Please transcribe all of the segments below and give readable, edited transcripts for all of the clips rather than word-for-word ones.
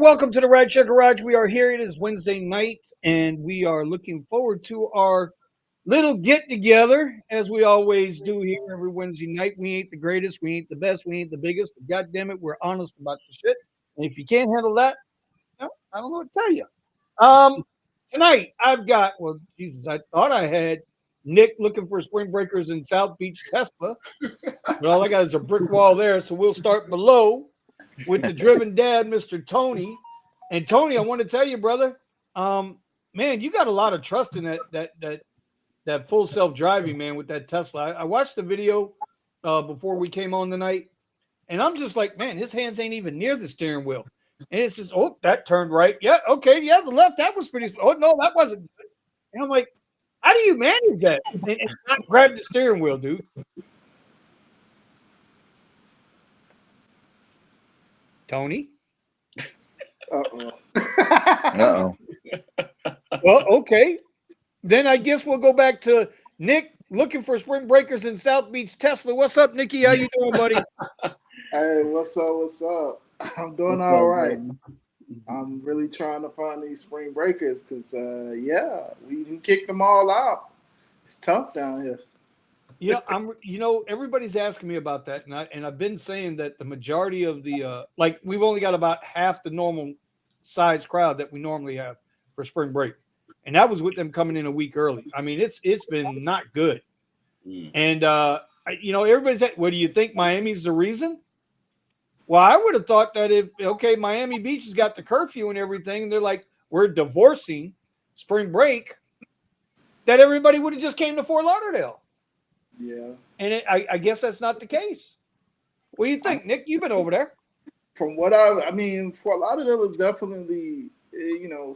Welcome to the Rideshare Garage. We are here. It is Wednesday night, and we are looking forward to our little get together, as we always do here every Wednesday night. We ain't the greatest, we ain't the best, we ain't the biggest, but God damn it, we're honest about the shit. And if you can't handle that, no, I don't know what to tell you. Um, Tonight I've got, well, Jesus, I thought I had Nick looking for spring breakers in South Beach, Tesla, but all I got is a brick wall there. So we'll start below with the driven dad, Mr. Tony. And Tony, I want to tell you, brother, man, you got a lot of trust in that full self driving, man, with that Tesla. I watched the video before we came on tonight, and I'm just like, man, his hands ain't even near the steering wheel. And it's just, oh, that turned right. Yeah, okay, yeah, the left, that was pretty. Oh no, that wasn't good. And I'm like, how do you manage that and not grab the steering wheel, dude? Tony? Uh-oh. Uh-oh. Well, okay. Then I guess we'll go back to Nick looking for spring breakers in South Beach, Tesla. What's up, Nicky? How you doing, buddy? Hey, what's up? What's up? I'm doing What's all up, right. man? I'm really trying to find these spring breakers because, we can kick them all out. It's tough down here. Yeah, everybody's asking me about that, and I've been saying that the majority of the we've only got about half the normal size crowd that we normally have for spring break, and that was with them coming in a week early. I mean, it's been not good, and everybody's like, "What do you think? Miami's the reason?" Well, I would have thought that if Miami Beach has got the curfew and everything, and they're like, "We're divorcing spring break," that everybody would have just came to Fort Lauderdale. Yeah. And I guess that's not the case. What do you think, Nick? You've been over there. From what I mean, Fort Lauderdale is definitely,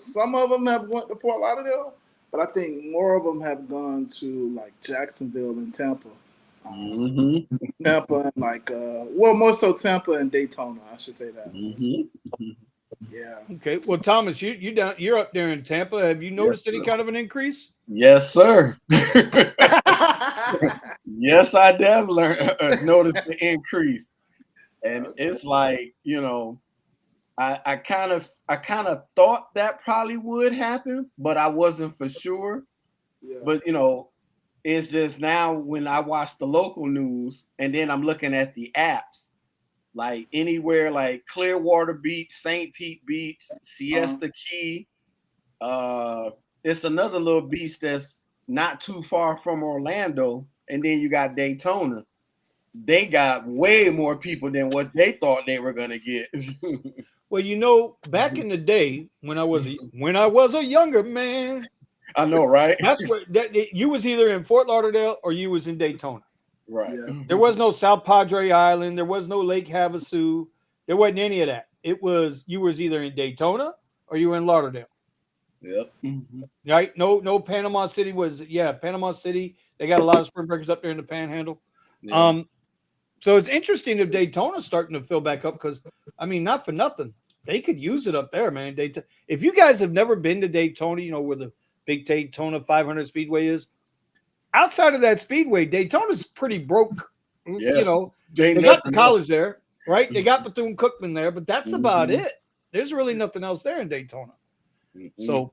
some of them have went to Fort Lauderdale, but I think more of them have gone to like Jacksonville and Tampa. Mm-hmm. Tampa and more so Tampa and Daytona, I should say that. Mm-hmm. Yeah. Okay. Well, Thomas, you're up there in Tampa. Have you noticed any kind of an increase? Yes, sir. Yes, I have noticed the increase, and it's like I kind of thought that probably would happen, but I wasn't for sure. Yeah. But it's just now when I watch the local news and then I'm looking at the apps, like anywhere like Clearwater Beach, St. Pete Beach, Siesta Key. It's another little beach that's not too far from Orlando, and then you got Daytona. They got way more people than what they thought they were gonna get. Well, back in the day when I was a younger man, I know, right? that's where you was either in Fort Lauderdale or you was in Daytona. Right. Yeah. There was no South Padre Island. There was no Lake Havasu. There wasn't any of that. It was you was either in Daytona or you were in Lauderdale. Yep. Right? No Panama City Panama City. They got a lot of spring breakers up there in the Panhandle. Yeah. So it's interesting if Daytona's starting to fill back up because, I mean, not for nothing, they could use it up there, man. If you guys have never been to Daytona, where the big Daytona 500 Speedway is, outside of that speedway, Daytona's pretty broke. Yeah. They got the college there, right? They got Bethune-Cookman there, but that's about it. There's really nothing else there in Daytona. So,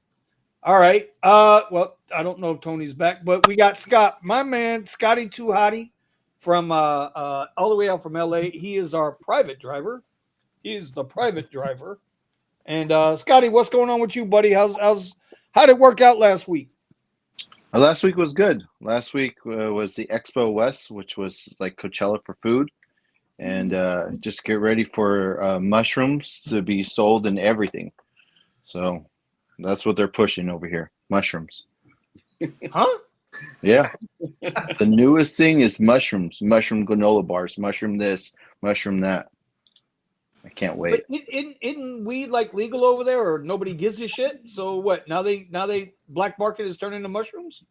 all right. Well, I don't know if Tony's back, but we got Scott, my man, Scotty Too Hottie from all the way out from LA. He is our private driver. He's the private driver. And Scotty, what's going on with you, buddy? How did it work out last week? Last week was good. Last week was the Expo West, which was like Coachella for food. And just get ready for mushrooms to be sold in everything. So that's what they're pushing over here. Mushrooms. Huh? Yeah. The newest thing is mushrooms. Mushroom granola bars. Mushroom this. Mushroom that. I can't wait. But isn't weed like legal over there, or nobody gives a shit? So what? Now they black market is turning to mushrooms?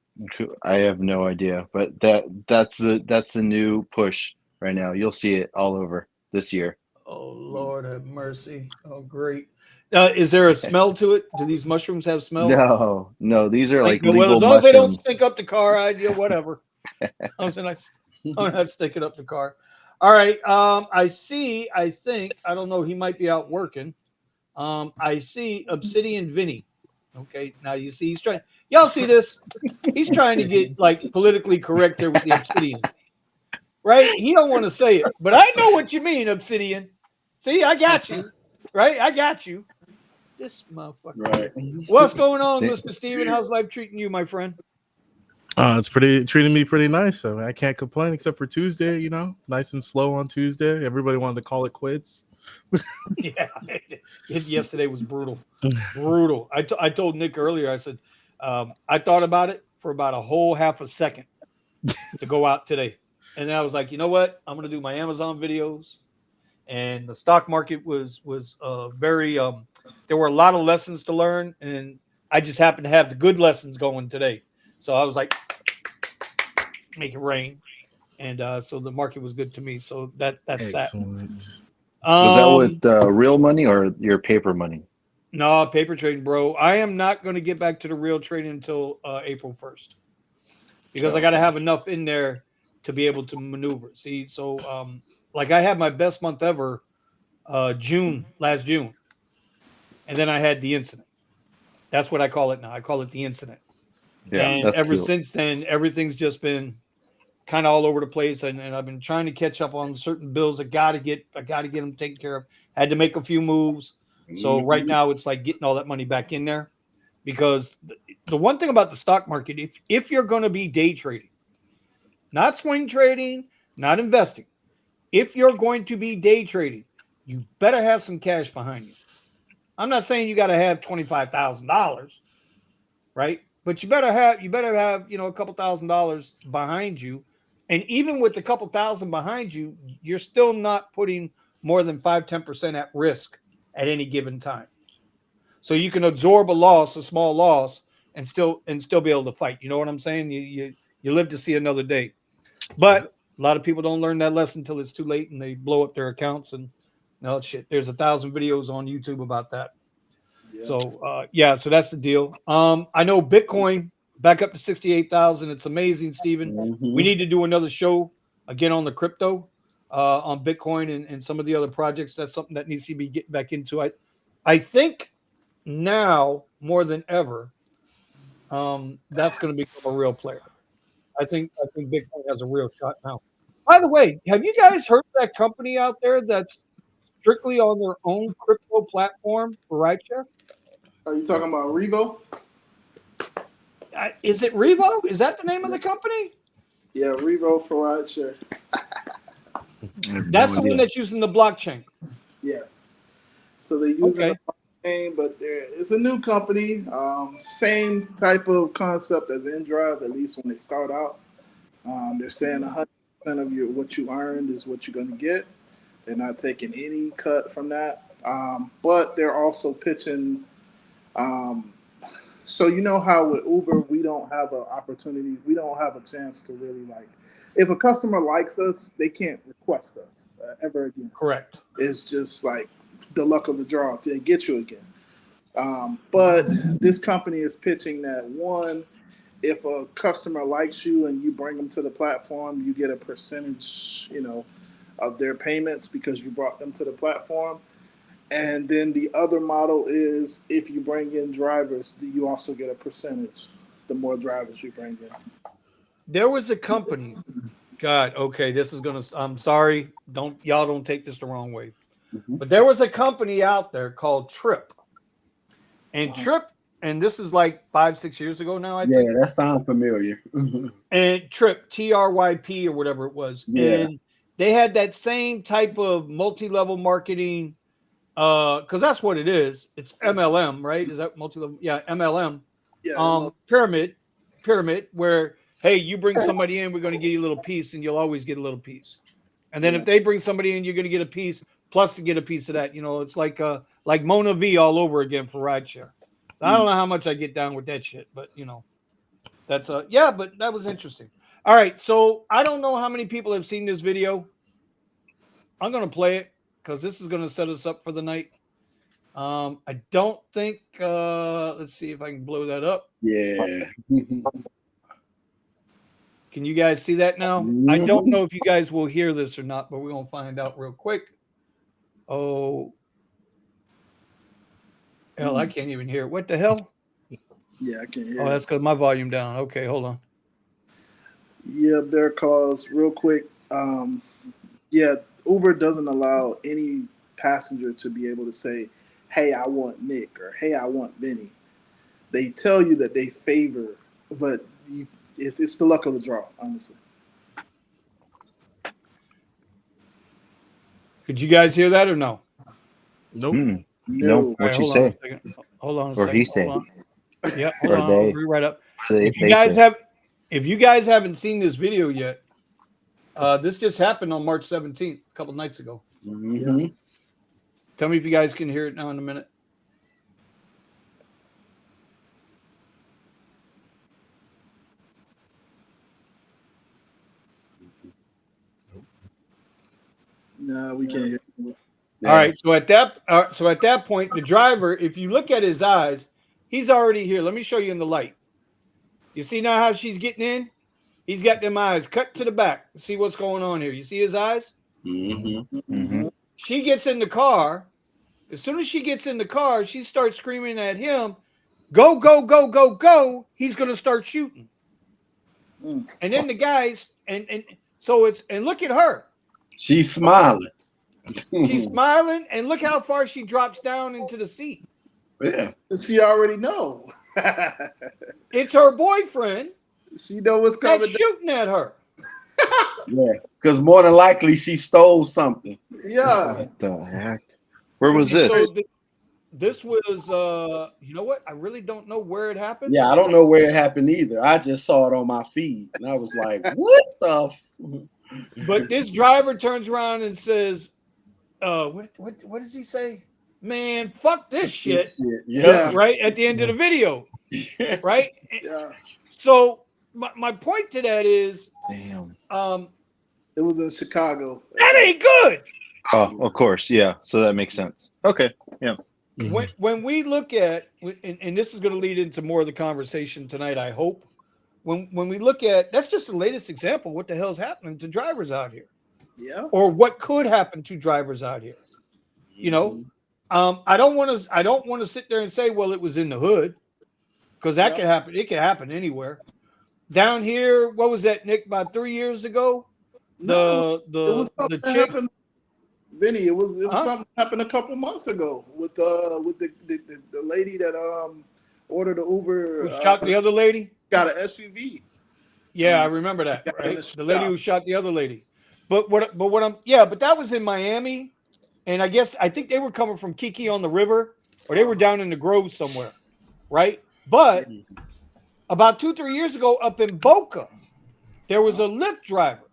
I have no idea, but that's the new push right now. You'll see it all over this year. Oh Lord have mercy! Oh great. Is there a smell to it? Do these mushrooms have smell? No. These are like legal as long as they don't mushrooms. stink up the car, whatever. I'm not stinking up the car. All right. I think, I don't know. He might be out working. I see Obsidian Vinny. Okay, now you see he's trying. Y'all see this? He's trying to get like politically correct there with the Obsidian, right? He don't want to say it, but I know what you mean, Obsidian. See, I got you, right? I got you. This motherfucker. Right. What's going on, Mr. Steven? How's life treating you, my friend? It's treating me pretty nice. So I can't complain except for Tuesday, you know, nice and slow on Tuesday. Everybody wanted to call it quits. Yeah, yesterday was brutal. Brutal. I told Nick earlier, I said, I thought about it for about a whole half a second to go out today. And then I was like, you know what? I'm going to do my Amazon videos. And the stock market was very, there were a lot of lessons to learn. And I just happened to have the good lessons going today. So I was like, make it rain. And so the market was good to me. So that's Excellent. that. Was that with real money or your paper money? No, paper trading, bro. I am not going to get back to the real trading until April 1st because I got to have enough in there to be able to maneuver. See, so like I had my best month ever last June. And then I had the incident. That's what I call it now. I call it the incident. Yeah, and ever since then, everything's just been kind of all over the place. And I've been trying to catch up on certain bills. I got to get them taken care of. Had to make a few moves. So right now it's like getting all that money back in there because the one thing about the stock market, if you're going to be day trading, not swing trading, not investing, if you're going to be day trading, you better have some cash behind you. I'm not saying you got to have $25,000, right? But you better have, a couple $1,000s behind you. And even with a couple thousand behind you, you're still not putting more than 5-10% at risk at any given time. So you can absorb a small loss, and still be able to fight. You know what I'm saying? You live to see another day. But a lot of people don't learn that lesson until it's too late and they blow up their accounts. And no shit, there's 1,000 videos on YouTube about that. Yeah. So so that's the deal. I know Bitcoin back up to 68,000. It's amazing, Steven. Mm-hmm. We need to do another show again on the crypto, on Bitcoin and some of the other projects. That's something that needs to be getting back into. I think now more than ever, that's going to become a real player. I think Bitcoin has a real shot now. By the way, have you guys heard of that company out there that's strictly on their own crypto platform for rideshare? Are you talking about Revo? Is it Revo? Is that the name of the company? Yeah, Revo for rideshare. That's the one that's using the blockchain. Yes. So they're using the blockchain, but it's a new company. Same type of concept as InDrive, at least when they start out. They're saying 100% of what you earned is what you're going to get. They're not taking any cut from that. But they're also pitching. So you know how with Uber, we don't have an opportunity. We don't have a chance to really if a customer likes us, they can't request us ever again. Correct. It's just like the luck of the draw if they get you again. But this company is pitching that one, if a customer likes you and you bring them to the platform, you get a percentage, of their payments because you brought them to the platform. And then the other model is if you bring in drivers, you also get a percentage the more drivers you bring in. There was a company. God, okay, this is gonna. I'm sorry. Y'all don't take this the wrong way. Mm-hmm. But there was a company out there called Trip, and Trip, and this is like 5-6 years ago now. I think. Yeah, that sounds familiar. And Trip, TRYP or whatever it was, and they had that same type of multi-level marketing. Because that's what it is. It's MLM, right? Is that multi-level? Yeah, MLM. Yeah. Pyramid, where hey, you bring somebody in, we're going to give you a little piece, and you'll always get a little piece. And then if they bring somebody in, you're going to get a piece plus to get a piece of that. It's like Mona V all over again for rideshare. So I don't know how much I get down with that shit, but that's but that was interesting. All right, so I don't know how many people have seen this video. I'm going to play it because this is going to set us up for the night. I don't think. Let's see if I can blow that up. Yeah. Can you guys see that now? I don't know if you guys will hear this or not, but we're going to find out real quick. Oh. Hell, I can't even hear it. What the hell? Yeah, I can hear. Oh, that's because my volume down. Okay, hold on. Yeah, Bear Claws, real quick. Yeah, Uber doesn't allow any passenger to be able to say, "Hey, I want Nick," or "Hey, I want Benny." They tell you that they favor, but it's the luck of the draw, honestly. Could you guys hear that or no? Nope. No. No. All What right, you hold on a say? second. Hold on a Or second. he say? Hold on. Yeah, hold Or on. I'll they? be right up. They, If you they guys say. have, if you guys haven't seen this video yet, this just happened on March 17th, a couple nights ago. Mm-hmm. Tell me if you guys can hear it now in a minute. No, we can't hear. Yeah. All right. So at that point, the driver, if you look at his eyes, he's already here. Let me show you in the light. You see now how she's getting in? He's got them eyes cut to the back. See what's going on here. You see his eyes? Mm-hmm. Mhm. She gets in the car. As soon as she gets in the car, she starts screaming at him, "Go, go, go, go, go." He's going to start shooting. Mm. And then the guys, and so it's, and look at her. She's smiling. She's smiling, and look how far she drops down into the seat. Yeah. She already know. It's her boyfriend She know what's coming. that's shooting at her. Yeah. Because more than likely she stole something. Yeah. What the heck? Where was So this? this was, you know what? I really don't know where it happened. Yeah, I don't know where it happened either. I just saw it on my feed. And I was like, what the But this driver turns around and says, what does he say? Man, fuck this shit. Yeah. Right at the end of the video. Right? Yeah. So my point to that is, Damn. It was in Chicago. that ain't good. Oh, of course. Yeah. So that makes sense. Okay. Yeah. When we look at, and this is going to lead into more of the conversation tonight, I hope. When we look at, that's just the latest example. What the hell's happening to drivers out here, Yeah. or what could happen to drivers out here? You know, I don't want to sit there and say, well, it was in the hood, because that could happen. It could happen anywhere. Down here, what was that, Nick? About 3 years ago, No, it the was something that chick. happened. Vinny, it was Huh? something that happened a couple months ago with the lady that ordered the Uber. Who shot the other lady? Got an SUV. Yeah, I remember that. Got in Right, the the lady shop. who shot the other lady. But what I'm but that was in Miami, and I think they were coming from Kiki on the River, or they were down in the Grove somewhere, right? But about 2-3 years ago, up in Boca, there was a Lyft driver,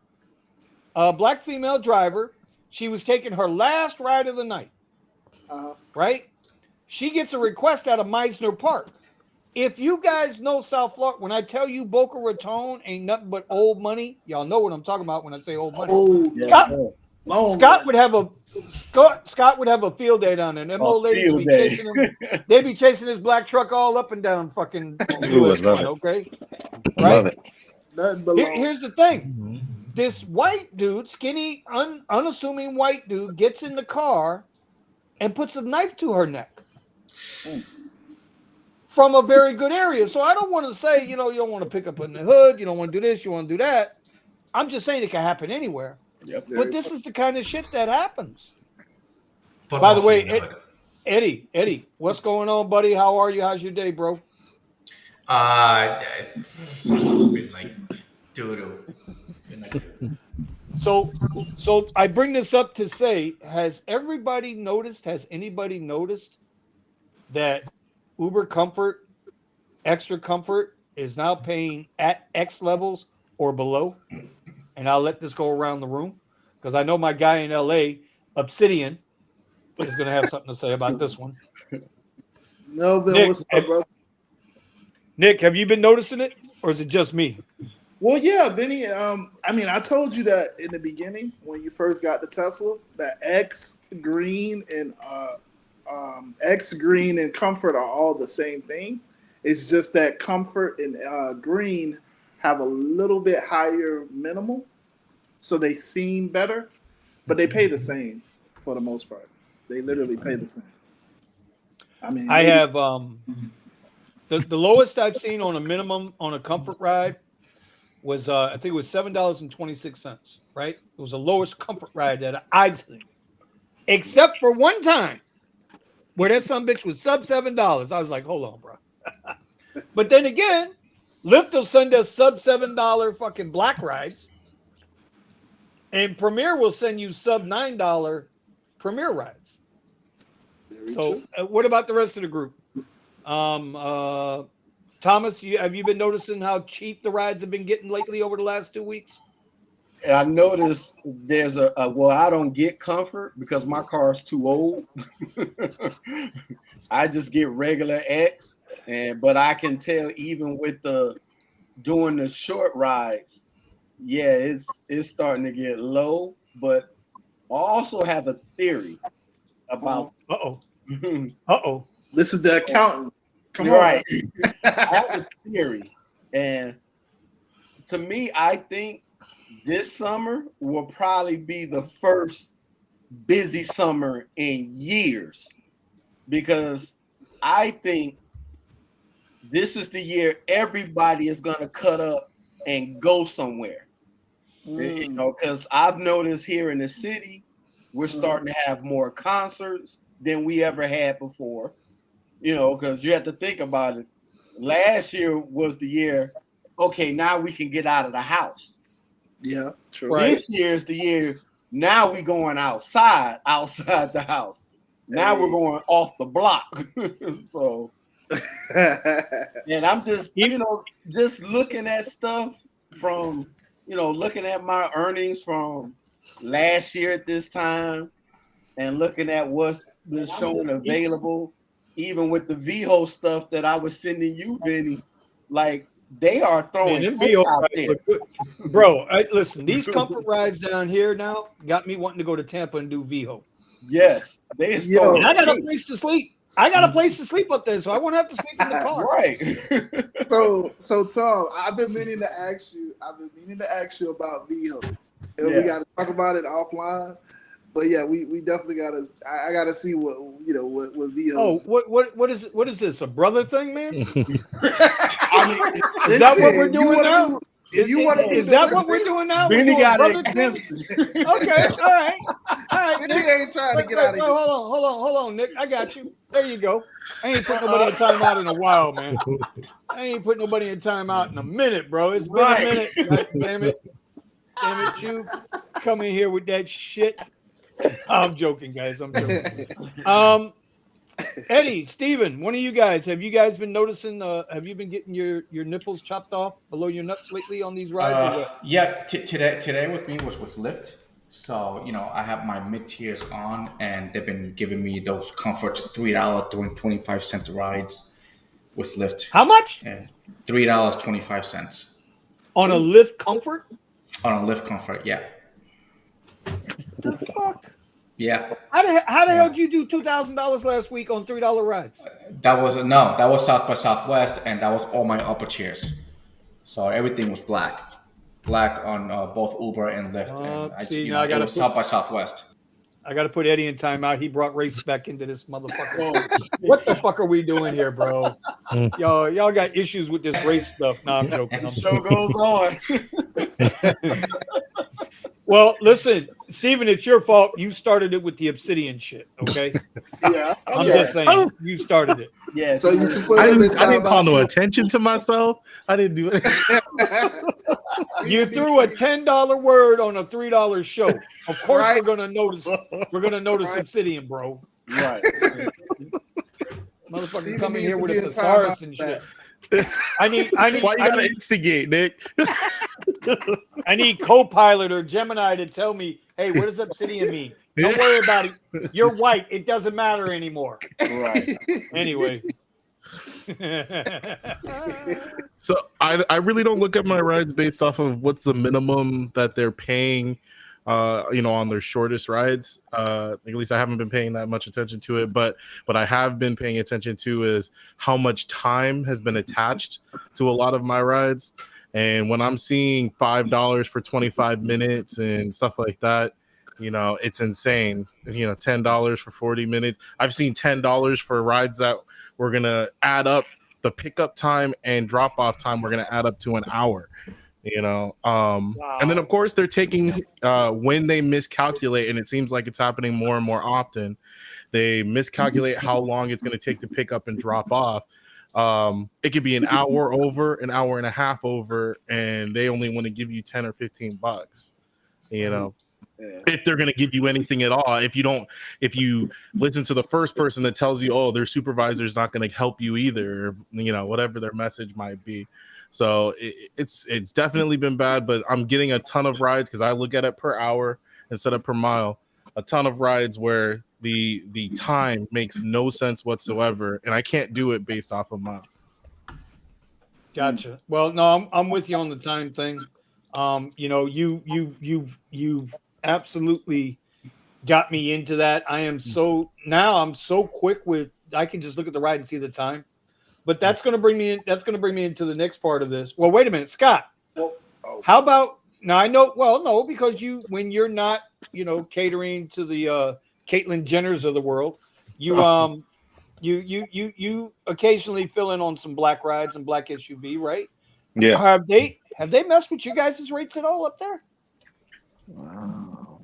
a black female driver. She was taking her last ride of the night, right? She gets a request out of Meisner Park. If you guys know South Florida, when I tell you Boca Raton ain't nothing but old money, y'all know what I'm talking about when I say old money. Oh, Yeah. Scott would have a field day down there. Them old ladies be chasing him. They be chasing his black truck all up and down fucking Ooh, I US love 1, it. okay? Love Right? it. nothing but long. Here's the thing. This white dude, skinny, unassuming white dude, gets in the car and puts a knife to her neck from a very good area. So I don't want to say, you don't want to pick up in the hood, you don't want to do this, you want to do that. I'm just saying it can happen anywhere. Yep. But this is the kind of shit that happens. Football By the way, team in the hood. Eddie, what's going on, buddy? How are you? How's your day, bro? Been like doo-doo. Been like doo-doo. So I bring this up to say, has anybody noticed that Uber Comfort, Extra Comfort is now paying at X levels or below? And I'll let this go around the room because I know my guy in LA, Obsidian, is going to have something to say about this one. Melvin, Nick, what's up, brother? Nick, have you been noticing it, or is it just me? Well, yeah, Vinny. I told you that in the beginning when you first got the Tesla, that X Green and Comfort are all the same thing. It's just that Comfort and Green have a little bit higher minimal, so they seem better, but they pay the same for the most part. They literally pay the same. I mean, I maybe- have the lowest I've seen on a minimum on a comfort ride was I think it was $7.26. Right, it was the lowest comfort ride that I've seen, except for one time where that son bitch was sub $7. I was like, hold on, bro. But then again, Lyft will send us sub $7 fucking black rides, and Premier will send you sub $9 Premier rides. very So, true. what about the rest of the group? Thomas, have you been noticing how cheap the rides have been getting lately over the last 2 weeks? And I noticed there's well, I don't get comfort because my car's too old. I just get regular X, but I can tell even with doing the short rides, yeah, it's starting to get low. But I also have a theory about. This is the accountant. Come right. on. I have a theory, and to me, I think this summer will probably be the first busy summer in years, because I think this is the year everybody is going to cut up and go somewhere. You know, because I've noticed here in the city, we're starting to have more concerts than we ever had before. You know, because you have to think about it. Last year was the year, okay, now we can get out of the house. Yeah, true. Right. This year's the year, now we going outside the house. Now we're going off the block. So, and I'm just, just looking at stuff from, looking at my earnings from last year at this time and looking at what's been shown available, even with the VHO stuff that I was sending you, Vinny, like they are throwing VHO out there. Bro, listen, these comfort rides down here now got me wanting to go to Tampa and do VHO. Yes. And I got a place to sleep. I got a place to sleep up there, so I won't have to sleep in the car. Right. So Tom, I've been meaning to ask you about VHO. And we got to talk about it offline. But yeah, we definitely gotta. I gotta see what VHO. Oh, what is this? A brother thing, man? I mean, is that what we're doing now? Is that what we're doing now? Vinny got an exemption. Okay, all right. Vinny ain't trying to get out of here. Hold on, Nick. I got you. There you go. I ain't put nobody in timeout in a while, man. I ain't put nobody in timeout in a minute, bro. It's been a minute. God damn it, you come in here with that shit. I'm joking, guys. I'm joking. Eddie, Steven, one of you guys, have you guys been noticing? Have you been getting your nipples chopped off below your nuts lately on these rides? Yeah, today with me was with Lyft. So I have my mid tiers on, and they've been giving me those comfort $3.25 rides with Lyft. How much? $3.25 on a Lyft Comfort. On a Lyft Comfort, yeah. The fuck? Yeah. How the hell did you do $2,000 last week on $3 rides? That was South by Southwest, and that was all my upper tiers. So everything was black on both Uber and Lyft. And it was South by Southwest. I got to put Eddie in timeout. He brought race back into this motherfucker. What the fuck are we doing here, bro? Y'all got issues with this race stuff. No, I'm joking. Show goes on. Well, listen, Steven, it's your fault. You started it with the obsidian shit, okay? Yeah. I'm just saying, you started it. Yeah. So you I didn't call no attention to myself. I didn't do it. You threw a $10 word on a $3 show. Of course, we're gonna notice. We're gonna notice obsidian, bro. Right. Motherfucker coming here with a thesaurus and shit. I need. Why you gotta instigate, Nick? I need Copilot or Gemini to tell me, hey, what does obsidian mean? Don't worry about it. You're white. It doesn't matter anymore. Right. Anyway. So I really don't look at my rides based off of what's the minimum that they're paying, on their shortest rides. At least I haven't been paying that much attention to it. But what I have been paying attention to is how much time has been attached to a lot of my rides. And when I'm seeing $5 for 25 minutes and stuff like that, It's insane. $10 for 40 minutes. I've seen $10 for rides that we're gonna add up the pickup time and drop off time. We're gonna add up to an hour. And then of course they're taking when they miscalculate, and it seems like it's happening more and more often. They miscalculate how long it's going to take to pick up and drop off. It could be an hour over, an hour and a half over, and they only want to give you 10 or 15 bucks. If they're going to give you anything at all. If you listen to the first person that tells you, oh, their supervisor's not going to help you either, whatever their message might be. So it's definitely been bad, but I'm getting a ton of rides because I look at it per hour instead of per mile. A ton of rides where the time makes no sense whatsoever, and I can't do it based off of mile. Gotcha. Well, no, I'm with you on the time thing. You've absolutely got me into that. I'm so quick with, I can just look at the ride and see the time. But that's going to bring me in. That's going to bring me into the next part of this. Well, wait a minute, Scott. How about now? I know. Well, no, because when you're not, catering to the Caitlyn Jenners of the world, you occasionally fill in on some black rides and black SUV, right? Yeah. Have they messed with you guys' rates at all up there? Wow.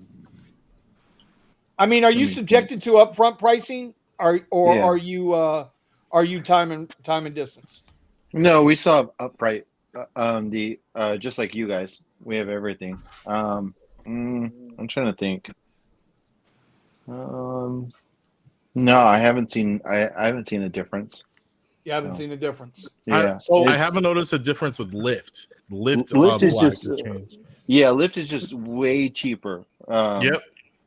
I mean, are you subjected to upfront pricing, or Yeah. are you time and distance? No, we saw upright. Just like you guys, we have everything. I'm trying to think. No, I haven't seen a difference. You haven't seen a difference. Yeah. So I haven't noticed a difference with Lyft. Lyft is black just has changed. Yeah, Lyft is just way cheaper. Yep.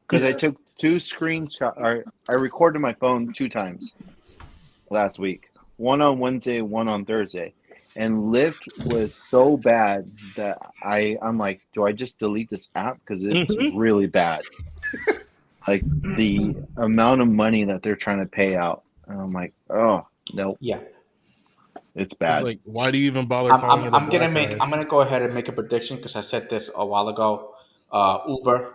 Because I took 2 screenshots. I recorded my phone 2 times last week. One on Wednesday, one on Thursday. And Lyft was so bad that I'm like, do I just delete this app? Because it's really bad. Like the amount of money that they're trying to pay out. And I'm like, oh, no. Yeah. It's bad. It's like, why do you even bother calling it a I'm black gonna ride? go ahead and make a prediction because I said this a while ago. Uber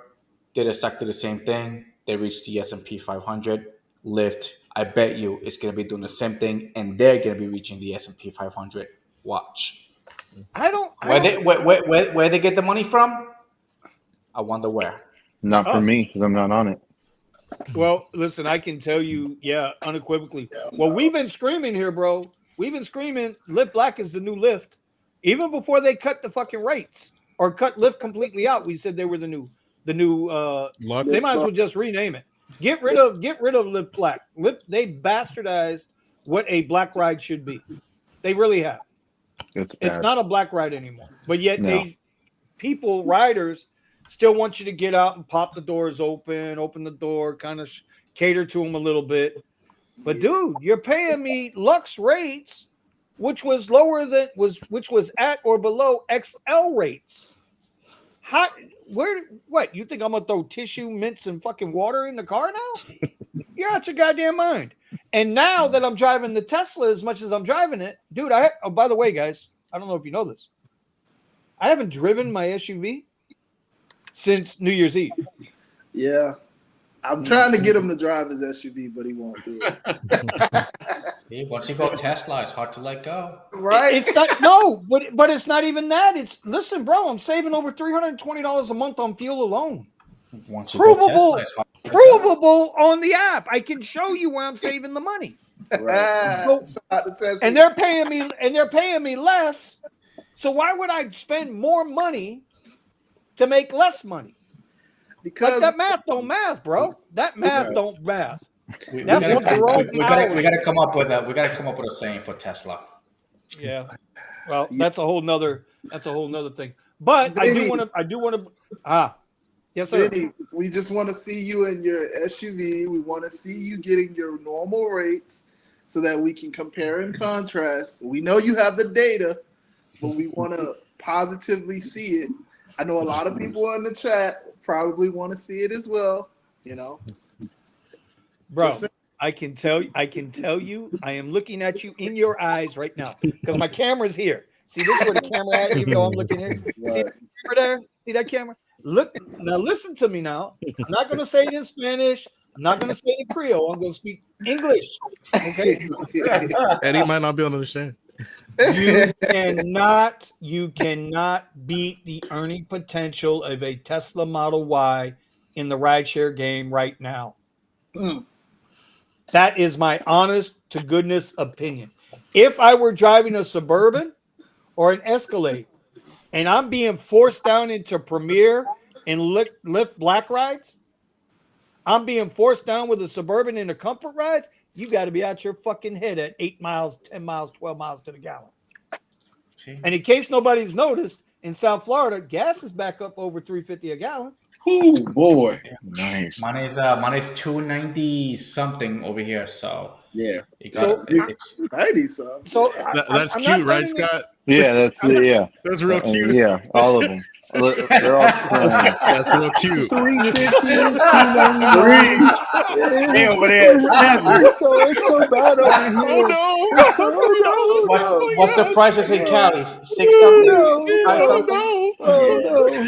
did exactly the same thing. They reached the S&P 500. Lyft, I bet you, is gonna be doing the same thing, and they're gonna be reaching the S&P 500. Watch. Where they get the money from? I wonder where. Not for me because I'm not on it. Well, listen, I can tell you, unequivocally. Well, we've been screaming here, bro. We've been screaming Lyft Black is the new Lyft. Even before they cut the fucking rates or cut Lyft completely out, we said they were the new they might as well just rename it. Get rid of Lyft Black. They bastardized what a black ride should be. They really have. It's bad. It's not a black ride anymore. But yet No. riders still want you to get out and pop the doors open the door, kind of cater to them a little bit. But dude, you're paying me Lux rates, which was at or below XL rates. What? You think I'm gonna throw tissue, mints, and fucking water in the car now? You're out your goddamn mind. And now that I'm driving the Tesla as much as I'm driving it, dude, by the way, guys, I don't know if you know this. I haven't driven my SUV since New Year's Eve. Yeah. I'm trying to get him to drive his SUV, but he won't do it. See, once you go Tesla, it's hard to let go. Right? It's not but it's not even that. Listen, bro, I'm saving over $320 a month on fuel alone. Once you go Tesla, it's hard to let go. Provable on the app. I can show you where I'm saving the money. Right. And they're paying me less. So why would I spend more money to make less money? Because that math don't math, bro. That math don't math. We gotta come up with a saying for Tesla. Yeah. Well, that's a whole nother thing. But I do want to. Yes, sir. Vinny, we just want to see you in your SUV. We want to see you getting your normal rates so that we can compare and contrast. We know you have the data, but we want to positively see it. I know a lot of people in the chat probably want to see it as well, Bro, I can tell you, I am looking at you in your eyes right now because my camera's here. See, this is where the camera at, even though I'm looking here. See that camera there? See that camera? Look now, listen to me now. I'm not going to say it in Spanish. I'm not going to say it in Creole. I'm going to speak English. Okay. Eddie might not be able to understand. You cannot beat the earning potential of a Tesla Model Y in the rideshare game right now. That is my honest to goodness opinion. If I were driving a Suburban or an Escalade and I'm being forced down into Premier and Lyft Black rides, I'm being forced down with a Suburban into Comfort rides, you got to be out your fucking head at 8 miles, 10 miles, 12 miles to the gallon. And in case nobody's noticed, in South Florida, gas is back up over $3.50 a gallon. Oh boy, Nice. Mine is $2.90 something over here. So yeah. you got it's 90 something. So That's I'm cute, not right, blaming you. Scott? Yeah, that's yeah. That's real cute. Yeah, all of them. They're all crying. That's real cute. Hey, over there, It's so bad over here. Oh no! what's the prices in Cali? 6 something, 5 something.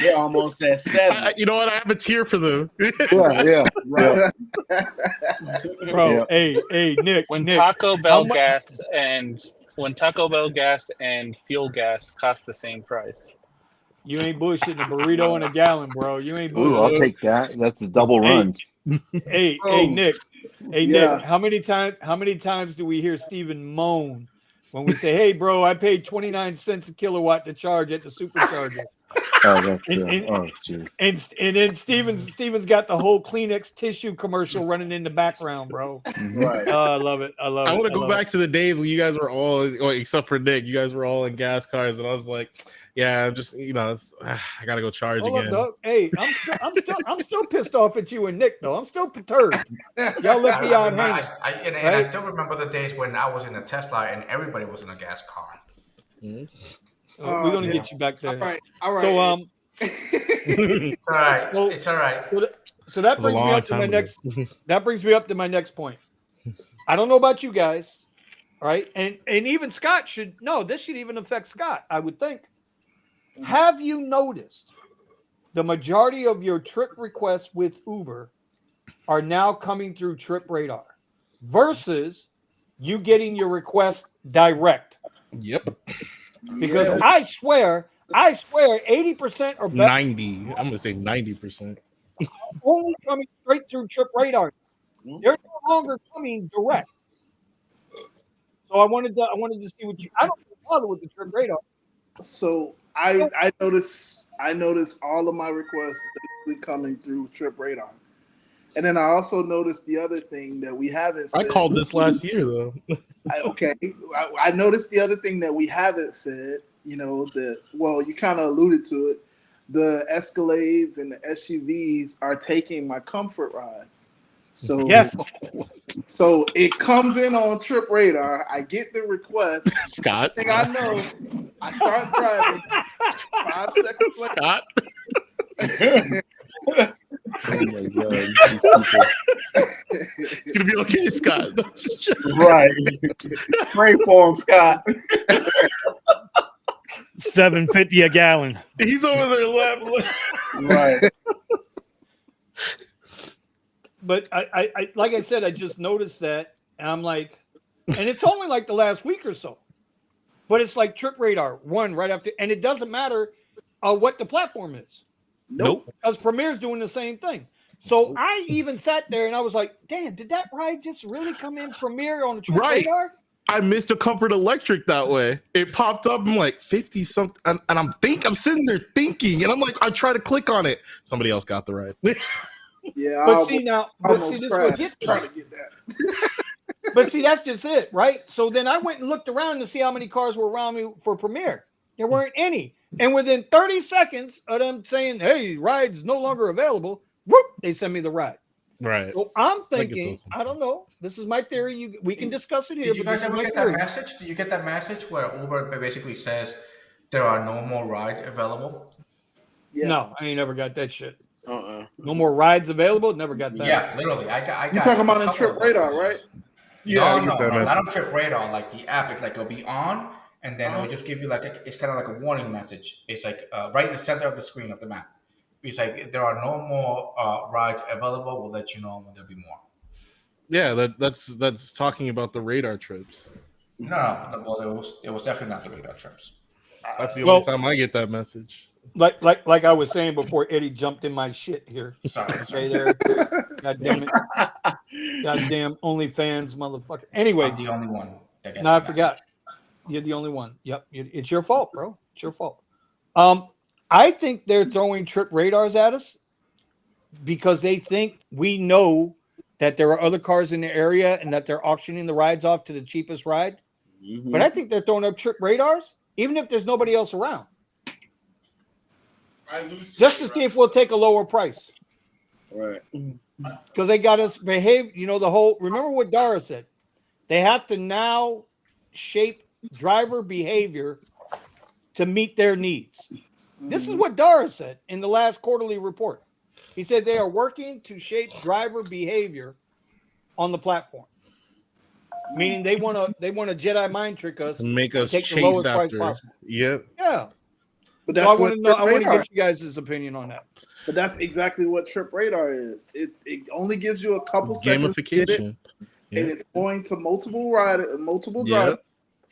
They're almost at 7. You know what? I have a tear for them. Yeah. Bro, Yeah. hey, Nick. When Nick, Taco Bell mu- gas and fuel gas cost the same price. you ain't bullshitting a burrito in a gallon, bro. You ain't Ooh, I'll bullshitting. take that. That's a double Hey. run. Hey, Nick. Hey, Yeah. Nick. How many times do we hear Steven moan when we say, "Hey, bro, I paid 29 cents a kilowatt to charge at the supercharger," Oh, that's And- oh, geez. and then Steven's got the whole Kleenex tissue commercial running in the background, bro. Right. Oh, I love it. I love it. I want to go love back to the days when you guys were all, well, except for Nick, you guys were all in gas cars, and I was like, "Yeah, just I gotta go charge Hold again." up, dog. Hey, I'm still pissed off at you and Nick, though. I'm still perturbed. Y'all left me out hanging. And I still remember the days when I was in a Tesla and everybody was in a gas car. We're gonna get you back there. All right. So It's all right. Well- It's all right. so that It was a brings me long up to time my ago. next. That brings me up to my next point. I don't know about you guys, all right, and even Scott should know. This should even affect Scott, I would think. Have you noticed the majority of your trip requests with Uber are now coming through Trip Radar versus you getting your request direct? Yep, Because I swear, 80% or better 90. I'm gonna say 90%. only coming straight through Trip Radar. They're no longer coming direct. So I wanted to see what you. I don't bother with the Trip Radar. So I noticed all of my requests basically coming through Trip Radar. And then I also noticed the other thing that we haven't I said. called this last year though. I noticed the other thing that we haven't said, you kind of alluded to it. The Escalades and the SUVs are taking my comfort rides. So Yes. So it comes in on Trip Radar. I get the request. Scott. Thing I know, I start driving. 5 seconds later, Scott. Oh my God. It's gonna be okay, Scott. Right. Pray for him, Scott. $7.50 a gallon. He's over there laughing. Right. But I like I said, I just noticed that, and I'm like, and it's only like the last week or so, but it's like Trip Radar one right after, and it doesn't matter what the platform is. Nope. Because Premier's doing the same thing. So I even sat there and I was like, damn, did that ride just really come in Premier on the Trip Right. Radar? I missed a Comfort Electric that way. It popped up. I'm like 50 something, and I'm sitting there thinking, and I'm like, I try to click on it. Somebody else got the ride. yeah, But I see now, almost this is what crashed gets trying me. to get that. But see, that's just it, right? So then I went and looked around to see how many cars were around me for Premier. There weren't any. And within 30 seconds of them saying, hey, ride's no longer available, whoop, they send me the ride. Right. So I'm get thinking, those. I don't know. This is my theory. We can discuss it here. Did you but guys this is ever my get theory. that message? Did you get that message where Uber basically says there are no more rides available? Yeah. No, I ain't never got that shit. Uh-uh. No more rides available. Never got that. Yeah, literally. I got. You talking about a in couple Trip of those Radar, messages. right? Yeah, I get that No, not message. on Trip Radar. Like the app, it's like it'll be on, and then it'll just give you it's kind of like a warning message. It's like right in the center of the screen of the map. He's like, if there are no more rides available, we'll let you know when there'll be more. Yeah, that's talking about the radar trips. No. Well, it was definitely not the radar trips. That's the Well- only time I get that message. Like I was saying before, Eddie jumped in my shit here. Sorry. Right there. God damn it. Goddamn OnlyFans motherfucker. Anyway, I'm the only one that gets no, I the forgot. message. You're the only one. Yep. It's your fault, bro. It's your fault. I think they're throwing trip radars at us because they think we know that there are other cars in the area and that they're auctioning the rides off to the cheapest ride. Mhm. But I think they're throwing up trip radars, even if there's nobody else around, just to see if we'll take a lower price. Right. Because they got us behave. Remember what Dara said. They have to now shape driver behavior to meet their needs. This is what Dara said in the last quarterly report. He said they are working to shape driver behavior on the platform. Meaning they want to Jedi mind trick us, Make us take the chase lowest price after. possible. Yeah. Yeah. But So that's I want to know. I want to radar. get you guys' opinion on that. But that's exactly what trip radar is. It only gives you a couple seconds to get it, Gamification. Yeah. and it's going to multiple Yeah. drivers.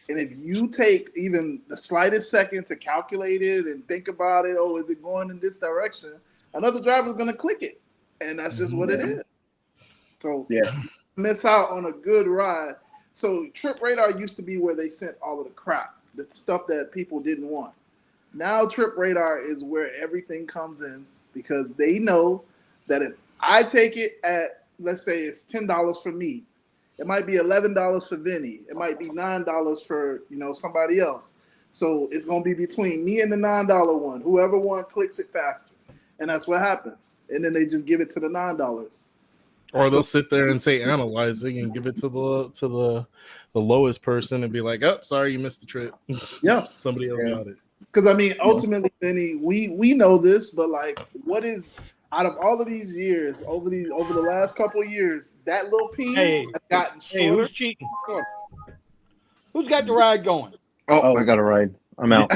And if you take even the slightest second to calculate it and think about it, is it going in this direction? Another driver is going to click it, and that's just what it is. So miss out on a good ride. So Trip Radar used to be where they sent all of the crap, the stuff that people didn't want. Now Trip Radar is where everything comes in because they know that if I take it at, let's say it's $10 for me, it might be $11 for Vinny, it might be $9 for somebody else. So it's gonna be between me and the $9 one. Whoever one clicks it faster, and that's what happens. And then they just give it to the $9. Or they'll sit there and say analyzing and give it to the lowest person and be like, "Oh, sorry, you missed the trip." Yeah, Somebody else got it. because I mean, ultimately, Vinny, we know this, but like, what is out of all of these years, over the last couple of years, that little ping has gotten Hey, shorter. who's cheating? Who's got the ride going? Oh, I got a ride. I'm out.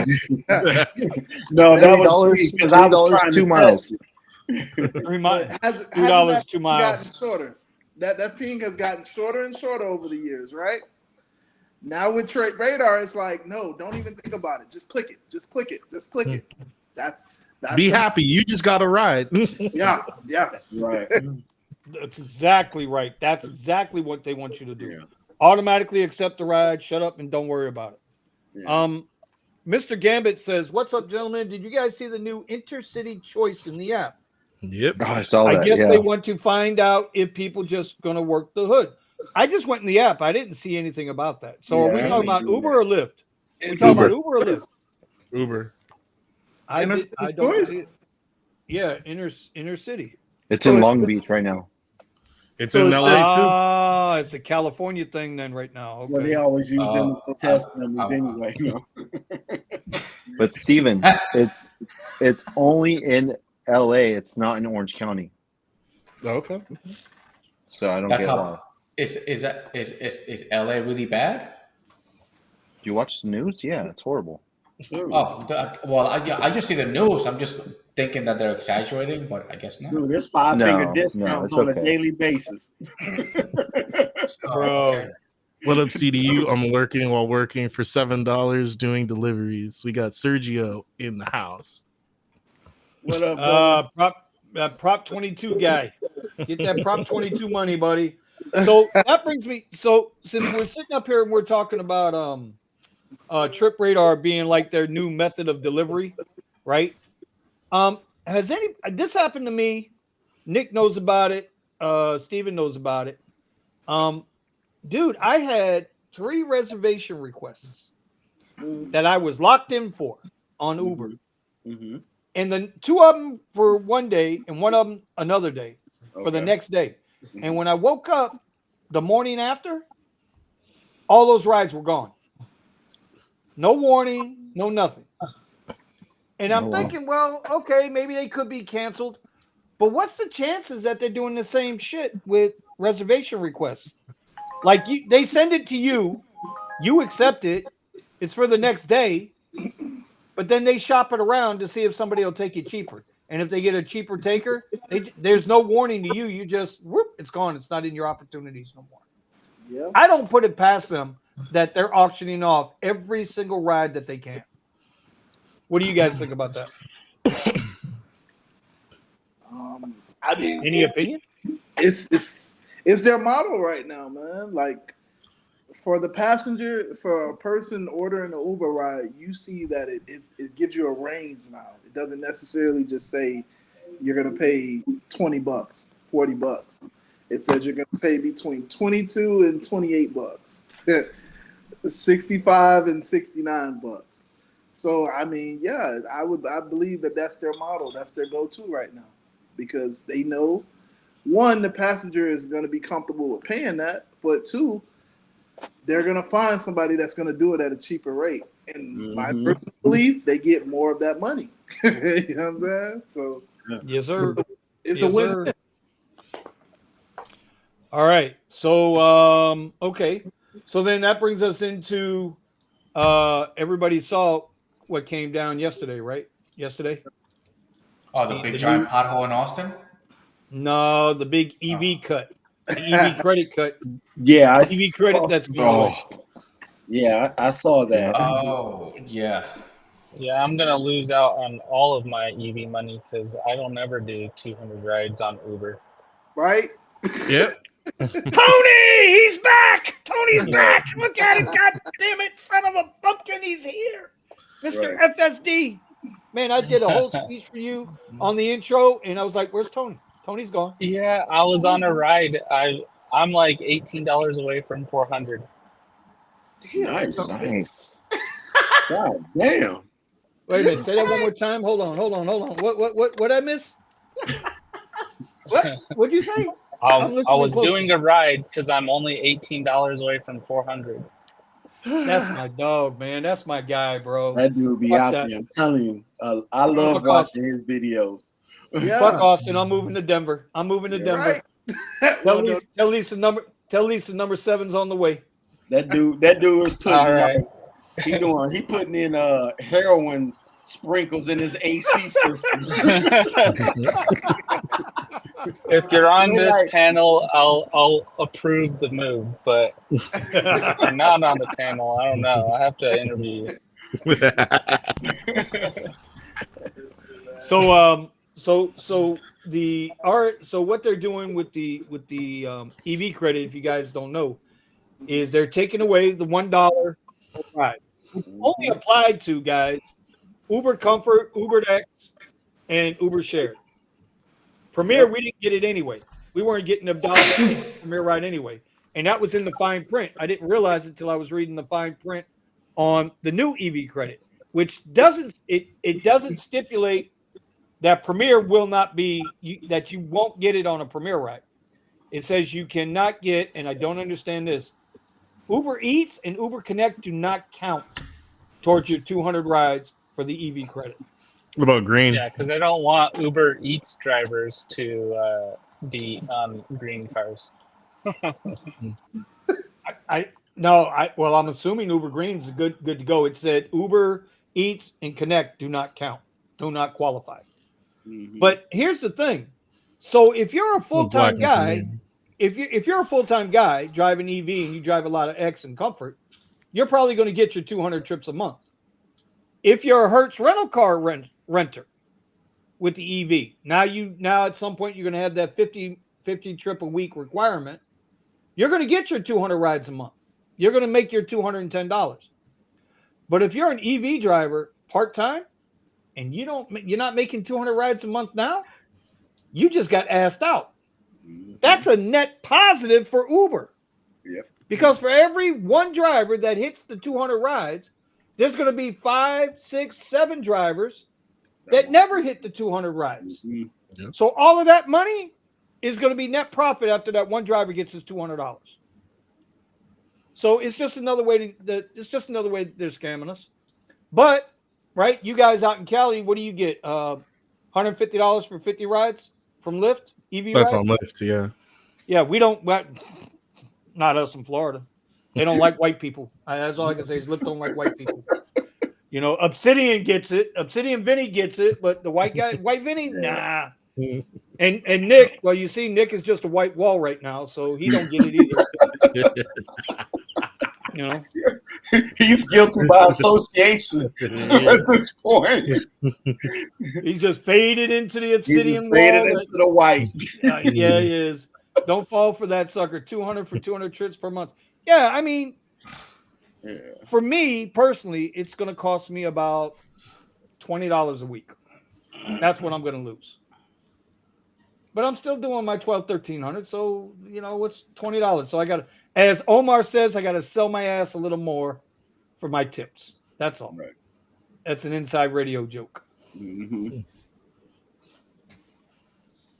No, that was $3, because I was trying 2 to miles. test it. Hasn't $2, that 2 ping miles. gotten shorter? That ping has gotten shorter and shorter over the years, right? Now with Trade Radar, it's like, no, don't even think about it. Just click it. Just click it. Just click it. That's Be happy. You just got a ride. Yeah. Right. That's exactly right. That's exactly what they want you to do. Yeah. Automatically accept the ride, shut up, and don't worry about it. Yeah. Mr. Gambit says, "What's up, gentlemen? Did you guys see the new intercity choice in the app? Yep. Oh, I saw I that. guess Yeah. they want to find out if people just going to work the hood." I just went in the app. I didn't see anything about that. So are we Yeah, talking about me Uber or Lyft? We talking about Uber or Lyft? Uber. I Intercity don't choice? see it. Yeah, inner city. It's in Long Beach right now. It's So in it's LA too. Ah, it's a California thing then right now. Well, they Okay. always use them as the test numbers anyway. But Steven, it's only in LA. It's not in Orange County. Okay. So I don't That's get why. how. Is LA really bad? Do you watch the news? Yeah, it's horrible. Oh, well, I just see the news. I'm just thinking that they're exaggerating, but I guess not. Dude, there's five-finger No, discounts it's on a okay. daily basis. Bro. Okay. What up, CDU? I'm working for $7 doing deliveries. We got Sergio in the house. What up, bro? Prop 22 guy. Get that Prop 22 money, buddy. So that brings me. So since we're sitting up here and we're talking about Trip Radar being like their new method of delivery, right? Has this happened to me? Nick knows about it. Steven knows about it. Dude, I had 3 reservation requests that I was locked in for on Uber. Mm-hmm. And then 2 of them for one day and 1 of them another day for the next day. And when I woke up the morning after, all those rides were gone. No warning, no nothing. And I'm thinking, well, okay, maybe they could be canceled. But what's the chances that they're doing the same shit with reservation requests? Like they send it to you, you accept it, it's for the next day, but then they shop it around to see if somebody will take it cheaper. and if they get a cheaper taker, there's no warning to you. You just whoop, it's gone. It's not in your opportunities no more. Yeah. I don't put it past them that they're auctioning off every single ride that they can. What do you guys think about that? I mean, Any opinion? it's their model right now, man. Like for the passenger, for a person ordering an Uber ride, you see that it gives you a range now. It doesn't necessarily just say you're gonna pay $20, $40. It says you're gonna pay between 22 and 28 bucks, 65 and 69 bucks. So I mean, yeah, I believe that that's their model. That's their go-to right now because they know. One, the passenger is going to be comfortable with paying that, but two, they're going to find somebody that's going to do it at a cheaper rate. And my personal belief, they get more of that money. You know what I'm saying? So, yes, sir. It's Yes, a win. sir. All right. So, okay. So then that brings us into everybody saw what came down yesterday, right? Yesterday? Oh, the big giant pothole in Austin? No, the big EV cut, the EV credit cut. Yeah, I EV credit that's going away. Yeah, I saw that. Oh, yeah. Yeah, I'm gonna lose out on all of my EV money because I don't ever do 200 rides on Uber. Right? Yep. Tony, he's back. Tony's back. Look at him. God damn it, son of a pumpkin. He's here. Mr. FSD. Man, I did a whole speech for you on the intro, and I was like, where's Tony? Tony's gone. Yeah, I was on a ride. I'm like $18 away from 400. Damn, Nice. God damn. Wait a minute. Say that one more time. Hold on. What I miss? What'd you say? I was doing a ride because I'm only $18 away from 400. That's my dog, man. That's my guy, bro. That dude be Fuck out that. there. I'm telling you. I love Fuck watching his videos. Yeah. Fuck Austin. I'm moving to Denver. Denver. Right. Tell Lisa number 7's on the way. That dude is putting All right. he putting in heroin sprinkles in his AC system. If you're on this panel, I'll approve the move. But if you're not on the panel, I don't know. I have to interview you. So what they're doing with the EV credit, if you guys don't know, is they're taking away the $1 ride. Only applied to guys Uber Comfort, Uber X, and Uber Share. Premier, we didn't get it anyway. We weren't getting a dollar Premier ride anyway, and that was in the fine print. I didn't realize it until I was reading the fine print on the new EV credit, which doesn't stipulate that Premier will not be that you won't get it on a Premier ride. It says you cannot get, and I don't understand this. Uber Eats and Uber Connect do not count towards your 200 rides for the EV credit. What about green? Yeah, because I don't want Uber Eats drivers to be on green cars. I'm assuming Uber Green's good to go. It said Uber Eats and Connect do not count, do not qualify. But here's the thing. So if you're a full-time guy, if you're a full-time guy driving EV and you drive a lot of X and Comfort, you're probably going to get your 200 trips a month. If you're a Hertz rental car renter with the EV, now at some point you're going to have that 50 trip a week requirement. You're going to get your 200 rides a month. You're going to make your $210. But if you're an EV driver part-time and you're not making 200 rides a month now, you just got assed out. That's a net positive for Uber. Yep. Because for every one driver that hits the 200 rides, there's going to be 5, 6, 7 drivers that never hit the 200 rides. Yep. So all of that money is going to be net profit after that one driver gets his $200. So it's just another way they're scamming us. But right, you guys out in Cali, what do you get? $150 for 50 rides from Lyft? EV That's rides? on Lyft, yeah. Yeah, we don't. Not us in Florida. They don't like white people. That's all I can say is Lyft don't like white people. You know, Obsidian gets it. Obsidian Vinny gets it, but the white Vinny, nah. And Nick, well, you see, Nick is just a white wall right now, so he don't get it either. You know, He's guilty by association at this point. he's just faded into the obsidian He's faded wall. into the white. Yeah, he is. Don't fall for that sucker. 200 for 200 trips per month. Yeah, I mean, for me personally, it's going to cost me about $20 a week. That's what I'm going to lose. But I'm still doing my 1,200, 1,300. So, you know, what's $20? So I got to, as Omar says, I got to sell my ass a little more for my tips. That's all. Right. That's an inside radio joke. Mm-hmm.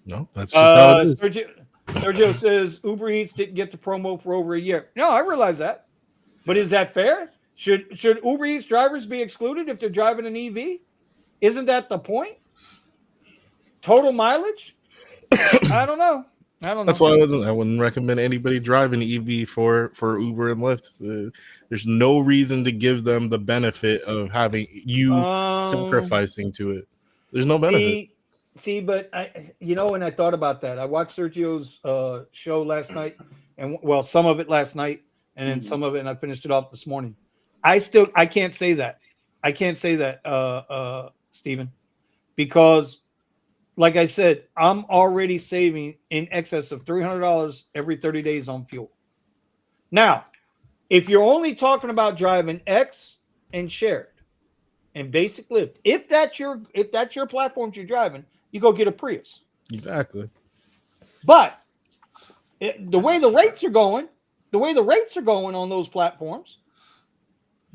No, that's just how it is. Sergio says Uber Eats didn't get the promo for over a year. No, I realize that. But is that fair? Should Uber Eats drivers be excluded if they're driving an EV? Isn't that the point? Total mileage? I don't know. That's why I wouldn't recommend anybody driving EV for Uber and Lyft. There's no reason to give them the benefit of having you sacrificing to it. There's no benefit. See, but when I thought about that, I watched Sergio's show last night, and some of it last night, and then some of it, and I finished it off this morning. I can't say that. I can't say that, Stephen, because, like I said, I'm already saving in excess of $300 every 30 days on fuel. Now, if you're only talking about driving X and shared and basic Lyft, if that's your platforms you're driving, you go get a Prius. Exactly. But the way the rates are going on those platforms,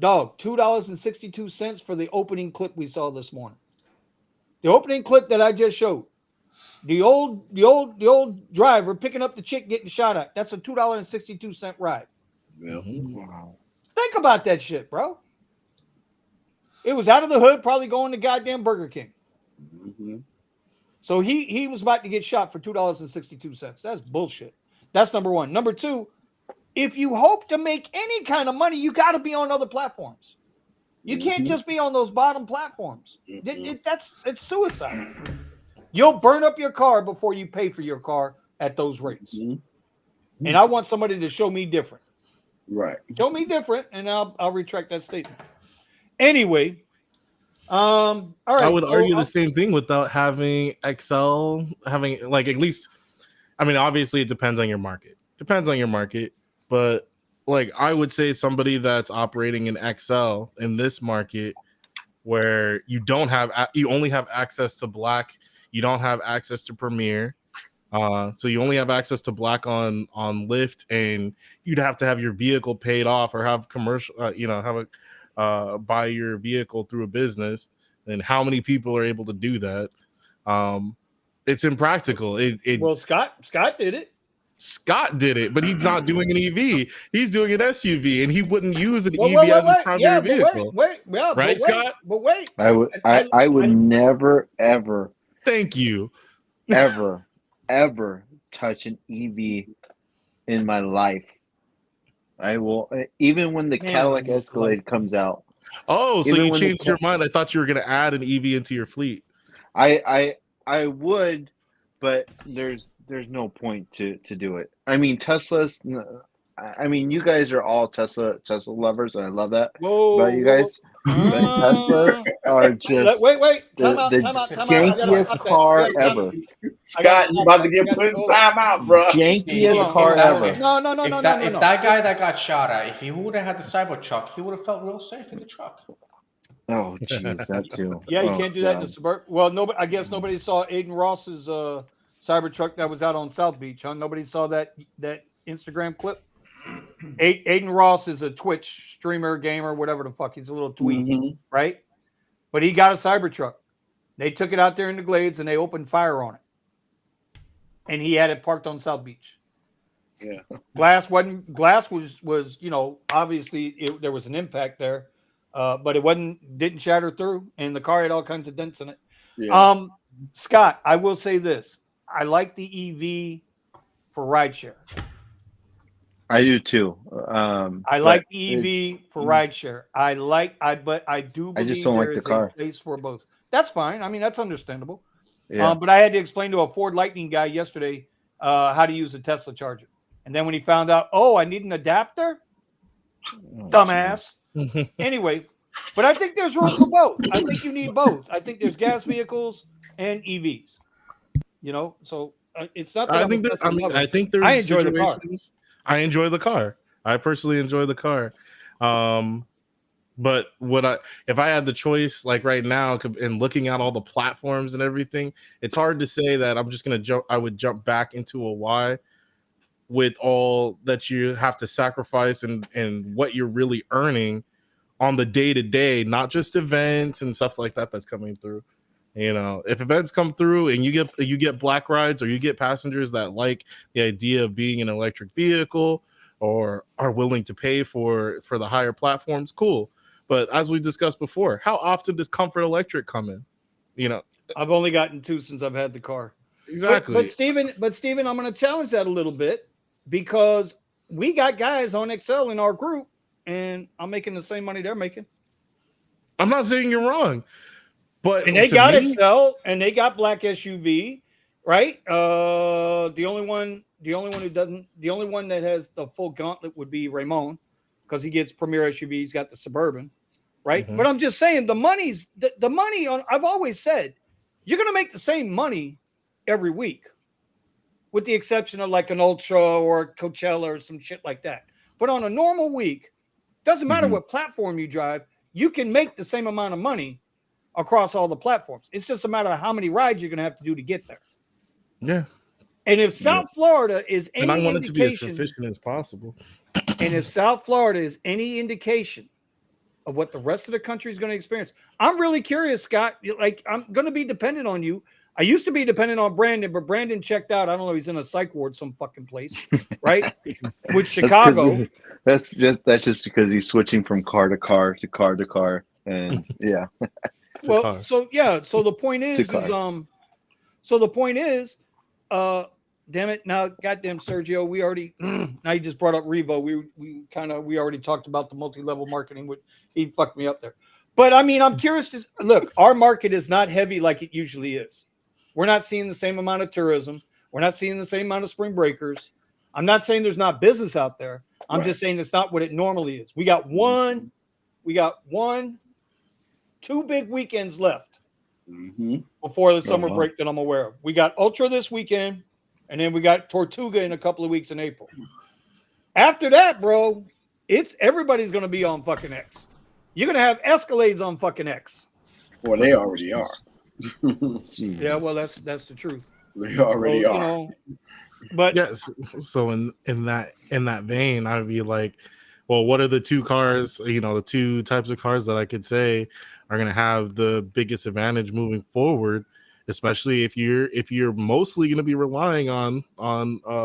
dog, $2.62 for the opening clip we saw this morning. The opening clip that I just showed, the old driver picking up the chick getting shot at. That's a $2.62 ride. Wow. Think about that shit, bro. It was out of the hood, probably going to goddamn Burger King. Mm-hmm. So he was about to get shot for $2.62. That's bullshit. That's number one. Number two, if you hope to make any kind of money, you got to be on other platforms. You can't just be on those bottom platforms. It's suicide. You'll burn up your car before you pay for your car at those rates. Mm-hmm. And I want somebody to show me different. Right. Show me different, and I'll retract that statement. Anyway, all right. I would argue the same thing without having XL, having like at least. I mean, obviously, it depends on your market. But like I would say, somebody that's operating in XL in this market, where you only have access to Black, you don't have access to Premier, so you only have access to Black on Lyft, and you'd have to have your vehicle paid off or have commercial, buy your vehicle through a business. And how many people are able to do that? It's impractical. Well, Scott did it. Scott did it, but he's not doing an EV. He's doing an SUV, and he wouldn't use an EV as his primary vehicle. Right, Scott? But wait. I would never, ever. Thank you. Ever touch an EV in my life. I will, even when the Cadillac Escalade comes out. Oh, so you changed your mind. I thought you were going to add an EV into your fleet. I would, but there's no point to do it. I mean, Tesla's. I mean, you guys are all Tesla lovers, and I love that. But you guys, Teslas are just wait. Time out. Jankiest car ever. Scott, you about to get put in time out, bro. Jankiest car ever. No. If that guy that got shot at, if he would have had the Cybertruck, he would have felt real safe in the truck. Oh, jeez, that too. Yeah, you can't do that in the suburb. Well, I guess nobody saw Aiden Ross's Cybertruck that was out on South Beach, huh? Nobody saw that Instagram clip. Aiden Ross is a Twitch streamer, gamer, whatever the fuck. He's a little tweet, right? But he got a Cybertruck. They took it out there in the glades and they opened fire on it. And he had it parked on South Beach. Yeah. Glass was obviously there was an impact there, but it didn't shatter through, and the car had all kinds of dents in it. Yeah. Scott, I will say this: I like the EV for rideshare. I do too. I like but EV it's- for rideshare. But I do I believe just don't there like the is a car. place for both. That's fine. I mean, that's understandable. Yeah. But I had to explain to a Ford Lightning guy yesterday how to use a Tesla charger. And then when he found out, oh, I need an adapter, Oh, dumbass. Anyway, but I think there's room for both. I think you need both. I think there's gas vehicles and EVs. So it's not that I I'm think a that, Tesla lover. I think there's I enjoy the car. situations. I enjoy the car. I personally enjoy the car. But if I had the choice, like right now, and looking at all the platforms and everything, it's hard to say that I'm just gonna jump. I would jump back into a Y with all that you have to sacrifice and what you're really earning on the day to day, not just events and stuff like that that's coming through. If events come through and you get black rides, or you get passengers that like the idea of being an electric vehicle or are willing to pay for the higher platforms, cool. But as we discussed before, how often does Comfort Electric come in? I've only gotten 2 since I've had the car. Exactly. But Steven, I'm going to challenge that a little bit, because we got guys on Excel in our group, and I'm making the same money they're making. I'm not saying you're wrong, but and they got Excel and they got black SUV, right? The only one that has the full gauntlet would be Ramon, because he gets premier SUV. He's got the Suburban, right? Mhm. But I'm just saying the money on. I've always said you're going to make the same money every week, with the exception of like an Ultra or Coachella or some shit like that. But on a normal week, doesn't matter what platform you drive, you can make the same amount of money across all the platforms. It's just a matter of how many rides you're going to have to do to get there. Yeah. And if South Florida is any and I want it to be as indication, efficient as possible. and if South Florida is any indication of what the rest of the country is going to experience, I'm really curious, Scott. Like, I'm going to be dependent on you. I used to be dependent on Brandon, but Brandon checked out. I don't know. He's in a psych ward some fucking place, right? With Chicago. That's just because he's switching from car to car to car to car, and yeah. Well, so yeah. So the point is, damn it. Now, goddamn Sergio, we already, now you just brought up Revo. We already talked about the multi-level marketing. He fucked me up there. But I mean, I'm curious to look, our market is not heavy like it usually is. We're not seeing the same amount of tourism. We're not seeing the same amount of spring breakers. I'm not saying there's not business out there. I'm just saying it's not what it normally is. We got 2 big weekends left before the summer break that I'm aware of. We got Ultra this weekend, and then we got Tortuga in a couple of weeks in April. After that, bro, everybody's going to be on fucking X. You're going to have Escalades on fucking X. Well, they already are. Yeah, well, that's the truth. They already are. But yes, so in that vein, I would be like, well, what are the 2 cars? The 2 types of cars that I could say are going to have the biggest advantage moving forward, especially if you're mostly going to be relying on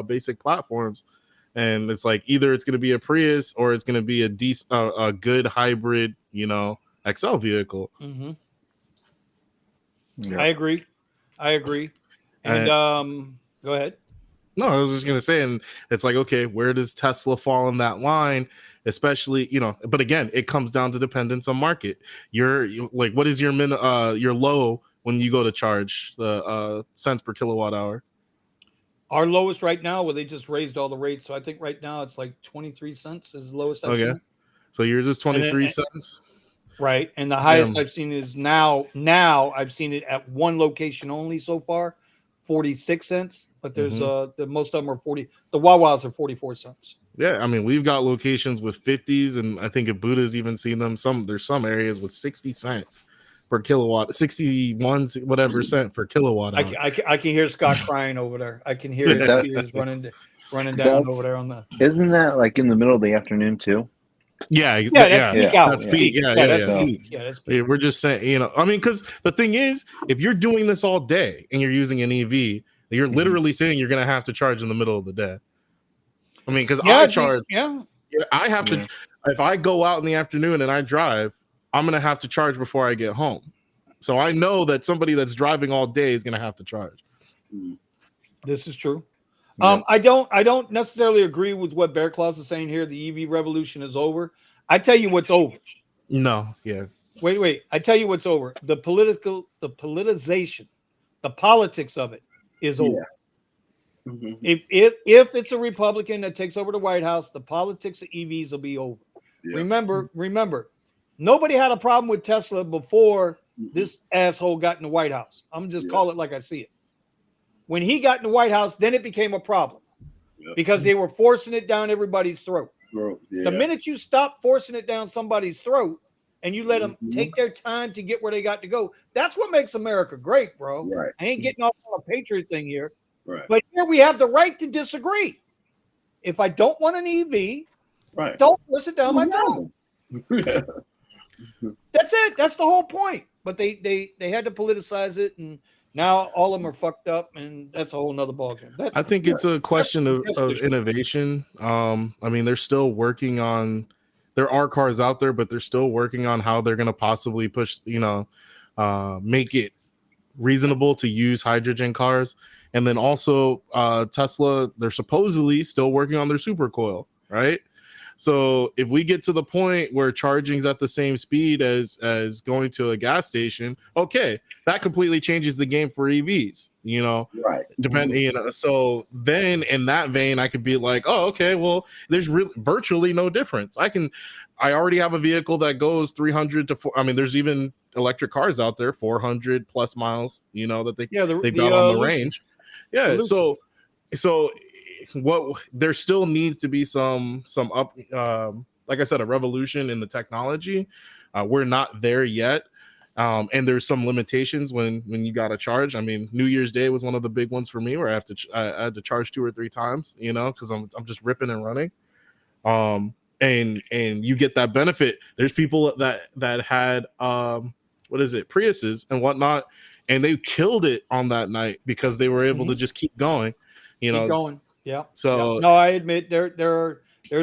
basic platforms. And it's like either it's going to be a Prius or it's going to be a good hybrid, XL vehicle. Mm-hmm. Yeah. I agree. And go ahead. No, I was just going to say, and it's like, okay, where does Tesla fall in that line? Especially, but again, it comes down to dependence on market. You're like, what is your low when you go to charge the cents per kilowatt hour? Our lowest right now, well, they just raised all the rates. So I think right now it's like 23 cents is the lowest I've seen. So yours is 23 cents? Right. And the highest I've seen is now I've seen it at one location only so far, 46 cents. But there's the most of them are 40. The Wawas are 44 cents. Yeah, I mean, we've got locations with 50s, and I think if Buddha's even seen them, there's some areas with 60 cents per kilowatt, 61 whatever cent per kilowatt hour. I can hear Scott crying over there. I can hear tears running down over there on the. Isn't that like in the middle of the afternoon too? That's peak. That's peak. We're just saying, I mean, because the thing is, if you're doing this all day and you're using an EV, you're literally saying you're going to have to charge in the middle of the day. I mean, because I charge. I have to. If I go out in the afternoon and I drive, I'm going to have to charge before I get home. So I know that somebody that's driving all day is going to have to charge. This is true. I don't necessarily agree with what Bear Claus is saying here. The EV revolution is over. I tell you what's over. No, yeah. Wait. I tell you what's over. The politicization, the politics of it is over. Mhm. If it's a Republican that takes over the White House, the politics of EVs will be over. Yeah. Remember, nobody had a problem with Tesla before this asshole got in the White House. I'm just call it like I see it. When he got in the White House, then it became a problem because they were forcing it down everybody's throat. The minute you stop forcing it down somebody's throat and you let them take their time to get where they got to go, that's what makes America great, bro. Right. I ain't getting off on a patriot thing here. Right. But here we have the right to disagree. If I don't want an EV, don't force it down my throat. That's it. That's the whole point. But they had to politicize it, and now all of them are fucked up, and that's a whole nother ballgame. I think it's a question of innovation. I mean, they're still working on. There are cars out there, but they're still working on how they're going to possibly push. Make it reasonable to use hydrogen cars. And then also Tesla, they're supposedly still working on their supercoil, right? So if we get to the point where charging's at the same speed as going to a gas station, okay, that completely changes the game for EVs, Right. Depending, so then in that vein, I could be like, oh, okay, well, there's virtually no difference. I already have a vehicle that goes 300 to 4. I mean, there's even electric cars out there, 400 plus miles, that they've got on the range. Yeah. So what there still needs to be some up, like I said, a revolution in the technology. We're not there yet. And there's some limitations when you got to charge. I mean, New Year's Day was one of the big ones for me where I had to charge 2 or 3 times, because I'm just ripping and running. And you get that benefit. There's people that had Priuses and whatnot, and they killed it on that night because they were able to just keep going. Keep going. Yeah. So no, I admit there's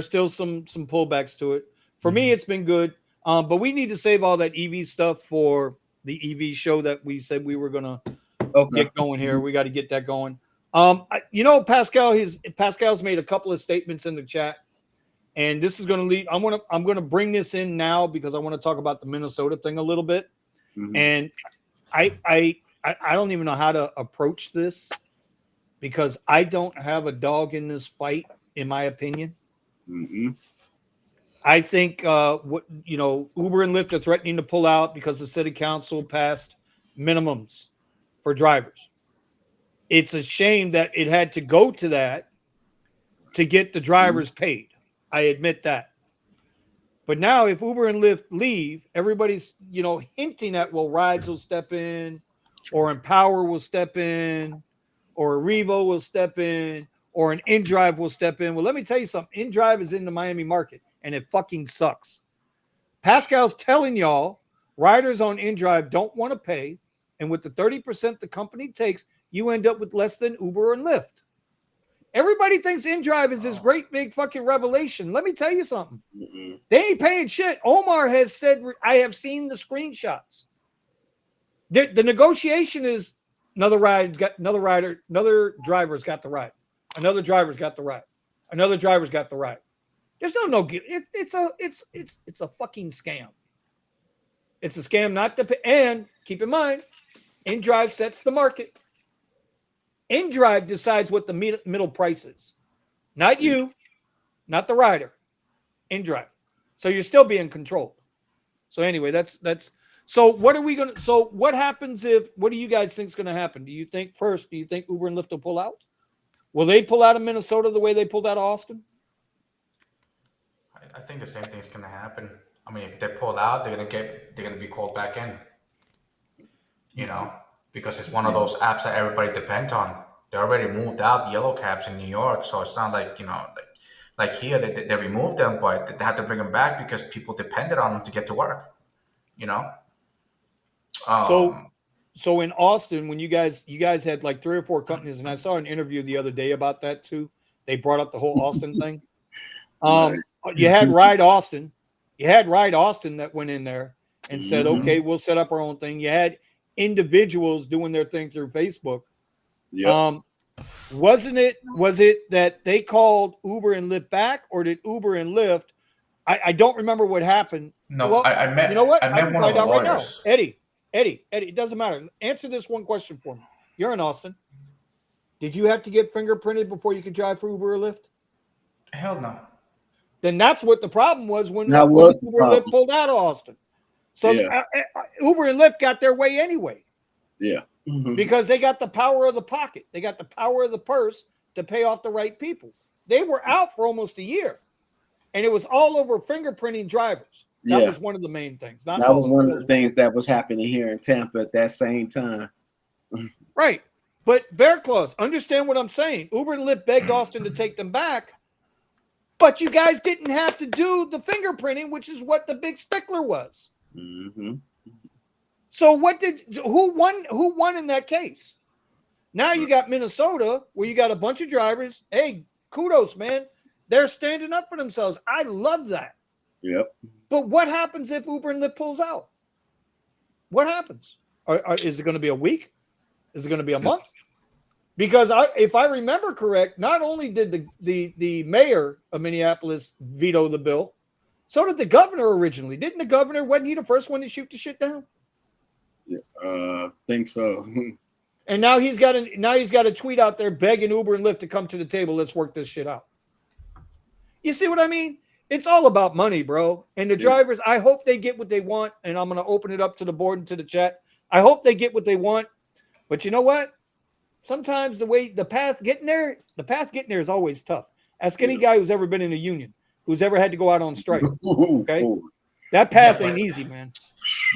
still some pullbacks to it. For me, it's been good. But we need to save all that EV stuff for the EV show that we said we were gonna get going here. We got to get that going. Pascal's made a couple of statements in the chat, and this is going to lead. I'm going to bring this in now because I want to talk about the Minnesota thing a little bit. And I don't even know how to approach this because I don't have a dog in this fight, in my opinion. I think Uber and Lyft are threatening to pull out because the city council passed minimums for drivers. It's a shame that it had to go to that to get the drivers paid. I admit that. But now if Uber and Lyft leave, everybody's, hinting at, well, Rides will step in, or Empower will step in, or Revo will step in, or an InDrive will step in. Well, let me tell you something. InDrive is in the Miami market, and it fucking sucks. Pascal's telling y'all riders on InDrive don't want to pay, and with the 30% the company takes, you end up with less than Uber and Lyft. Everybody thinks InDrive is this great big fucking revelation. Let me tell you something. They ain't paying shit. Omar has said, I have seen the screenshots. The negotiation is another driver's got the ride. Another driver's got the ride. Another driver's got the ride. There's no it's a fucking scam. It's a scam not to pay. And keep in mind, InDrive sets the market. InDrive decides what the middle price is. Not you, not the rider. InDrive. So you're still being controlled. So anyway, that's so what are we gonna so what happens what do you guys think is gonna happen? Do you think Uber and Lyft will pull out? Will they pull out of Minnesota the way they pulled out of Austin? I think the same thing's gonna happen. I mean, if they pull out, they're gonna be called back in. Because it's one of those apps that everybody depends on. They already moved out the yellow cabs in New York, so it's not like like here they removed them, but they had to bring them back because people depended on them to get to work. So in Austin, when you guys had like 3 or 4 companies, and I saw an interview the other day about that too. They brought up the whole Austin thing. You had Ride Austin. You had Ride Austin that went in there and said, okay, we'll set up our own thing. You had individuals doing their thing through Facebook. Was it that they called Uber and Lyft back, or did Uber and Lyft? I don't remember what happened. No, Well, I met. you know what? I I met can one of find the out right now. lawyers. Eddie, it doesn't matter. Answer this one question for me. You're in Austin. Did you have to get fingerprinted before you could drive for Uber or Lyft? Hell no. Then that's what the problem was when That was the Uber and Lyft problem. pulled out of Austin. So Yeah. Uber and Lyft got their way anyway. Yeah. Because they got the power of the pocket. They got the power of the purse to pay off the right people. They were out for almost a year, and it was all over fingerprinting drivers. That was one of the main things. That was one of the things that was happening here in Tampa at that same time. Right. But Bear Claws, understand what I'm saying. Uber and Lyft begged Austin to take them back, but you guys didn't have to do the fingerprinting, which is what the big stickler was. Mm-hmm. So who won in that case? Now you got Minnesota, where you got a bunch of drivers. Hey, kudos, man. They're standing up for themselves. I love that. Yep. But what happens if Uber and Lyft pulls out? What happens? Is it going to be a week? Is it going to be a month? Because if I remember correct, not only did the mayor of Minneapolis veto the bill, so did the governor originally. Didn't the governor? Wasn't he the first one to shoot the shit down? Yeah, think so. And now he's got a tweet out there begging Uber and Lyft to come to the table. Let's work this shit out. You see what I mean? It's all about money, bro. And the drivers, I hope they get what they want. And I'm going to open it up to the board and to the chat. I hope they get what they want. But you know what? Sometimes the path getting there is always tough. Ask any guy who's ever been in a union, who's ever had to go out on strike. Okay, that path ain't easy, man.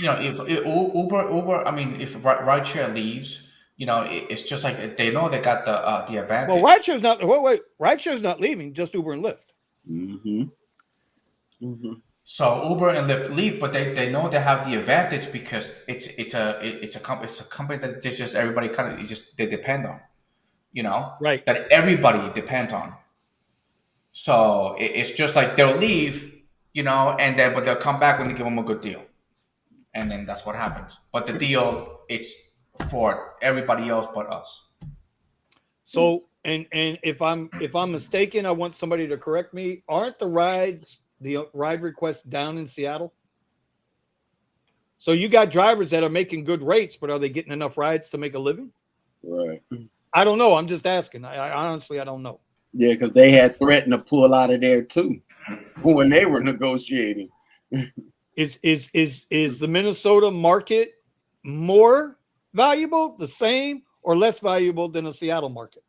You know, if Uber, I mean, if rideshare leaves, you know, it's just like they know they got the advantage. Well, rideshare's not. Rideshare's not leaving. Just Uber and Lyft. Mm-hmm. Mm-hmm. So Uber and Lyft leave, but they know they have the advantage because it's a company that just everybody kind of they depend on, you know, right? That everybody depends on. So it's just like they'll leave, you know, but they'll come back when they give them a good deal, and then that's what happens. But the deal, it's for everybody else but us. So and if I'm mistaken, I want somebody to correct me. Aren't the ride requests down in Seattle? So you got drivers that are making good rates, but are they getting enough rides to make a living? Right. I don't know. I'm just asking. I honestly, I don't know. Yeah, because they had threatened to pull out of there too when they were negotiating. Is the Minnesota market more valuable, the same, or less valuable than a Seattle market?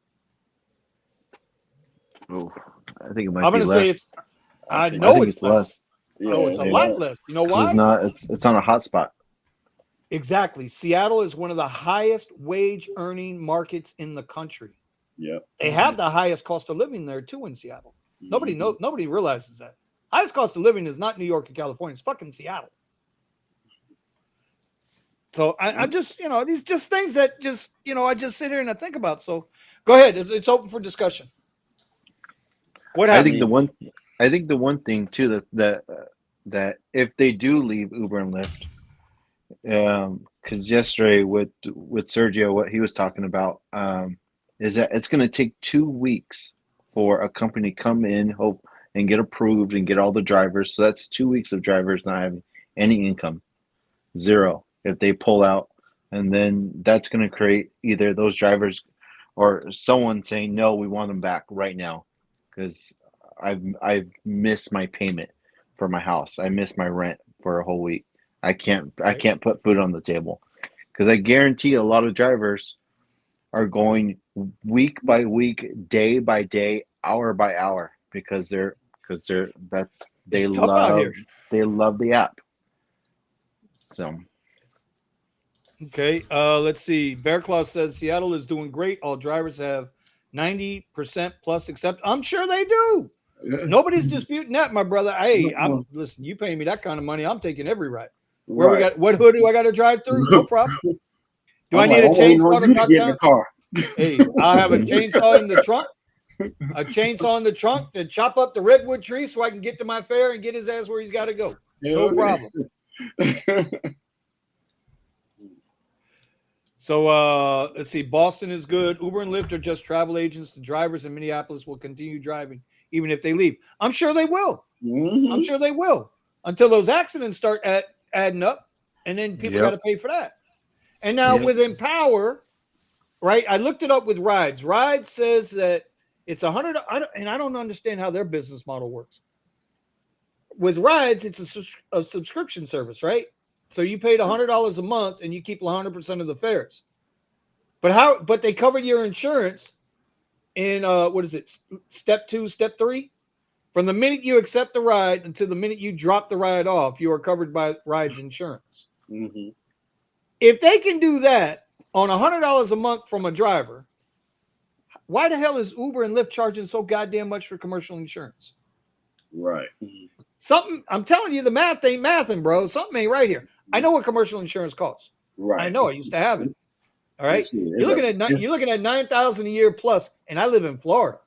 Oh, I think it might I'm be going to less. say it's. I think it's it's less. Yeah, oh, it's a lot less. You know why? It's not. It's on a hot spot. Exactly. Seattle is one of the highest wage earning markets in the country. Yep. They have the highest cost of living there too in Seattle. Nobody realizes that. Highest cost of living is not New York and California. It's fucking Seattle. So I'm just, these just things that just, I just sit here and I think about. So go ahead. It's open for discussion. What happened? I think the one thing too that if they do leave Uber and Lyft, because yesterday with Sergio, what he was talking about is that it's going to take 2 weeks for a company to come in, hope and get approved and get all the drivers. So that's 2 weeks of drivers not having any income, zero if they pull out, and then that's going to create either those drivers or someone saying no, we want them back right now because I've missed my payment for my house. I missed my rent for a whole week. I can't put food on the table because I guarantee a lot of drivers are going week by week, day by day, hour by hour because they love the app. So okay, let's see. Bear Claw says Seattle is doing great. All drivers have 90% plus accept. I'm sure they do. Yeah. Nobody's disputing that, my brother. Hey, listen, you paying me that kind of money, I'm taking every ride. What hood do I got to drive through? No problem. Do I need a chainsaw to get in the car? Hey, I'll have a chainsaw in the trunk. A chainsaw in the trunk to chop up the redwood tree so I can get to my fare and get his ass where he's got to go. No problem. So let's see. Boston is good. Uber and Lyft are just travel agents. The drivers in Minneapolis will continue driving even if they leave. I'm sure they will. Mhm. I'm sure they will until those accidents start adding up, and then people got to pay for that. And now with Empower, right? I looked it up with Rides. Rides says that it's $100, and I don't understand how their business model works. With Rides, it's a subscription service, right? So you paid $100 a month, and you keep 100% of the fares. But they covered your insurance in what is it? Step 2, step 3. From the minute you accept the ride until the minute you drop the ride off, you are covered by Rides insurance. Mm-hmm. If they can do that on $100 a month from a driver, why the hell is Uber and Lyft charging so goddamn much for commercial insurance? Right. Something, I'm telling you, the math ain't mathing, bro. Something ain't right here. I know what commercial insurance costs. Right. I know. I used to have it. All right. You're looking at $9,000 a year plus, and I live in Florida.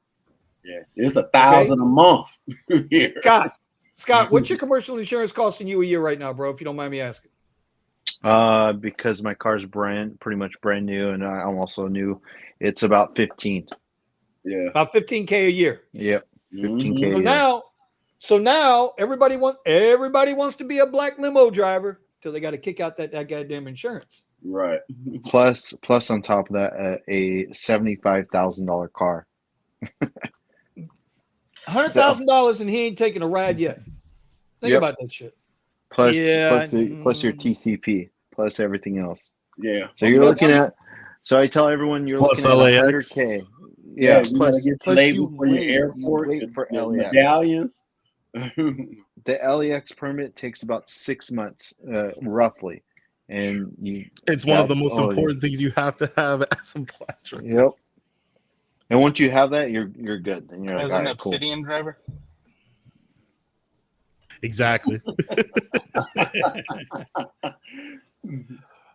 Yeah, it's $1,000 a month. Scott, what's your commercial insurance costing you a year right now, bro? If you don't mind me asking. Because my car's pretty much brand new, and I'm also new. It's about 15. Yeah, about $15K a year. Yep, 15K. So a year. now everybody wants to be a black limo driver till they got to kick out that goddamn insurance. Right. Plus on top of that, a $75,000 car. $100,000 and he ain't taking a ride yet. Think about that shit. Plus your TCP, plus everything else. Yeah. So you're looking at. So I tell everyone you're Plus looking at LAX. $100K. Yeah, Yeah, you gotta get the label for your airport. wait for the LAX. medallions. The LAX permit takes about 6 months, roughly, and it's one of the most important things you have to have as a black driver. Yep. And once you have that, you're good. And you're like, As all an right, Obsidian driver. Exactly.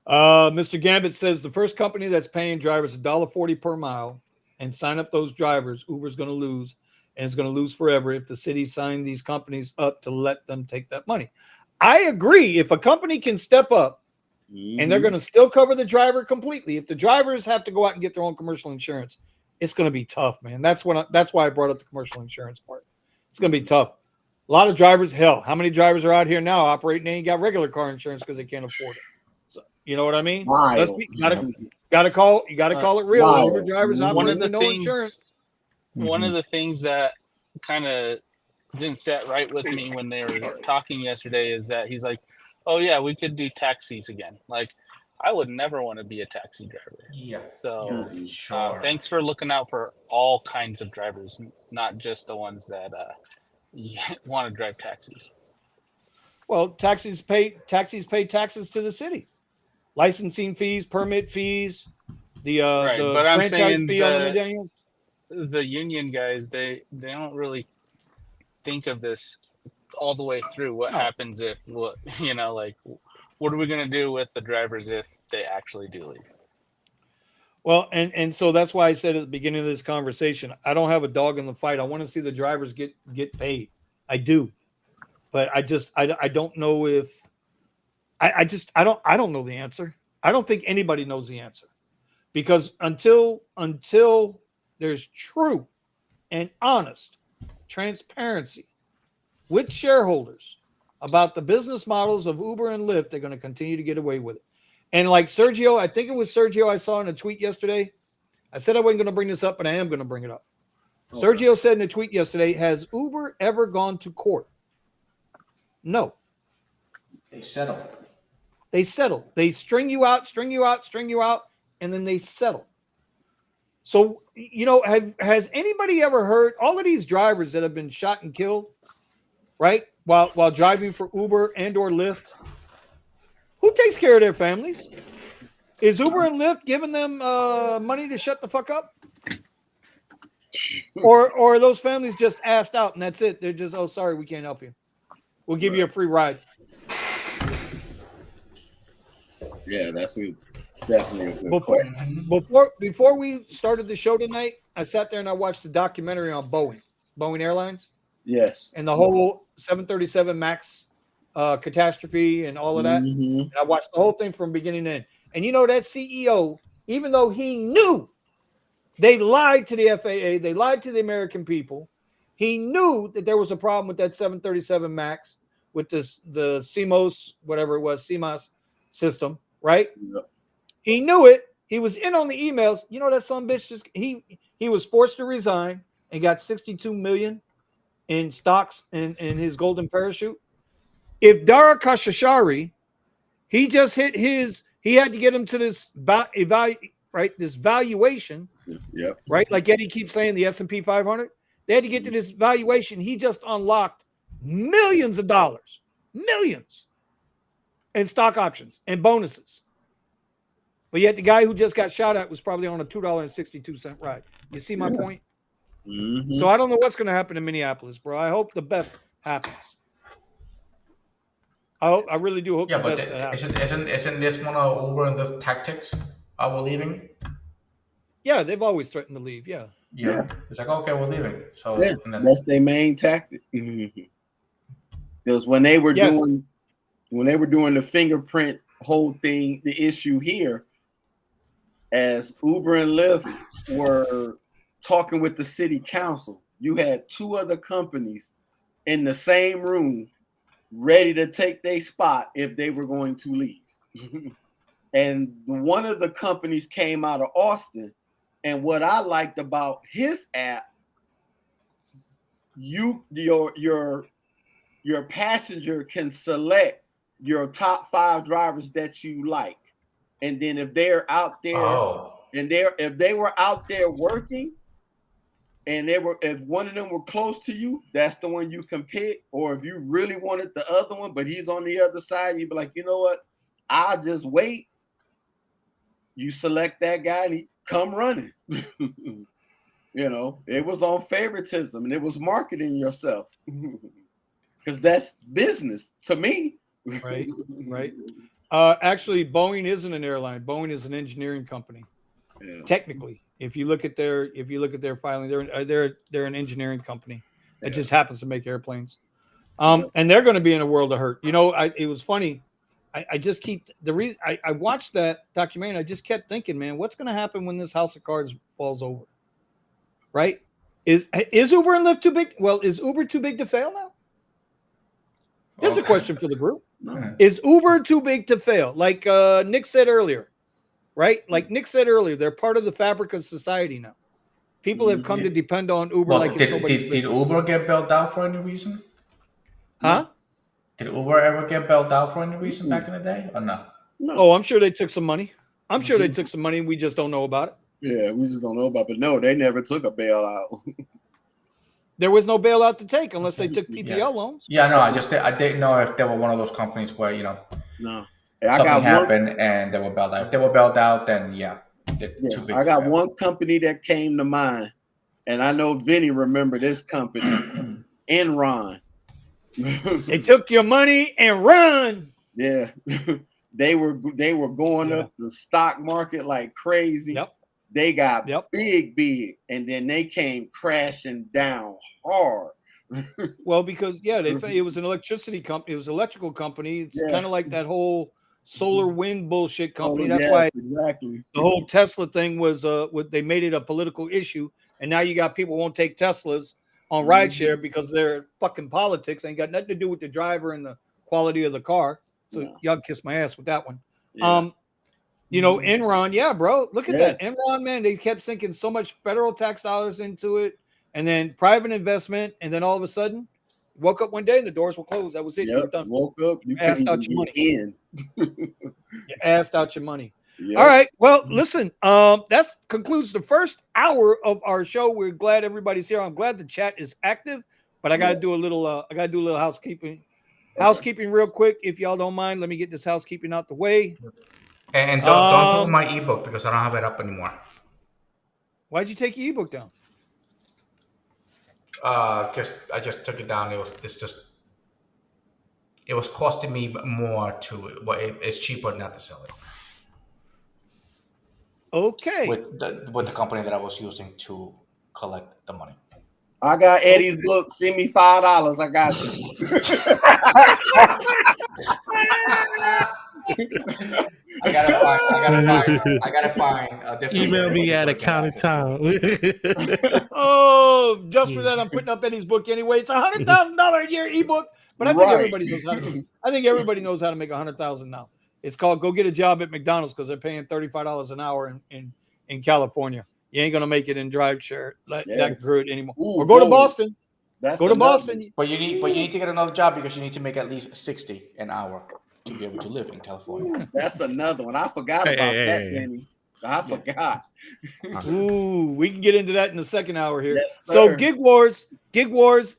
Mr. Gambit says the first company that's paying drivers $1.40 per mile and sign up those drivers, Uber's going to lose, and it's going to lose forever if the city sign these companies up to let them take that money. I agree. If a company can step up and they're going to still cover the driver completely, if the drivers have to go out and get their own commercial insurance, it's going to be tough, man. That's why I brought up the commercial insurance part. It's going to be tough. A lot of drivers, hell, how many drivers are out here now operating and ain't got regular car insurance because they can't afford it? So, you know what I mean? Gotta call it real. Uber drivers operating with no insurance. One of the things that kind of didn't set right with me when they were talking yesterday is that he's like, "Oh yeah, we could do taxis again." Like, I would never want to be a taxi driver. Yeah. So Sure. thanks for looking out for all kinds of drivers, not just the ones that want to drive taxis. Well, taxis pay taxes to the city, licensing fees, permit fees, the but I'm franchise saying fee on the medallions. The union guys, they don't really think of this all the way through. What happens if what are we going to do with the drivers if they actually do leave? Well, and so that's why I said at the beginning of this conversation, I don't have a dog in the fight. I want to see the drivers get paid. I do, but I don't know if I don't know the answer. I don't think anybody knows the answer, because until there's true and honest transparency with shareholders about the business models of Uber and Lyft, they're going to continue to get away with it. And like Sergio, I think it was Sergio I saw in a tweet yesterday. I said I wasn't going to bring this up, but I am going to bring it up. Okay. Sergio said in a tweet yesterday, has Uber ever gone to court? No. They settle. They settle. They string you out, and then they settle. So, has anybody ever heard all of these drivers that have been shot and killed, right, while driving for Uber and or Lyft? Who takes care of their families? Is Uber and Lyft giving them money to shut the fuck up? Or are those families just asked out and that's it? They're just, oh, sorry, we can't help you. We'll give you a free ride. Yeah, that's definitely a good question. Before we started the show tonight, I sat there and I watched the documentary on Boeing Airlines. Yes. And the whole 737 MAX catastrophe and all of that. And I watched the whole thing from beginning to end. And you know that CEO, even though he knew they lied to the FAA, they lied to the American people, he knew that there was a problem with that 737 MAX with the CMOS, whatever it was, CMOS system, right? Yep. He knew it. He was in on the emails. You know that son bitch just he was forced to resign and got 62 million in stocks in his golden parachute. If Dara Khosrowshahi, he just hit his, he had to get him to this this valuation, Yep. right? Like Eddie keeps saying, the S&P 500. They had to get to this valuation. He just unlocked millions of dollars, millions, in stock options and bonuses. But yet the guy who just got shot at was probably on a $2.62 ride. You see my point? Mm-hmm. So I don't know what's going to happen in Minneapolis, bro. I hope the best happens. I really do hope Yeah, the but best happens. isn't this one of Uber and Lyft tactics? Are we leaving? Yeah, they've always threatened to leave. Yeah. Yeah. It's like, okay, we're leaving. So Yeah, and then, that's their main tactic. Because when they were doing the fingerprint whole thing, the issue here, as Uber and Lyft were talking with the city council, you had two other companies in the same room ready to take their spot if they were going to leave. And one of the companies came out of Austin. And what I liked about his app, your passenger can select your top 5 drivers that you like. And then if they're out there if they were out there working and if one of them were close to you, that's the one you can pick. Or if you really wanted the other one, but he's on the other side, you'd be like, you know what? I'll just wait. You select that guy and he come running. It was on favoritism and it was marketing yourself. Because that's business to me. Right. Actually, Boeing isn't an airline. Boeing is an engineering company. Yeah. Technically, if you look at their filing, they're an engineering company. It just happens to make airplanes. And they're going to be in a world of hurt. It was funny. I just keep the reason I watched that documentary. I just kept thinking, man, what's going to happen when this house of cards falls over? Right? Is Uber and Lyft too big? Well, is Uber too big to fail now? Here's a question for the group. Is Uber too big to fail? Like Nick said earlier, right? Like Nick said earlier, they're part of the fabric of society now. People have come to depend on Uber. Well, did Uber get bailed out for any reason? Huh? Did Uber ever get bailed out for any reason back in the day or no? No. Oh, I'm sure they took some money. I'm sure they took some money and we just don't know about it. Yeah, we just don't know about it. But no, they never took a bailout. There was no bailout to take unless they took PPL loans. Yeah, no, I didn't know if they were one of those companies where, no. Something happened and they were bailed out. If they were bailed out, then they're too big. I got one company that came to mind, and I know Vinny remember this company, Enron. They took your money and run. Yeah, they were going up the stock market like crazy. Yep. They got big, and then they came crashing down hard. Well, because it was an electricity company. It was an electrical company. It's kind of like that whole solar wind bullshit company. That's why exactly the whole Tesla thing was they made it a political issue, and now you got people won't take Teslas on rideshare because they're fucking politics. Ain't got nothing to do with the driver and the quality of the car. So y'all kiss my ass with that one. Yeah. Enron, bro. Look at that. Enron, man, they kept sinking so much federal tax dollars into it and then private investment. And then all of a sudden, woke up one day and the doors were closed. That was it. You were done. Woke up, you asked out your money. You asked out your money. Yep. All right. Well, listen, that concludes the first hour of our show. We're glad everybody's here. I'm glad the chat is active, but I got to do a little housekeeping. Housekeeping real quick, if y'all don't mind. Let me get this housekeeping out the way. And don't do my ebook because I don't have it up anymore. Why'd you take your ebook down? Because I just took it down. It was costing me more it's cheaper not to sell it. Okay. With the company that I was using to collect the money. I got Eddie's book. Send me $5. I got you. I gotta find a different. Email me at way to get accounting access to it. time. Oh, just for that, I'm putting up Eddie's book anyway. It's $100,000 a year ebook, but I think Right. everybody knows how to. I think everybody knows how to make $100,000 now. It's called "Go Get a Job at McDonald's" because they're paying $35 an hour in California. You ain't gonna make it in Rideshare that good anymore. Ooh, or go to boy. Boston. That's Go to another- Boston. But you need to get another job because you need to make at least 60 an hour to be able to live in California. That's another one. I forgot Hey, about hey, that, hey. Danny. I forgot. Ooh, we can get into that in the second hour here. Yes, So sir. Gig Wars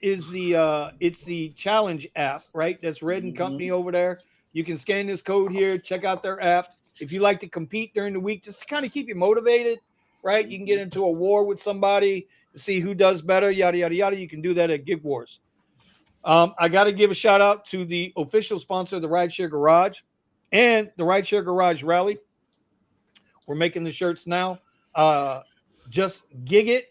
is the it's the challenge app, right? That's Red and Company over there. You can scan this code here, check out their app. If you like to compete during the week, just to kind of keep you motivated, right? You can get into a war with somebody to see who does better, yada yada yada. You can do that at Gig Wars. I got to give a shout out to the official sponsor of the Rideshare Garage and the Rideshare Garage Rally. We're making the shirts now. Just gig it,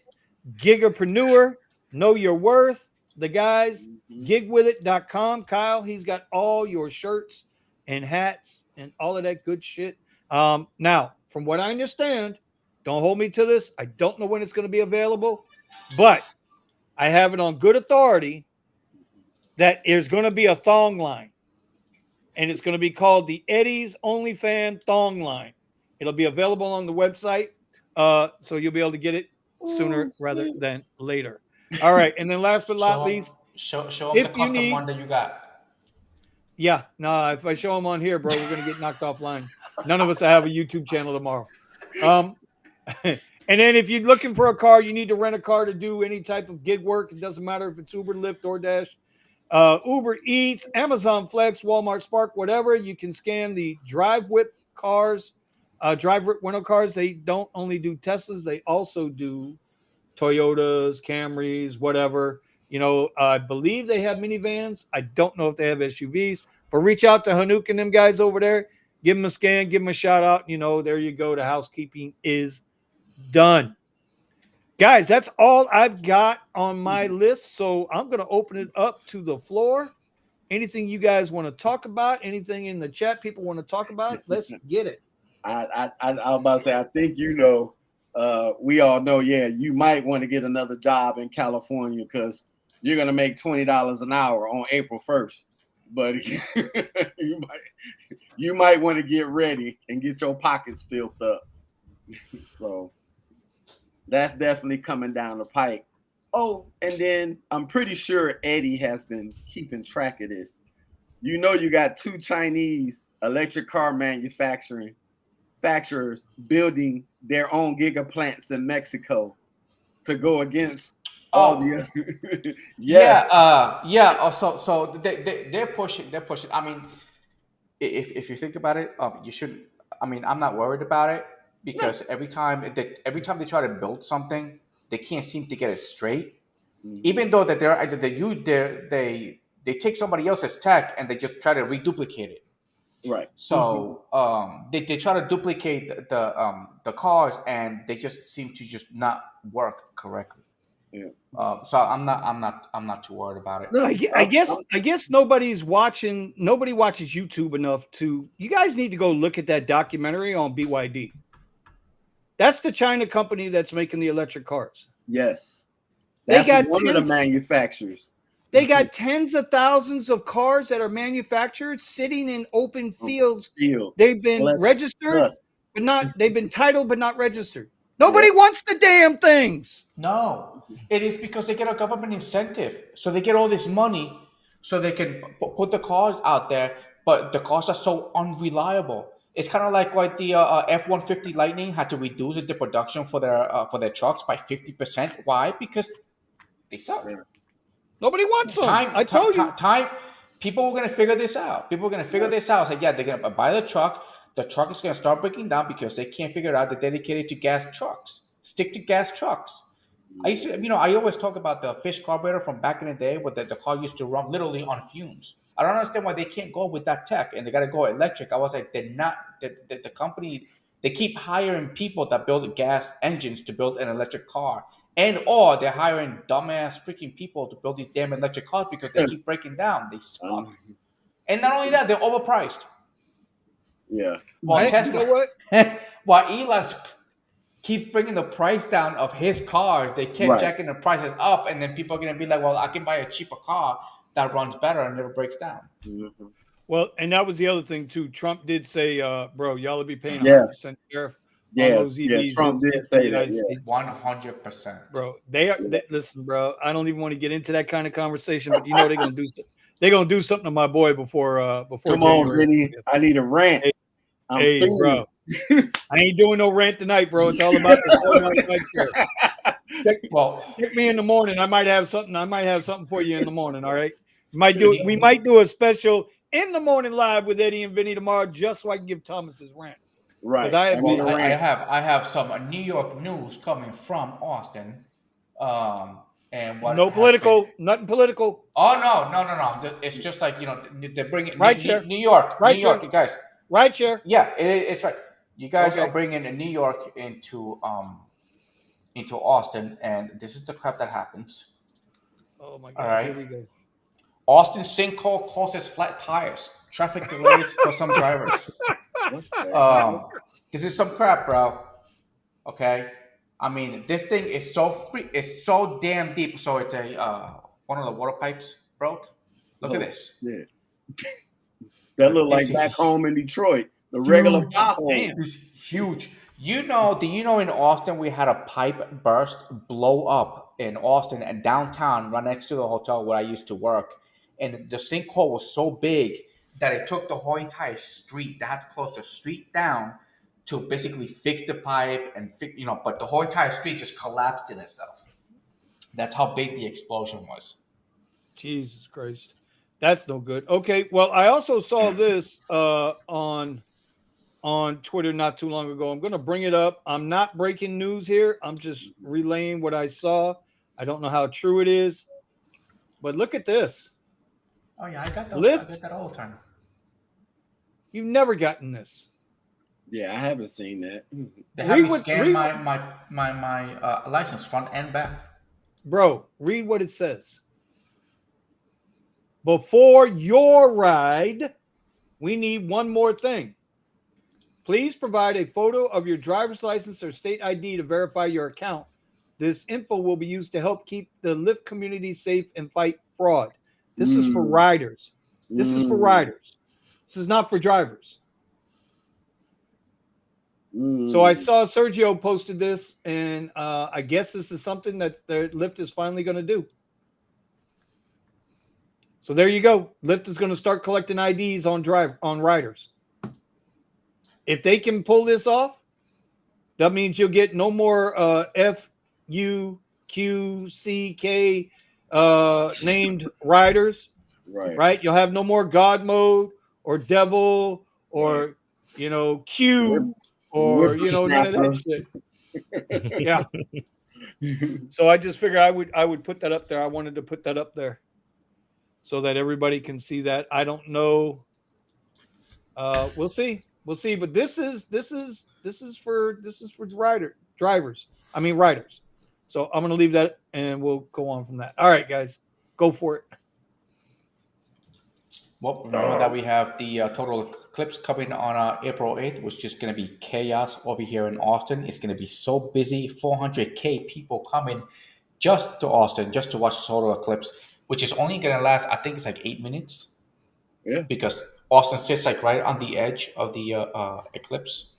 gigapreneur, know your worth. The guys, gigwithit.com. Kyle, he's got all your shirts and hats and all of that good shit. Now, from what I understand, don't hold me to this. I don't know when it's going to be available, but I have it on good authority that there's going to be a thong line, and it's going to be called the Eddie's OnlyFan Thong Line. It'll be available on the website, so you'll be able to get it sooner rather than later. All right, and then last but not least, Show them if the you custom need- one that you got. yeah, no, if I show them on here, bro, we're going to get knocked offline. None of us will have a YouTube channel tomorrow. And then if you're looking for a car, you need to rent a car to do any type of gig work. It doesn't matter if it's Uber, Lyft, DoorDash, Uber Eats, Amazon Flex, Walmart Spark, whatever. You can scan the Drive Whip cars, Drive Whip rental cars. They don't only do Teslas, they also do Toyotas, Camrys, whatever. You know, I believe they have minivans. I don't know if they have SUVs, but reach out to Hanuk and them guys over there. Give them a scan, give them a shout out. You know, there you go. The housekeeping is done. Guys, that's all I've got on my list. So I'm going to open it up to the floor. Anything you guys want to talk about? Anything in the chat people want to talk about? Let's get it. I was about to say, I think we all know, yeah, you might want to get another job in California because you're going to make $20 an hour on April 1st. But you might want to get ready and get your pockets filled up. So that's definitely coming down the pike. Oh, and then I'm pretty sure Eddie has been keeping track of this. You know, you got 2 Chinese electric car manufacturers building their own giga plants in Mexico to go against all the other. Yes. Yeah. So they're pushing. I mean, if you think about it, you should. I mean, I'm not worried about it because every time they try to build something, they can't seem to get it straight. Mm-hmm. Even though that they take somebody else's tech and they just try to reduplicate it. Right. So they try to duplicate the cars and they just seem to just not work correctly. Yeah. So I'm not too worried about it. No, I guess nobody watches YouTube enough to. You guys need to go look at that documentary on BYD. That's the China company that's making the electric cars. Yes. They got one of the manufacturers. They got tens of thousands of cars that are manufactured sitting in open fields. They've been registered, but not. They've been titled, but not registered. Nobody wants the damn things. No, it is because they get a government incentive, so they get all this money, so they can put the cars out there. But the cars are so unreliable. It's kind of like what the F-150 Lightning had to reduce the production for their trucks by 50%. Why? Because they suck. Nobody wants them. I told you. People were going to figure this out. It's like, yeah, they're going to buy the truck. The truck is going to start breaking down because they can't figure it out. They're dedicated to gas trucks. Stick to gas trucks. I always talk about the fish carburetor from back in the day where the car used to run literally on fumes. I don't understand why they can't go with that tech and they got to go electric. I was like, they're not, the company, they keep hiring people that build gas engines to build an electric car. Or they're hiring dumbass freaking people to build these damn electric cars because they keep breaking down. They suck. And not only that, they're overpriced. Yeah. Well, You Tesla, know what? while Elon's keep bringing the price down of his cars, they kept Right. jacking the prices up, and then people are gonna be like, "Well, I can buy a cheaper car that runs better and never breaks down." Mm-hmm. Well, and that was the other thing too. Trump did say, bro, y'all will be paying Yeah. 100% tariff on Yeah. those Yeah. EVs Trump did into the say that. United Yeah. States. 100%, Bro, they are. Listen, bro, I don't even want to get into that kind of conversation, but you know they're gonna do. They're gonna do something to my boy before Come on, January. Vinny. I need a rant. Hey, I'm hey, feeling bro, I ain't doing no rant tonight, bro. It's all about the well, check me in the morning. I might have something for you in the morning. All right. We might do a special in the morning live with Eddie and Vinny tomorrow, just so I can give Thomas his rant. Right. I have well, I have some New York news coming from Austin, and what no political, nothing political. Oh no! It's just like they're bringing Rideshare. New York, Rideshare. you guys. Rideshare. Yeah, it's right. You guys Okay. are bringing New York into Austin, and this is the crap that happens. Oh my God! All right. Here we go. Austin sinkhole causes flat tires, traffic delays for some drivers. This is some crap, bro. Okay, I mean this thing is it's so damn deep. So it's a one of the water pipes broke. Look at this. Yeah. That looked like This back is home in Detroit. The regular huge. pothole. It's huge. Do you know in Austin we had a pipe burst blow up in Austin and downtown right next to the hotel where I used to work, and the sinkhole was so big that it took the whole entire street. They had to close the street down to basically fix the pipe and but the whole entire street just collapsed in itself. That's how big the explosion was. Jesus Christ. That's no good. Okay. Well, I also saw this on Twitter not too long ago. I'm going to bring it up. I'm not breaking news here. I'm just relaying what I saw. I don't know how true it is, but look at this. Oh yeah, I got those. Lyft? I got that all the time. You've never gotten this. Yeah, I haven't seen that. They have me scan my license front and back. Bro, read what it says. Before your ride, we need one more thing. Please provide a photo of your driver's license or state ID to verify your account. This info will be used to help keep the Lyft community safe and fight fraud. This is for riders. This is for riders. This is not for drivers. So I saw Sergio posted this, and I guess this is something that the Lyft is finally going to do. So there you go. Lyft is going to start collecting IDs on riders. If they can pull this off, that means you'll get no more FUQCK named riders. Right? You'll have no more God mode or devil or Q or none of that shit. Yeah. So I just figured I would put that up there. I wanted to put that up there so that everybody can see that. I don't know. We'll see. But this is for riders. I mean riders. So I'm gonna leave that and we'll go on from that. All right, guys, go for it. Well, remember that we have the total eclipse coming on April 8th, which is just going to be chaos over here in Austin. It's going to be so busy, 400K people coming just to Austin, just to watch the total eclipse, which is only going to last, I think it's like 8 minutes. Yeah. Because Austin sits like right on the edge of the eclipse.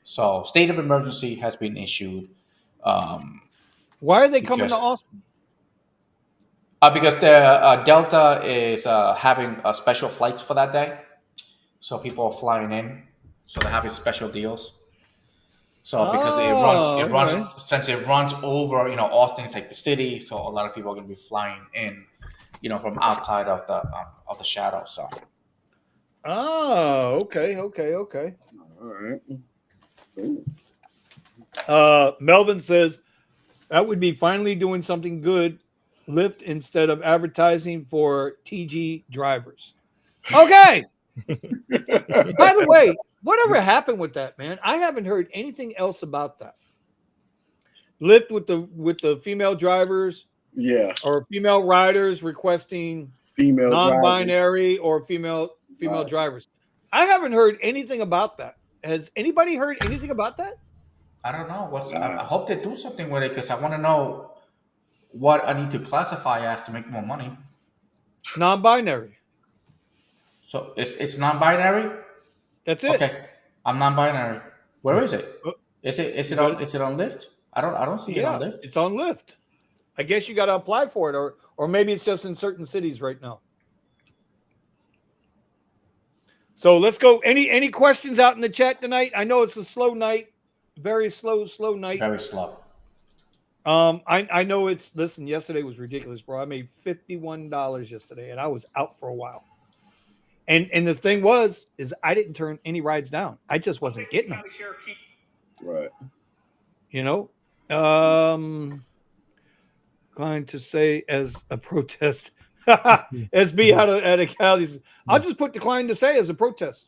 So state of emergency has been issued. Why are they coming to Austin? Because the Delta is having special flights for that day. So people are flying in. So they're having special deals. So because it runs since it runs over, Austin is like the city. So a lot of people are going to be flying in, from outside of the shadow. So. Oh, okay. All right. Melvin says that would be finally doing something good, Lyft, instead of advertising for TG drivers. Okay. By the way, whatever happened with that, man? I haven't heard anything else about that. Lyft with the female drivers, or female riders requesting female non-binary or female drivers. I haven't heard anything about that. Has anybody heard anything about that? I don't know. I hope they do something with it because I want to know what I need to classify as to make more money. Non-binary. So it's non-binary. That's it. Okay, I'm non-binary. Where is it? Oh, Is it you got on Lyft? I don't see it on Lyft. It's on Lyft. I guess you got to apply for it, or maybe it's just in certain cities right now. So let's go. Any questions out in the chat tonight? I know it's a slow night, very slow night. Very slow. I know it's. Listen, yesterday was ridiculous, bro. I made $51 yesterday, and I was out for a while. And the thing is I didn't turn any rides down. I just wasn't getting them. Right. You know, going to say as a protest. SB out of Cali. I'll just put decline to say as a protest,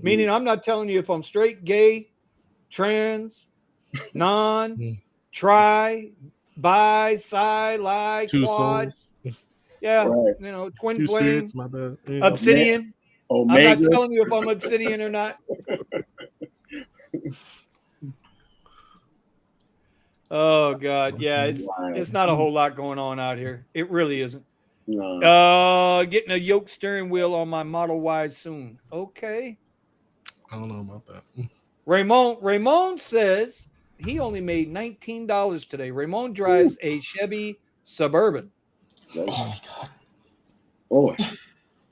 meaning I'm not telling you if I'm straight, gay, trans, non, tri, bi, psi, li, Two quad. souls. Yeah, Right. you know, twin Two flame, spirits, my bad. Yeah. obsidian. Omega. I'm not telling you if I'm obsidian or not. Oh God, yeah, it's not a whole lot going on out here. It really isn't. No. Getting a yoke steering wheel on my Model Y soon. Okay. I don't know about that. Ramon says he only made $19 today. Ramon drives a Chevy Suburban. Oh my God. Oh,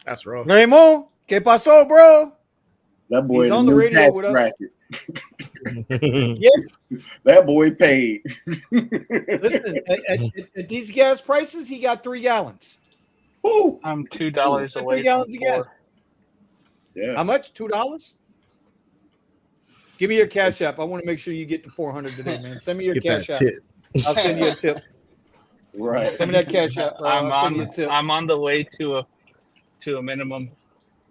That's rough. Ramon, ¿qué pasó, bro? that boy He's the on the new radio tax with us. bracket. Yeah. That boy paid. Listen, at these gas prices, he got 3 gallons. Woo. I'm $2 That's away 3 gallons from of gas. 4. Yeah. How much? $2? Give me your cash app. I want to make sure you get to 400 today, man. Send me your Get cash that app. tip. I'll send you a tip. Right. Send me that cash app. Bro. I'll send you a tip. I'm on the way to a minimum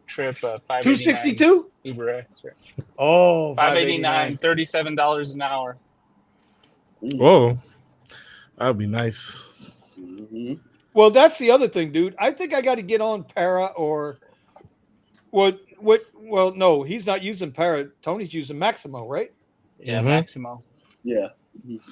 trip. 262 Uber X. Right? Oh, $589, $37 an hour. Whoa, that would be nice. Mm-hmm. Well, that's the other thing, dude. I think I got to get on Para or what? Well, no, he's not using Para. Tony's using Maximo, right? Yeah, Mhm. Maximo. Yeah.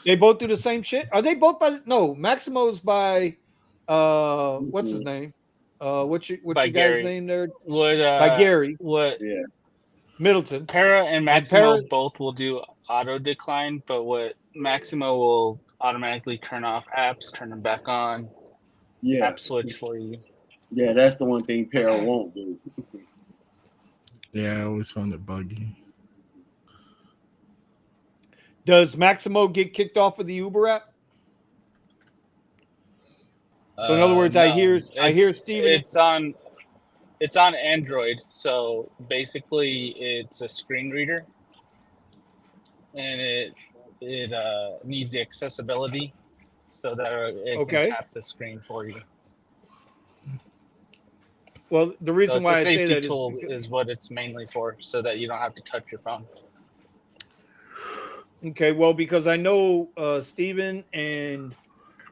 They both do the same shit. Are they both by? No, Maximo's by. What's his name? What's your By guy's Gary. name there? Would By Gary What Yeah. Middleton. Para and Maximo Para- both will do auto decline, but what Maximo will automatically turn off apps, turn them back on, Yeah. app switch for you. Yeah, that's the one thing Para won't do. Yeah, I always found it buggy. Does Maximo get kicked off of the Uber app? So in other words, I hear Steven. It's on Android, so basically it's a screen reader, and it needs the accessibility so that it can tap the screen for you. Well, the reason So why I it's a say safety that tool is what it's mainly for, so that you don't have to touch your phone. Okay, well, because I know Steven and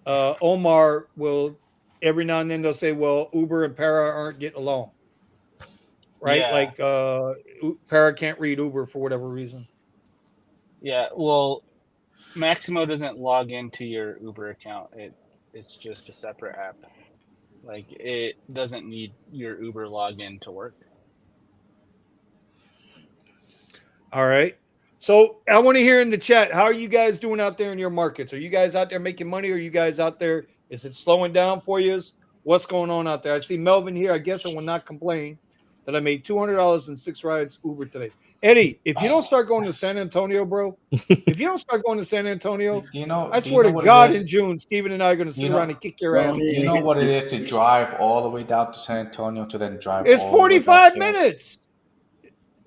Omar will every now and then they'll say, well, Uber and Para aren't getting along. Right? Yeah. Like Para can't read Uber for whatever reason. Yeah, well, Maximo doesn't log into your Uber account. It's just a separate app. Like, it doesn't need your Uber login to work. All right. So I want to hear in the chat, how are you guys doing out there in your markets? Are you guys out there making money? Or are you guys out there? Is it slowing down for you? What's going on out there? I see Melvin here. I guess I will not complain that I made $200 in 6 rides Uber today. Eddie, if you don't start going to San Antonio, bro, if you don't start going to San Antonio, I swear to God, in June, Steven and I are going to sit around and kick your ass. You know what it is to drive all the way down to San Antonio to then drive. It's all 45 the way back minutes.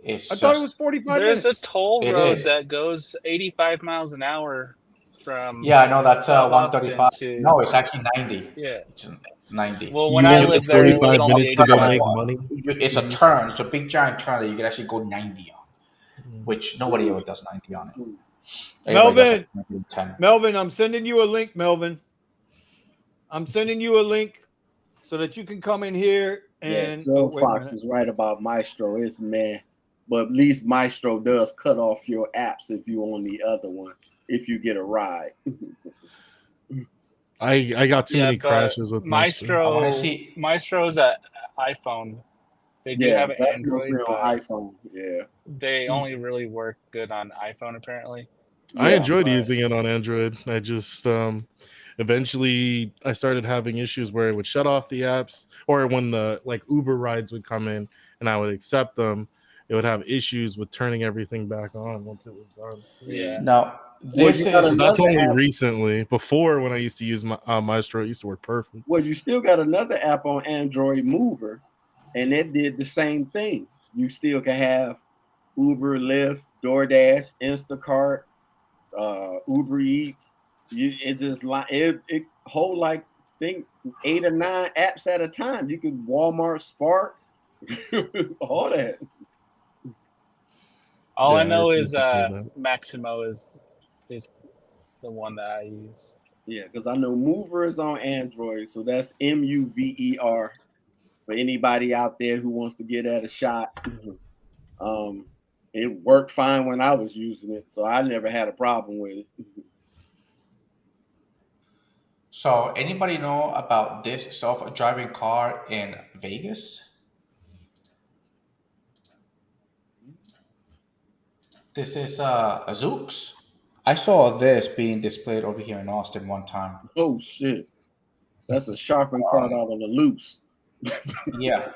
I thought it was 45 minutes. There's a toll road that goes 85 miles an hour from. Yeah, I know that's South 135. Austin No, it's actually 90. Yeah, it's 90. Well, when I lived there, it was only 85. It's a turn. It's a big giant turn that you can actually go 90 on, which nobody ever does 90 on it. Melvin, I'm sending you a link, Melvin. I'm sending you a link so that you can come in here and. Yeah, so Fox is right about Maestro. It's man. But at least Maestro does cut off your apps if you on the other one, if you get a ride. I got too many but crashes with Maestro. I want to Maestro see. Maestro's a iPhone. They do Yeah, have an that's Android, mostly but on iPhone. Yeah. they only really work good on iPhone apparently. I Yeah. enjoyed but- using it on Android. I just eventually I started having issues where it would shut off the apps, or when the like Uber rides would come in and I would accept them, it would have issues with turning everything back on once it was done. Yeah. Now, Well, this you got is That's another only app. recently. Before, when I used to use my Maestro, it used to work perfect. Well, you still got another app on Android, Mover, and it did the same thing. You still can have Uber, Lyft, DoorDash, Instacart, Uber Eats. It just like it hold like think 8 or 9 apps at a time. You could Walmart, Spark, all that. All I Yeah, I know refuse is to do that. Maximo is the one that I use. Yeah, because I know Mover is on Android, so that's Muver for anybody out there who wants to get at a shot. It worked fine when I was using it, so I never had a problem with it. so. Anybody know about this self-driving car in Vegas? This is a Zoox. I saw this being displayed over here in Austin one time. Oh shit, that's a shopping cart out of the loose. Yeah.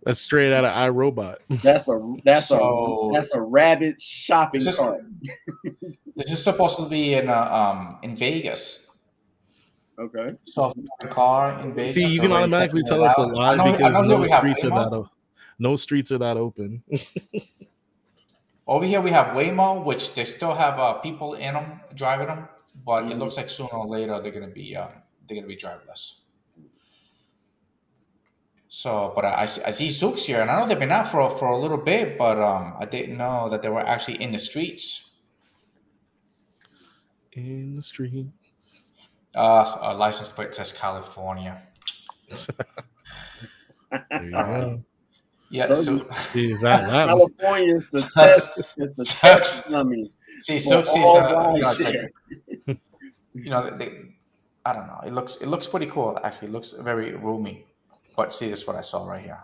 That's straight out of iRobot. That's So- a rabbit shopping This is, cart. this is supposed to be in Vegas. Okay. So car in Vegas. See, you they're can already automatically testing tell it it's a out. lie I know because here no we have streets are Waymo. no streets are that open. Over here we have Waymo, which they still have people in them driving them, but it looks like sooner or later they're gonna be driverless. So, but I see Zooks here, and I know they've been out for a little bit, but I didn't know that they were actually in the streets. In the streets. A license plate says California. There you go. Yeah, so See, that California is the That's- test. It's the that's- test dummy. see, for Zooks is all it's rideshare. like, I don't know. It looks pretty cool. Actually, it looks very roomy. But see, this is what I saw right here.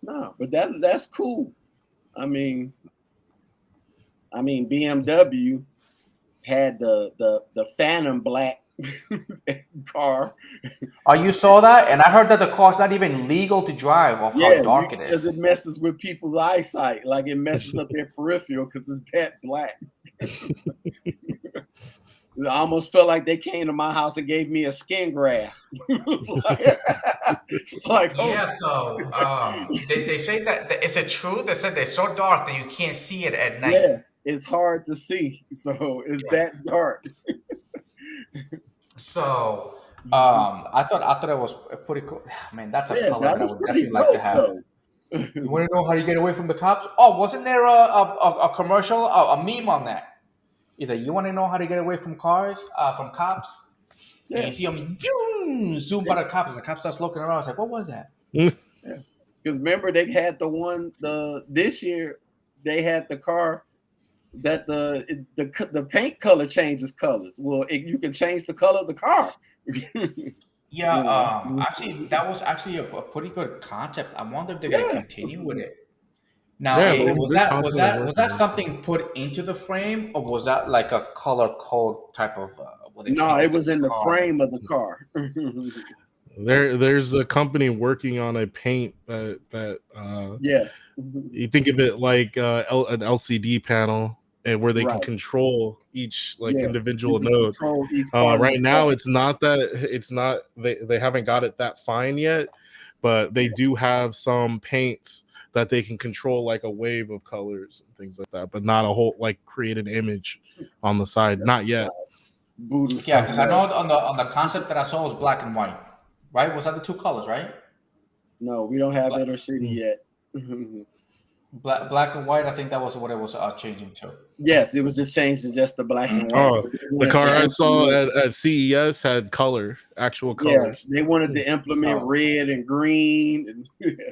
No, but that's cool. I mean, BMW had the Phantom Black car. Oh, you saw that? And I heard that the car's not even legal to drive of how dark it because is. it messes with people's eyesight. Like it messes up their peripheral because it's that black. I almost felt like they came to my house and gave me a skin graft. like, oh, Yeah, so they say that is it true? They said they're so dark that you can't see it at night. yeah, it's hard to see. So it's that dark. So I thought it was pretty cool. Man, that's a color that I would definitely like to have. Though. You want to know how to get away from the cops? Oh, wasn't there a commercial, a meme on that? He's like, you want to know how to get away from cars, from cops? Yeah. And you see them zoom by the cops, and the cop starts looking around. It's like, what was that? Because remember, they had this year they had the car that the paint color changes colors. Well, you can change the color of the car. Yeah, actually, that was actually a pretty good concept. I wonder if they're going to continue with it. Now, Yeah, was that something put into the frame, or was that like a color code type of? No, it was in the frame of the car. There's a company working on a paint that yes, you think of it like an LCD panel, and where they can control each individual node. Right now, it's not they haven't got it that fine yet, but they do have some paints that they can control like a wave of colors and things like that, but not a whole create an image on the side. Not yet. Yeah, because I know on the concept that I saw was black and white, right? Was that the two colors, right? No, we don't have Inner City yet. Black and white. I think that was what it was changing to. Yes, it was just changed to just the black and white. Oh, the car I saw at CES had actual colors. Yeah, they wanted to implement red and green. And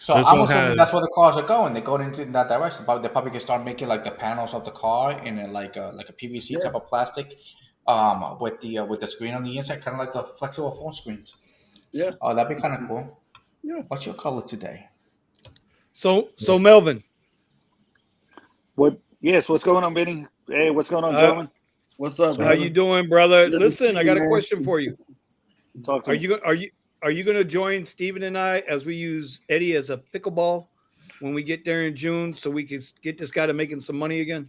So This I'm one assuming has that's where the cars are going. They're going into that direction. But they probably can start making like the panels of the car in like a PVC type of plastic, with the screen on the inside, kind of like the flexible phone screens. Yeah. Oh, that'd be kind of cool. Yeah. What's your color today? So Melvin, What? Yes. What's going on, Benny? Hey, what's going on, Uh, gentlemen? What's up, how brother? you doing, brother? Good to Listen, see I you, got a man. question for you. Talk to Are me. you going to join Steven and I as we use Eddie as a pickleball when we get there in June, so we can get this guy to making some money again?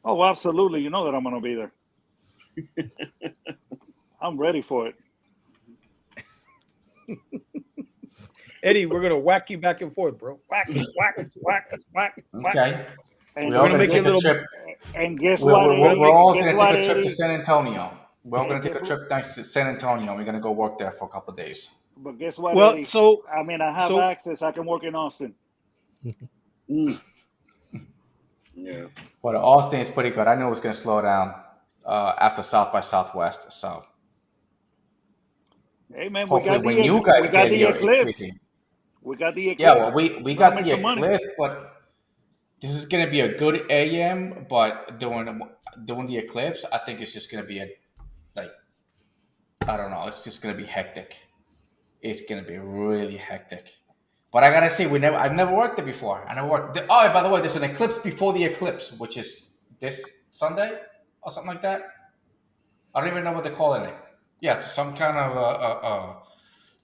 Oh, absolutely. You know that I'm going to be there. I'm ready for it. Eddie, we're gonna whack you back and forth, bro. Whack, whack, whack, whack, whack. Okay. And, We're all gonna going to make take you a a little- trip. and guess We're what, Eddie? all Guess going to what, take a trip to Eddie? San Antonio. We're all going to take a Guess trip nice to San Antonio. We're going to go work there for a couple of days. But guess what, Well, Eddie? so I mean, I have so- access. I can work in Austin. Mm. Yeah. But Austin is pretty good. I knew it was going to slow down after South by Southwest. So Hey, man, hopefully when you guys we got get the here, it's eclipse. busy. We got the eclipse. Yeah, well, we We're got gonna the make some money. eclipse, but this is going to be a good AM. But during the eclipse, I think it's just going to be I don't know. It's just going to be hectic. It's going to be really hectic. But I gotta say, I've never worked there before. I never worked. Oh, by the way, there's an eclipse before the eclipse, which is this Sunday or something like that. I don't even know what they're calling it. Yeah, it's some kind of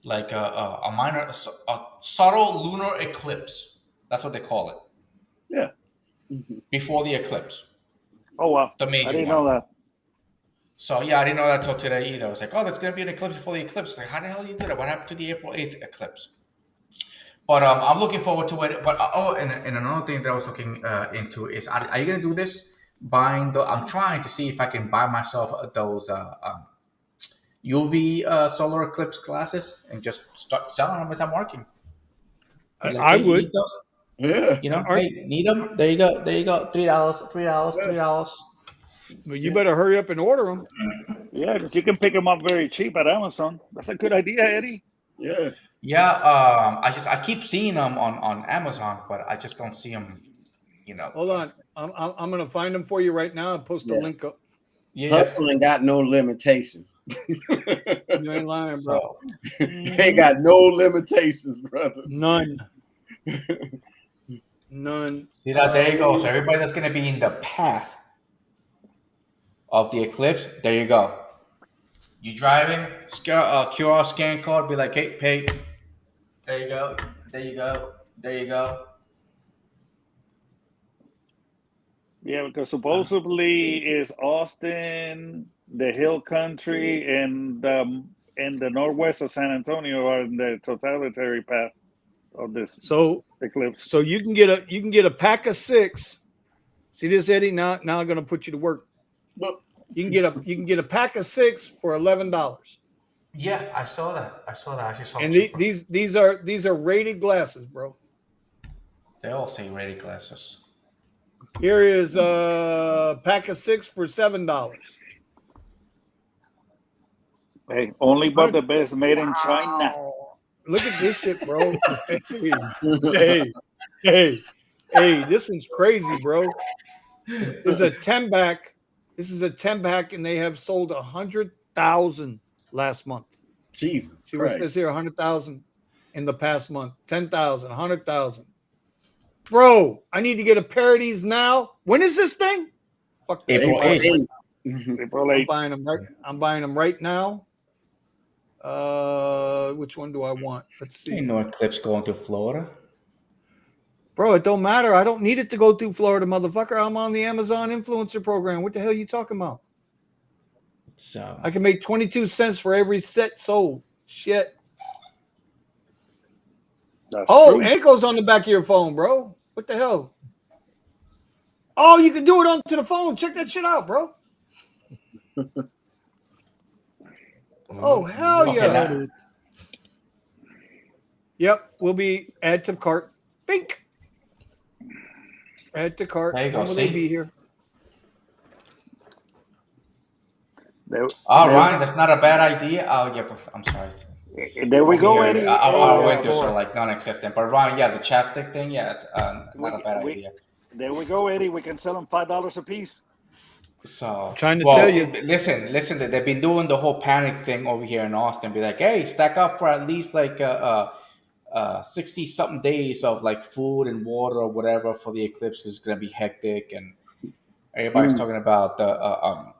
a minor, a subtle lunar eclipse. That's what they call it. Yeah. Before the eclipse, Oh, wow. the major I didn't one. know that. So yeah, I didn't know that till today either. I was like, oh, there's gonna be an eclipse before the eclipse. It's like, how the hell you did it? What happened to the April 8th eclipse? But I'm looking forward to it. But and another thing that I was looking into is, are you gonna do this? I'm trying to see if I can buy myself those UV solar eclipse glasses and just start selling them as I'm working. I hey, would. need those? Yeah. You know, hey, need them? There you go. There you go. $3. Well, you better hurry up and order them. Yeah, because you can pick them up very cheap at Amazon. That's a good idea, Eddie. Yeah. Yeah. I keep seeing them on Amazon, but I just don't see them. You know. Hold on, I'm gonna find them for you right now and post a Yeah. link up. Yeah. Hustling got no limitations. You ain't lying, bro. So, Ain't got no limitations, brother. None. None. see that? There you go. So everybody that's gonna be in the path of the eclipse, there you go. You driving, QR scan code, be like, hey, pay. There you go. There you go. There you go. Yeah, because supposedly is Austin, the Hill Country, and the northwest of San Antonio are in the totalitarian path of this So eclipse. so you can get a pack of 6. See this, Eddie? Now I'm gonna put you to work. Look. You can get a pack of 6 for $11. Yeah, I saw that. I actually saw And cheaper. these are rated glasses, bro. They all say rated glasses. Here is a pack of 6 for $7. Hey, only but the best, made in China. Look at this shit, bro. hey, this one's crazy, bro. This is a 10-pack. This is a 10-pack, and they have sold 100,000 last month. Jesus See what it Christ. says here? 100,000 in the past month. 10,000, 100,000. Bro, I need to get a pair of these now. When is this thing? Fuck that. April 8th. April I'm 8th. buying them right. I'm buying them right now. Which one do I want? Let's see. Ain't no eclipse going to Florida. Bro, it don't matter. I don't need it to go through Florida, motherfucker. I'm on the Amazon influencer program. What the hell are you talking about? So I can make 22 cents for every set sold. Shit. That's Oh, true. and it goes on the back of your phone, bro. What the hell? Oh, you can do it onto the phone. Check that shit out, bro. Oh, hell Okay, yeah. now- Yep, we'll be add to cart. Bink. Add to cart. There you go, When will they see? be here? They- all they- right, that's not a bad idea. Oh yeah, but I'm sorry. There we go, Here, Eddie. our Hey, winters are like non-existent. But Ron, yeah, the chapstick thing, yeah, it's not a bad idea. there we go, Eddie. We can sell them $5 a piece. So, Trying to tell you. listen. They've been doing the whole panic thing over here in Austin. Be like, hey, stack up for at least like 60 something days of like food and water or whatever for the eclipse, because it's gonna be hectic, and everybody's talking about the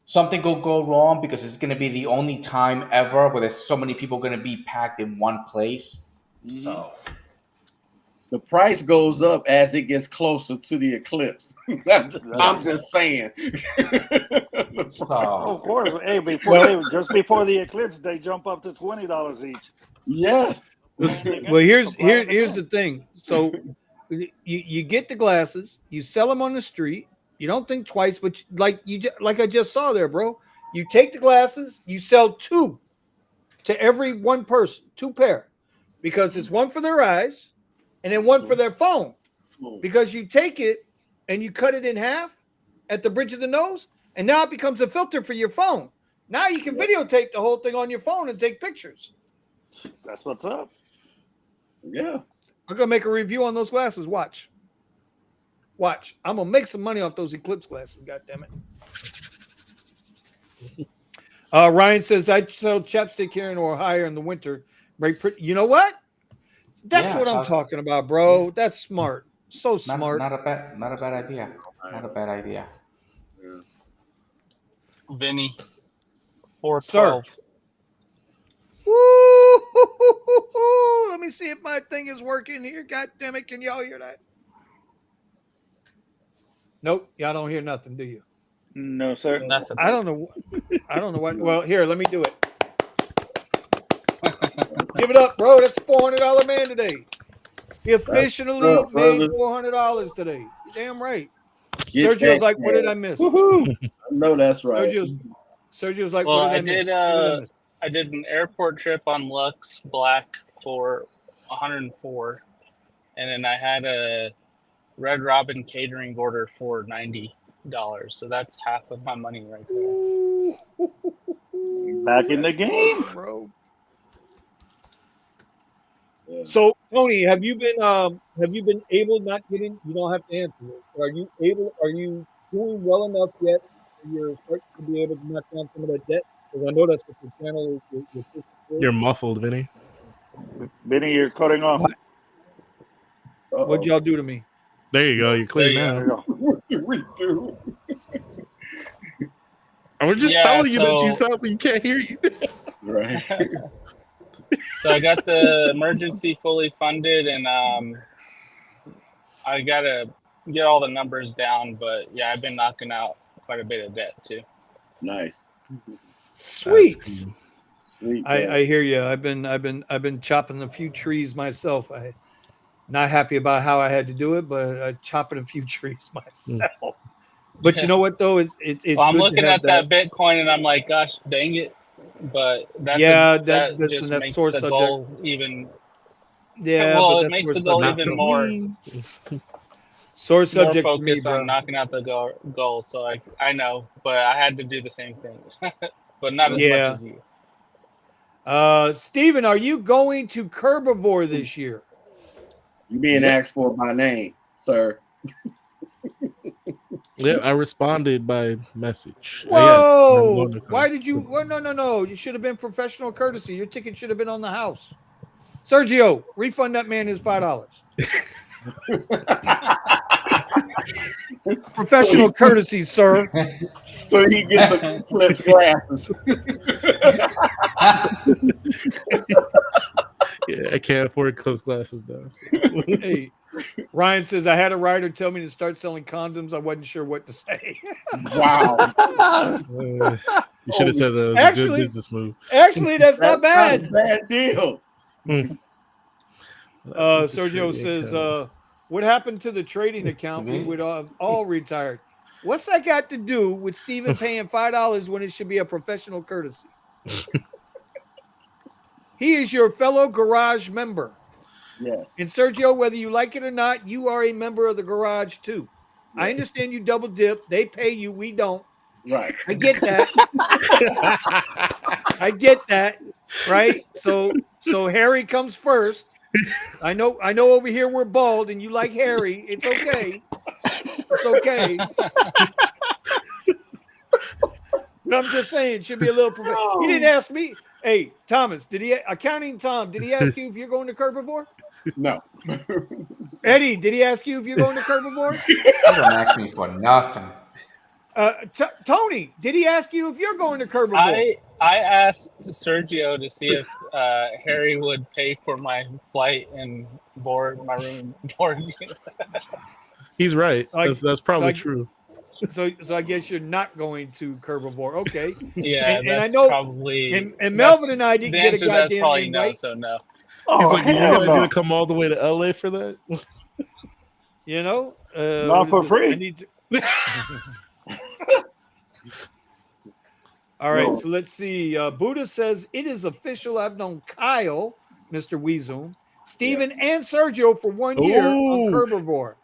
something could go wrong because it's gonna be the only time ever where there's so many people gonna be packed in one place. So the price goes up as it gets closer to the eclipse. I'm just saying. so Of course. Hey, just before the eclipse, they jump up to $20 each. Yes. Well, here's the thing. So you get the glasses, you sell them on the street. You don't think twice, but like I just saw there, bro. You take the glasses, you sell 2 to every one person, 2 pair, because it's one for their eyes and then one for their phone. Because you take it and you cut it in half at the bridge of the nose, and now it becomes a filter for your phone. Now you can videotape the whole thing on your phone and take pictures. That's what's up. Yeah. I'm gonna make a review on those glasses. Watch. I'm gonna make some money off those eclipse glasses. God damn it. Ryan says I sell chapstick here in Ohio in the winter. Very pretty. You know what? That's what I'm talking about, bro. That's smart. So smart. Not a bad idea. Not a bad idea. Vinny, 412. Woo! Let me see if my thing is working here. God damn it. Can y'all hear that? Nope. Y'all don't hear nothing, do you? No, sir. Nothing. I don't know what. Well, here, let me do it. Give it up, bro. That's $400 man today. He officially made $400 today. You're damn right. Sergio's like, what did I miss? I know that's right. Sergio's like, Well, what did I miss? I did an airport trip on Lux Black for $104, and then I had a Red Robin catering order for $90. So that's half of my money right there. Back in the game, bro. So Tony, have you been able, not getting, you don't have to answer it. Are you doing well enough yet for you're starting to be able to knock down some of that debt? Because I know that's what your channel is. You're muffled, Vinny. Vinny, you're cutting off. What'd y'all do to me? There you go. You're clear now. What did we do? I was just telling you that you sound like you can't hear you. Right. So I got the emergency fully funded, and I gotta get all the numbers down. But yeah, I've been knocking out quite a bit of debt too. Nice. Sweet. Sweet. I hear you. I've been chopping a few trees myself. I not happy about how I had to do it, but I chopping a few trees myself. But you know what though? It's well, I'm looking at that Bitcoin and I'm like, gosh, dang it. But that's that just makes the goal even. Yeah, well, it makes the goal even more. Sore subject more focus on knocking out the goal. So I know, but I had to do the same thing, but not as much as you. Steven, are you going to Kerbivore this year? You being asked for by name, sir. Yeah, I responded by message. Whoa! Yes, why did you? Well, no. You should have been professional courtesy. Your ticket should have been on the house. Sergio, refund that man his $5. Professional courtesy, sir. So he gets some Eclipse glasses. Yeah, I can't afford close glasses now. So. Hey, Ryan says, I had a writer tell me to start selling condoms. I wasn't sure what to say. Wow. You should have said that was a good business move. Actually, that's not bad. Not a bad deal. Sergio says, what happened to the trading account? We would have all retired. What's that got to do with Steven paying $5 when it should be a professional courtesy? He is your fellow garage member. Yes. And Sergio, whether you like it or not, you are a member of the garage too. Yes. I understand you double dip. They pay you. We don't. Right. I get that. I get that, right? So Harry comes first. I know over here we're bald and you like Harry. It's okay. It's okay. But I'm just saying, it should be a little professional. He didn't ask me. Hey, Thomas, accounting Tom, did he ask you if you're going to Herbivore? No. Eddie, did he ask you if you're going to Herbivore? He don't ask me for nothing. Tony, did he ask you if you're going to Herbivore? I asked Sergio to see if Harry would pay for my flight and board my room board. He's right. That's probably true. So I guess you're not going to Herbivore. Okay. Yeah, and that's I know probably. And Melvin and I didn't the get a answer. That's goddamn probably invite. no. So no. He's like, you hell guys no. gonna come all the way to LA for that? You know, Not for free. All right, No. so let's see. Buddha says it is official. I've known Kyle, Mr. Weezoom, Steven, and Sergio for 1 year on Herbivore.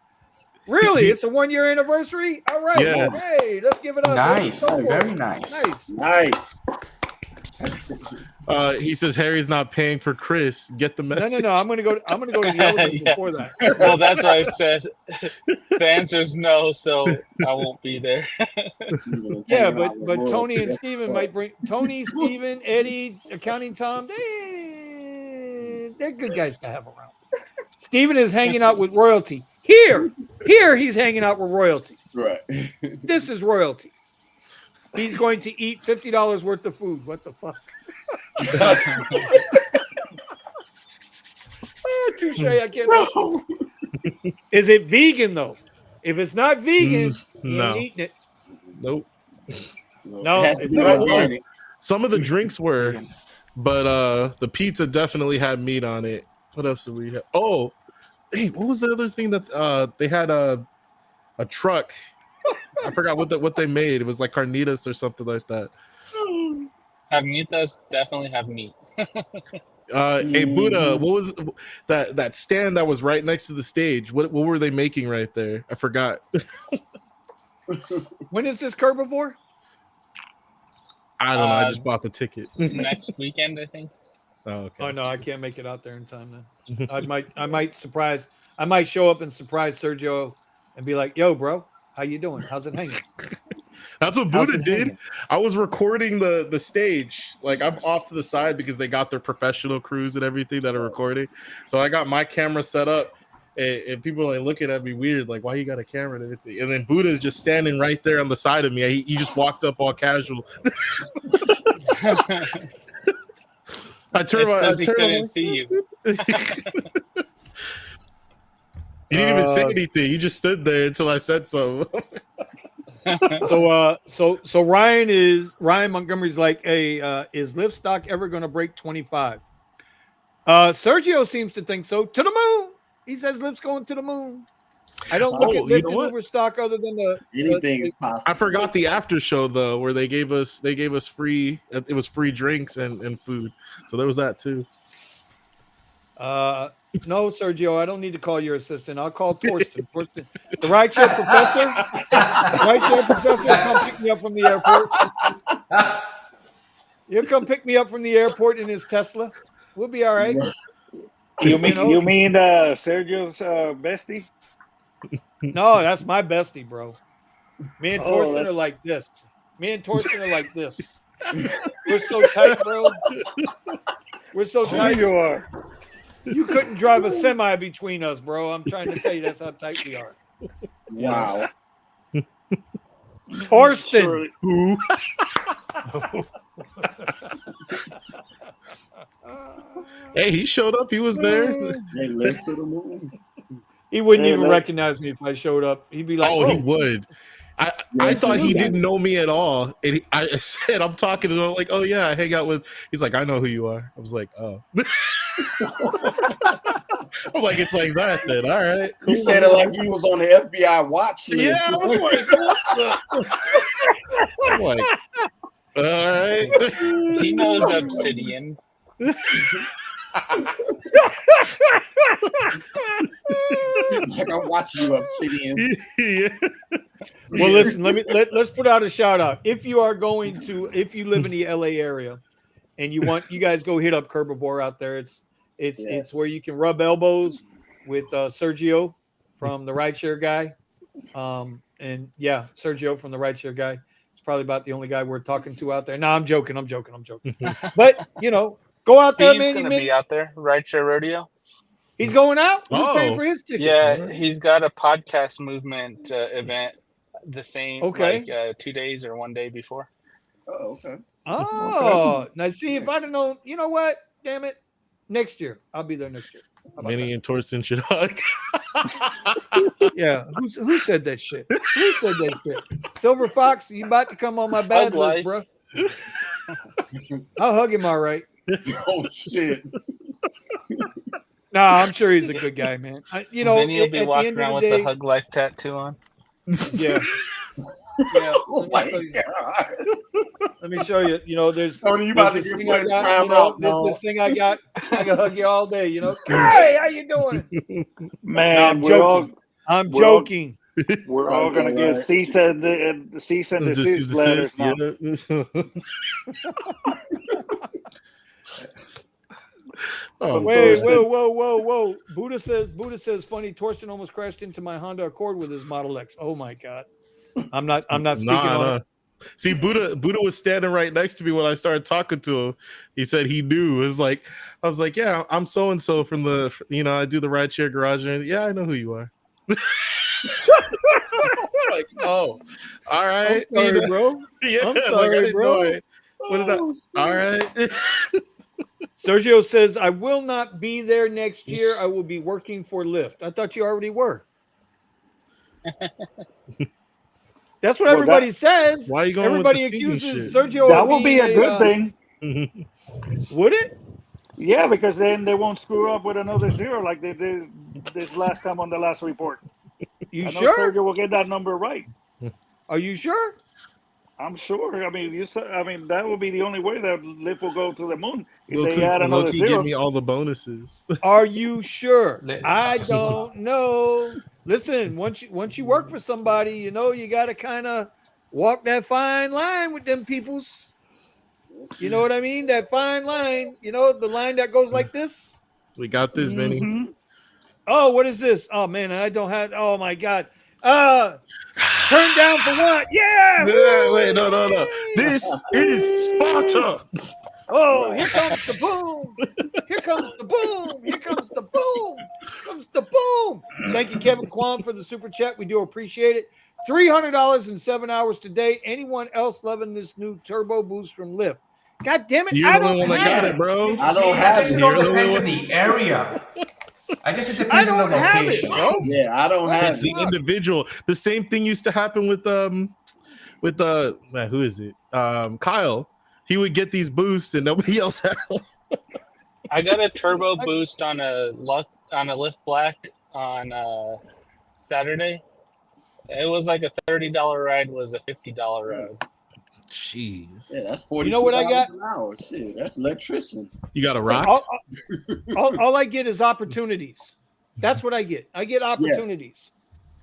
Really? It's a 1 year anniversary? All right. Yeah. Hey, let's give it up. Nice. Go for it. Very nice. Nice. He says Harry's not paying for Chris. Get the message. No. I'm gonna go to the elephant Yeah. before that. Well, that's what I said. The answer is no, so I won't be there. Yeah, but Tony and Steven might bring Tony, Steven, Eddie, accounting Tom. They're good guys to have around. Steven is hanging out with royalty. Here he's hanging out with royalty. Right. This is royalty. He's going to eat $50 worth of food. What the fuck? Touche. I can't. Is it vegan though? If it's not vegan, you no. ain't eating it. Nope. No, It has to it's be not organic. Some of the drinks were, but the pizza definitely had meat on it. What else did we have? Oh, hey, what was the other thing that they had a truck? I forgot what they made. It was like carnitas or something like that. Carnitas definitely have meat. Hey Buddha, what was that stand that was right next to the stage? What were they making right there? I forgot. When is this Herbivore? I don't know. I just bought the ticket. Next weekend, I think. Oh, okay. Oh no, I can't make it out there in time then. I might show up and surprise Sergio and be like, "Yo, bro, how you doing? How's it hanging?" That's what Buddha did. I was recording the stage. Like I'm off to the side because they got their professional crews and everything that are recording. So I got my camera set up and people are like looking at me weird, like, why you got a camera and everything? And then Buddha's just standing right there on the side of me. He just walked up all casual. I turned he couldn't see you. He didn't even say anything. He just stood there until I said so. So Ryan Montgomery's like, hey, is Lyft stock ever going to break 25? Sergio seems to think so. To the moon. He says Lyft's going to the moon. I don't look at Lyft and Uber stock other than anything is possible. I forgot the after show though, where they gave us free. It was free drinks and food. So there was that too. No, Sergio, I don't need to call your assistant. I'll call Torsten. Torsten, the rideshare professor. Rideshare professor will come pick me up from the airport. He'll come pick me up from the airport in his Tesla. We'll be all right. You mean Sergio's bestie? No, that's my bestie, bro. Me and Torsten that's- are like this. We're so tight, bro. We're so tight. You are. You couldn't drive a semi between us, bro. I'm trying to tell you that's how tight we are. Wow. Torsten. Who? Hey, he showed up. He was there. They live to the moon. He wouldn't Hey, even man. recognize me if I showed up. He'd be like, Oh, he would. I thought he absolutely. didn't know me at all. And I said, I'm talking to him like, oh yeah, I hang out with. He's like, I know who you are. I was like, oh. I'm like, it's like that then. All right. He said it like he was on the FBI watch list. Yeah, I was like, what the? I'm like, all right. He knows Obsidian. Like I'm watching you, Obsidian. Yeah. well, listen, let's put out a shout out. If you live in the LA area and you guys go hit up Curbivore out there. It's Yes. where you can rub elbows with Sergio from the Rideshare Guy. And yeah, Sergio from the Rideshare Guy. It's probably about the only guy we're talking to out there. No, I'm joking. But go out there, Steve's man. gonna be out there. Rideshare Rodeo. He's going out. Who's Oh. paying for his ticket? Yeah, he's got a podcast movement event. The same, Okay. like 2 days or 1 day before. Oh, okay. Oh, now see if I'd have known. You know what? Damn it! Next year, I'll be there next year. How about Minnie and Torsten should hug. that? Yeah, who said that shit? Who said that shit? Silver Fox, you about to come on my bad Hug list, life. bro? I'll hug him, all right. Oh shit. Nah, I'm sure he's a good guy, man. Then you'll be at the walking end around of with the the day, Hug Life tattoo on. yeah. Yeah, Oh my god. let me show you. There's Tony, you about to there's this get thing I put in got, time out, There's no. this thing I got. I can hug you all day. Hey, how you doing? Man, No, I'm joking. We're all gonna get cease and desist letters now. Oh, Wait, Torsten. whoa. Buddha says funny. Torsten almost crashed into my Honda Accord with his Model X. Oh my god. I'm not speaking on it. See, Buddha was standing right next to me when I started talking to him. He said he knew. I was like, yeah, I'm so and so from the, I do the Rideshare Garage. And yeah, I know who you are. Like, oh, all right, I'm sorry, bro. Yeah, I'm like, sorry, I didn't bro. know it. What did all right. Sergio says, I will not be there next year. I will be working for Lyft. I thought you already were. That's what everybody says. Why are you going Everybody with the singing accuses shit? Sergio That of will be being a good thing. Would it? Yeah, because then they won't screw up with another zero like they did this last time on the last report. You I know sure? Sergio will get that number right. Are you sure? I'm sure. I mean, that would be the only way that Lyft will go to the moon if Loki, they add another zero. give me all the bonuses. Are you sure? Let- I don't know. Listen, once you work for somebody, you got to kind of walk that fine line with them peoples. You know what I mean? That fine line. The line that goes like this. We got this, Vinny. Mhm. Oh, what is this? Oh man, I don't have. Oh my god. Turn down for what? Yeah. Wait, no. This is Sparta. Oh, here comes the boom. Here comes the boom. Here comes the boom. Here comes the boom. Thank you, Kevin Kwan, for the super chat. We do appreciate it. $300 in 7 hours today. Anyone else loving this new turbo boost from Lyft? God damn it. You're I the don't one that have got it. it, bro. I See, don't I have guess it. it all You're the depends on one- the area. I guess it I depends on don't the have it, location. bro. Yeah, I don't have It's it. the individual. The same thing used to happen with man, who is it? Kyle. He would get these boosts and nobody else had them. I got a turbo boost on a Lyft Black on Saturday. It was like a $30 ride was a $50 ride. Jeez. Yeah, that's 40. You know what I got? an hour. Shit, that's electrician. You got a rock? All I get is opportunities. That's what I get. I get opportunities.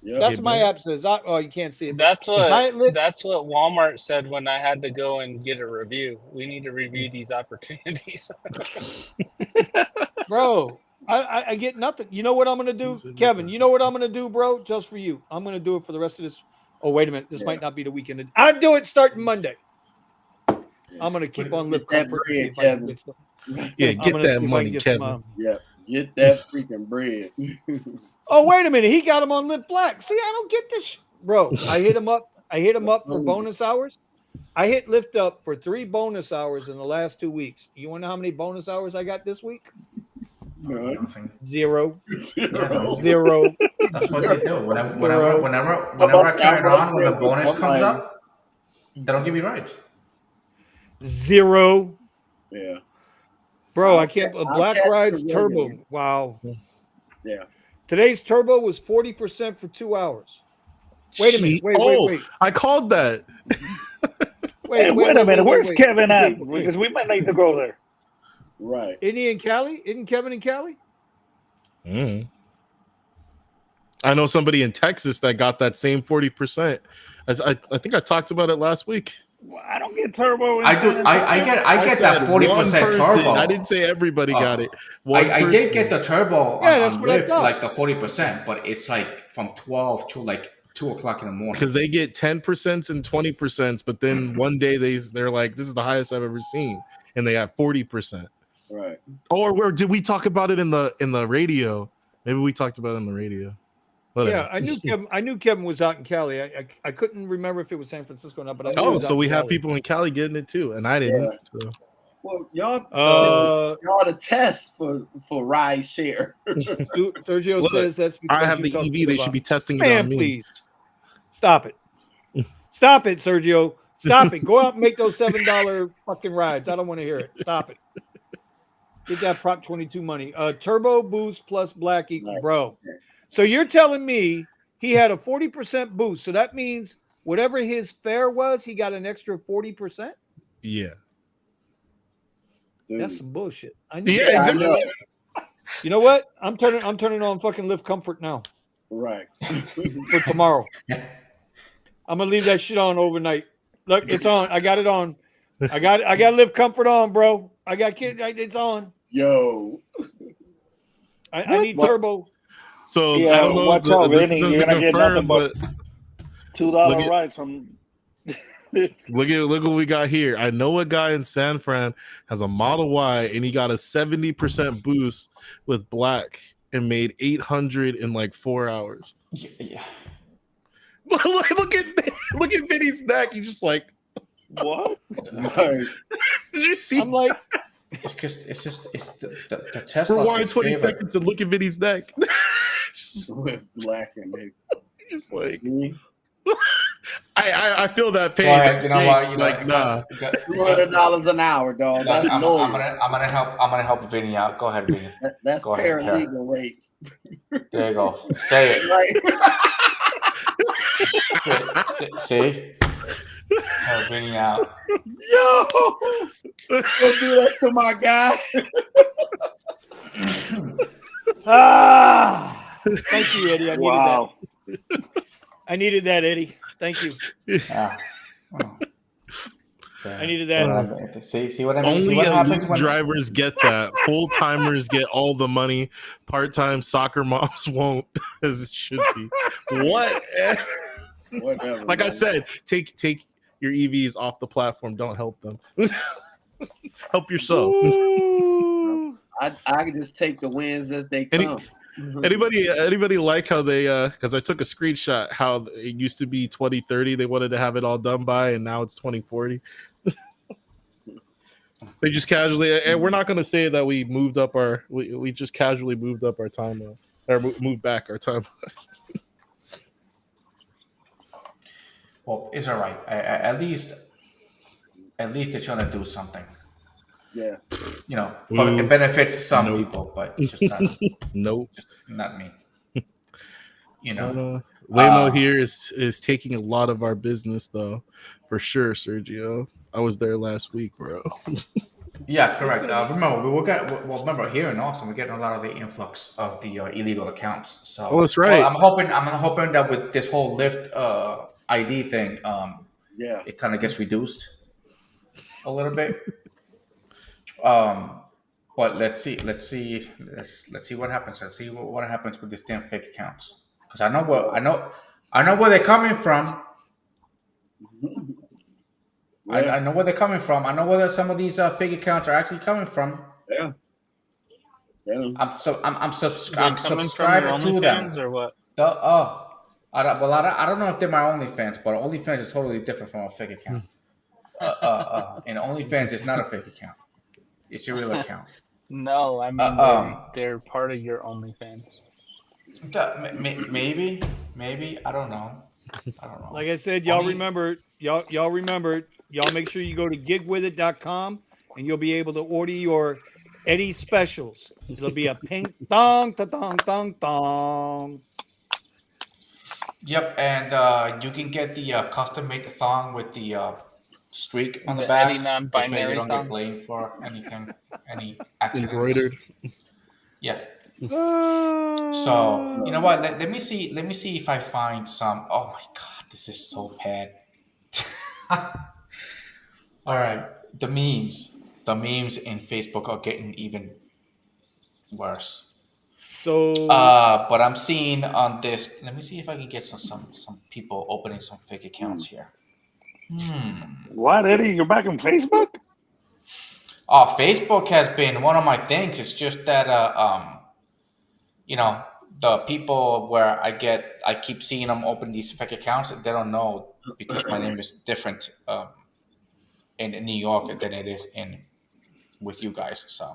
Yeah. That's what my app says. You can't see it. That's what Lyft- that's what Walmart said when I had to go and get a review. We need to review these opportunities. Bro, I get nothing. You know what I'm gonna do, Kevin? You know what I'm gonna do, bro? Just for you, I'm gonna do it for the rest of this. Oh, wait a minute. This might not be the weekend. I'll do it starting Monday. I'm gonna keep on Lyft Get that Comfort. bread, And see if I can Kevin. get some. Yeah, I'm get gonna that see if I money, can get Kevin. some, Yeah, get that freaking bread. Oh, wait a minute. He got him on Lyft Black. See, I don't get this, bro. I hit him up. For bonus hours. I hit Lyft up for 3 bonus hours in the last 2 weeks. You want to know how many bonus hours I got this week? Nothing. 0. Yeah, 0. that's what they do. Whenever I turn it on, when the bonus comes up, they don't give me rides. 0. Yeah. Bro, I'll I can't. catch Black the Rides regular. Turbo. Wow. Yeah. Today's turbo was 40% for 2 hours. Wait a minute. Wait. I called that. Wait a minute. Where's Kevin at? Wait. Because we might need to go there. Right. Isn't he in Cali? Isn't Kevin in Cali? I know somebody in Texas that got that same 40%. As I think I talked about it last week. Well, I don't get turbo. In I do. San Antonio. I get said that one 40% person. turbo. I didn't say everybody got it. I did get the turbo Yeah, that's on what I Lyft, thought. like the 40%, but it's like from 12 to like 2 o'clock in the morning. Because they get 10% and 20%, but then one day they're like, "This is the highest I've ever seen," and they got 40%. Right. Or where did we talk about it in the radio? Maybe we talked about it in the radio. Whatever. Yeah, I knew Kevin was out in Cali. I couldn't remember if it was San Francisco or not, but I knew he Oh, was so out we in have Cali. people in Cali getting it too, and I didn't. So. Well, y'all the test for Rideshare. Sergio Look, says that's because I have you the talk EV. shit They about- should be testing it Man, on me. please stop it. Stop it, Sergio. Stop it. Go out and make those $7 fucking rides. I don't want to hear it. Stop it. Get that Prop 22 money. Turbo boost plus black equal, bro. So you're telling me he had a 40% boost. So that means whatever his fare was, he got an extra 40%? Yeah. That's some bullshit. Yeah, exactly. You know what? I'm turning on fucking Lyft Comfort now. Right. For tomorrow. I'm gonna leave that shit on overnight. Look, it's on. I got it on. I got Lyft Comfort on, bro. I got kids. It's on. Yo. I need turbo. So Yeah, I don't know. watch out, This Vinny. doesn't You're gonna get nothing confirm, but but $2 rides from. look what we got here. I know a guy in San Fran has a Model Y, and he got a 70% boost with black and made 800 in like 4 hours. Yeah. look at Vinny's neck. He's just like, what? Did you see? I'm like, it's the Tesla. Rewind 20 seconds and look at Vinny's neck. With black and big. Just like. I feel that pain. Ahead, you know what? You like, nah. $200 an hour, dog. That's I'm gonna help Vinny out. Go ahead, Vinny. That's Go ahead, paralegal rates. There you go. Say it. Right. See? Help Vinny out. Yo, don't do that to my guy. Thank you, Eddie. I needed that. I needed that, Eddie. Thank you. I needed that. See what I mean? Only see what happens elite when drivers get that. Full timers get all the money. Part time soccer moms won't, as it should be. What? Whatever, like man. I said, take your EVs off the platform. Don't help them. Help yourself. I can just take the wins as they come. Anybody like how they because I took a screenshot how it used to be 2030 they wanted to have it all done by, and now it's 2040. They just casually, and we're not going to say that we moved up we just casually moved up our timeline or moved back our timeline. Well, it's all right. At least they're trying to do something. Yeah. You know, it benefits some people, but just not, just not me. You know, Waymo here is taking a lot of our business, though, for sure, Sergio. I was there last week, bro. Yeah, correct. Remember here in Austin, we're getting a lot of the influx of the illegal accounts. So, that's right. I'm hoping that with this whole Lyft ID thing, it kind of gets reduced a little bit. But let's see what happens. Let's see what happens with these damn fake accounts. Because I know where they're coming from. I know where they're coming from. I know where some of these fake accounts are actually coming from. Yeah. I'm subscribed to them. Or what? I don't know if they're my OnlyFans, but OnlyFans is totally different from a fake account. And OnlyFans is not a fake account. It's your real account. No, I mean they're part of your OnlyFans. Maybe I don't know. Like I said, y'all remember, y'all make sure you go to gigwithit.com and you'll be able to order your Eddie specials. It'll be a pink dong, dong, dong, dong. Yep, and you can get the custom-made thong with the streak on the back. Eddie non-binary this way you don't thong. get blamed for anything, any accidents. Embroidered. Yeah. So you know what? Let me see if I find some. Oh my god, this is so bad. All right, the memes in Facebook are getting even worse. So But I'm seeing on this. Let me see if I can get some people opening some fake accounts here. What, Eddie? You're back on Facebook? Oh, Facebook has been one of my things. It's just that you know, the people where I keep seeing them open these fake accounts. They don't know because my name is different in New York than it is in with you guys. So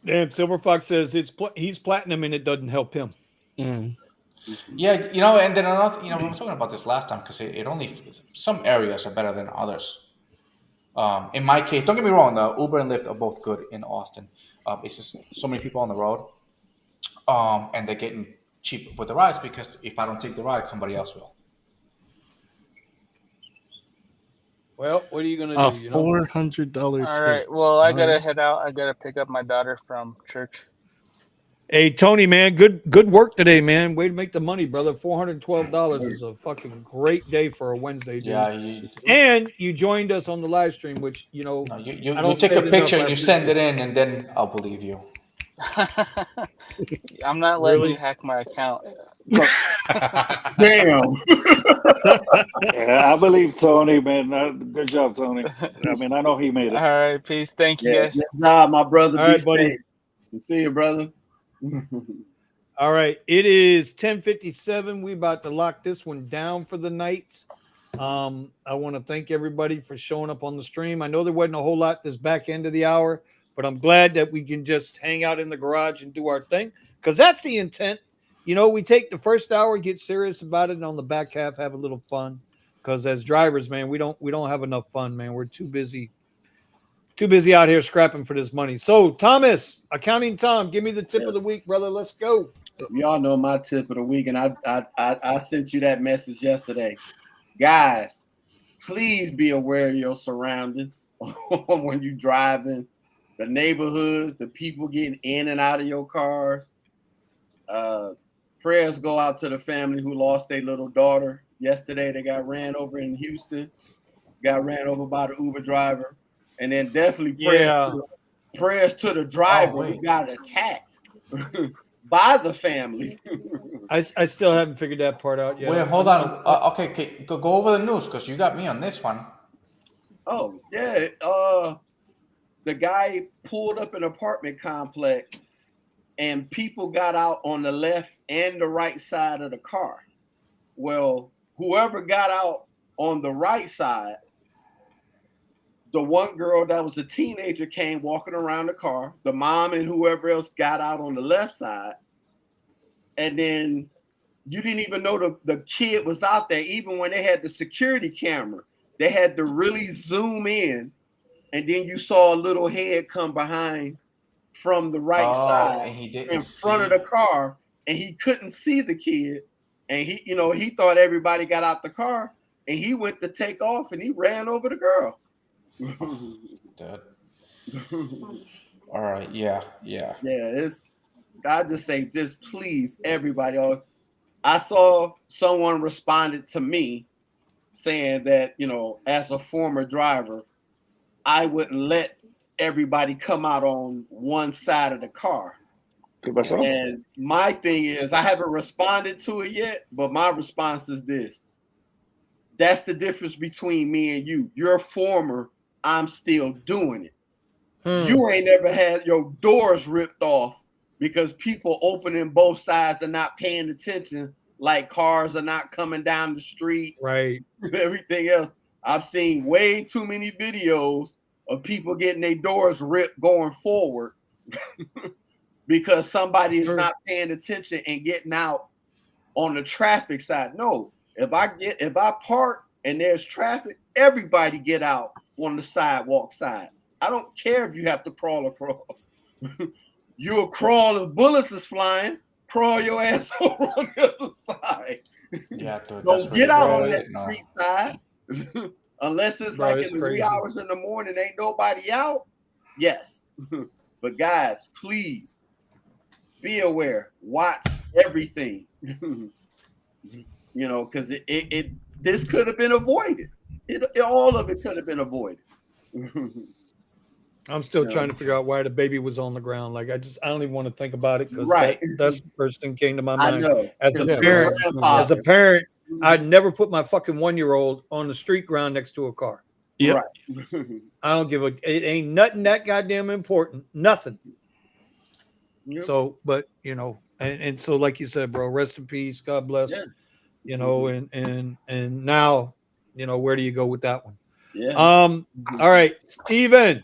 damn, Silver Fox says he's platinum and it doesn't help him. yeah, and then another, we were talking about this last time because it only some areas are better than others. In my case, don't get me wrong, the Uber and Lyft are both good in Austin. It's just so many people on the road, and they're getting cheap with the rides because if I don't take the ride, somebody else will. Well, what are you gonna A do? $400 All tip. right. Well, I gotta Alright. head out. I gotta pick up my daughter from church. Hey Tony, man, good work today, man. Way to make the money, brother. $412 is a fucking great day for a Wednesday, dude. Yeah, And you joined us on the live stream, which no, I you don't take say a it enough. picture I and you send it appreciate in, and then I'll believe you. I'm not letting Really? you hack my account. Damn. Yeah, I believe Tony, man. Good job, Tony. I mean, I know he made All it. right, peace. Thank you, Yeah, guys. good job, my brother. All Be right, buddy. safe. See you, brother. All right, it is 10:57. We about to lock this one down for the night. I want to thank everybody for showing up on the stream. I know there wasn't a whole lot this back end of the hour, but I'm glad that we can just hang out in the garage and do our thing because that's the intent. We take the first hour, get serious about it, and on the back half have a little fun. Because as drivers, man, we don't have enough fun, man. We're too busy out here scrapping for this money. So Thomas, accounting Tom, give me the tip of the week, brother. Let's go. Y'all know my tip of the week, and I sent you that message yesterday. Guys, please be aware of your surroundings when you're driving, the neighborhoods, the people getting in and out of your cars. Prayers go out to the family who lost their little daughter yesterday. They got ran over in Houston, got ran over by the Uber driver, and then definitely prayers to the driver who got attacked by the family. I still haven't figured that part out yet. Wait, hold on. Okay, go over the news because you got me on this one. Oh yeah, the guy pulled up an apartment complex, and people got out on the left and the right side of the car. Well, whoever got out on the right side, the one girl that was a teenager came walking around the car. The mom and whoever else got out on the left side, and then you didn't even know the kid was out there. Even when they had the security camera, they had to really zoom in, and then you saw a little head come behind from the right side and he didn't in front of the car, and he couldn't see the kid. And he thought everybody got out the car, and he went to take off, and he ran over the girl. Dude. All right, yeah. I just say, just please, everybody. I saw someone responded to me saying that, as a former driver, I wouldn't let everybody come out on one side of the car. And my thing is, I haven't responded to it yet, but my response is this. That's the difference between me and you. You're a former, I'm still doing it. You ain't never had your doors ripped off because people opening both sides and not paying attention, like cars are not coming down the street. Right. Everything else. I've seen way too many videos of people getting their doors ripped going forward because somebody is not paying attention and getting out on the traffic side. No, if I park and there's traffic, everybody get out on the sidewalk side. I don't care if you have to crawl across. You'll crawl if bullets is flying. Crawl your ass over on the other side. Yeah, dude. Don't get out on that street side. Unless it's like in the wee hours in the morning, ain't nobody out. Yes. But guys, please be aware. Watch everything. Because this could have been avoided. All of it could have been avoided. I'm still No. trying to figure out why the baby was on the ground. Like I don't even want to think about it because Right. that's the first thing came to my I mind. know. As a Yeah, parent, grandfather. I'd never put my fucking 1-year-old on the street ground next to a car. Yep. Right. I don't give a. It ain't nothing that goddamn important. Nothing. Yep. So, but and so like you said, bro, rest in peace. God bless. Yeah. And now, where do you go with that one? Yeah. All right, Steven.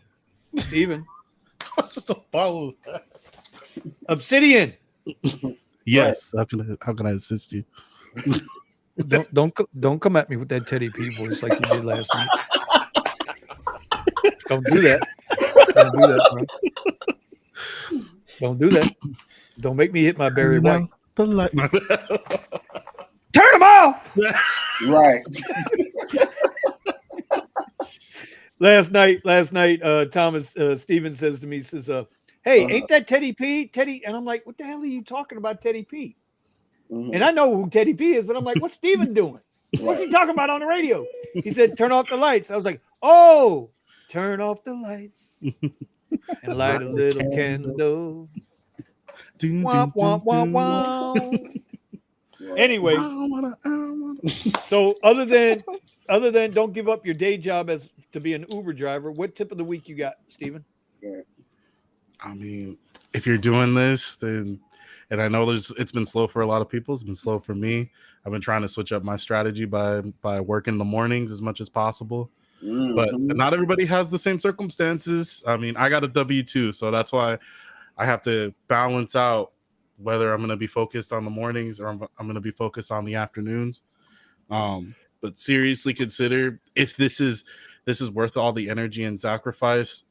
What's the follow that? Obsidian. Yes. How can I assist you? Don't come at me with that Teddy P voice like you did last night. Don't do that. Don't do that, bro. Don't do that. Don't make me hit my Barry White. The light. Turn them off. Right. Last night, Thomas Steven says to me, hey, ain't that Teddy P? Teddy, and I'm like, what the hell are you talking about, Teddy P? And I know who Teddy P is, but I'm like, what's Steven doing? What's he talking about on the radio? He said, turn off the lights. I was like, oh, turn off the lights and light a little candle. Womp, womp, womp, womp. Anyway, so other than don't give up your day job as to be an Uber driver, what tip of the week you got, Steven? I mean, if you're doing this, then, and I know it's been slow for a lot of people. It's been slow for me. I've been trying to switch up my strategy by working the mornings as much as possible. But not everybody has the same circumstances. I mean, I got a W-2, so that's why I have to balance out whether I'm going to be focused on the mornings or I'm going to be focused on the afternoons. But seriously consider if this is worth all the energy and sacrifice.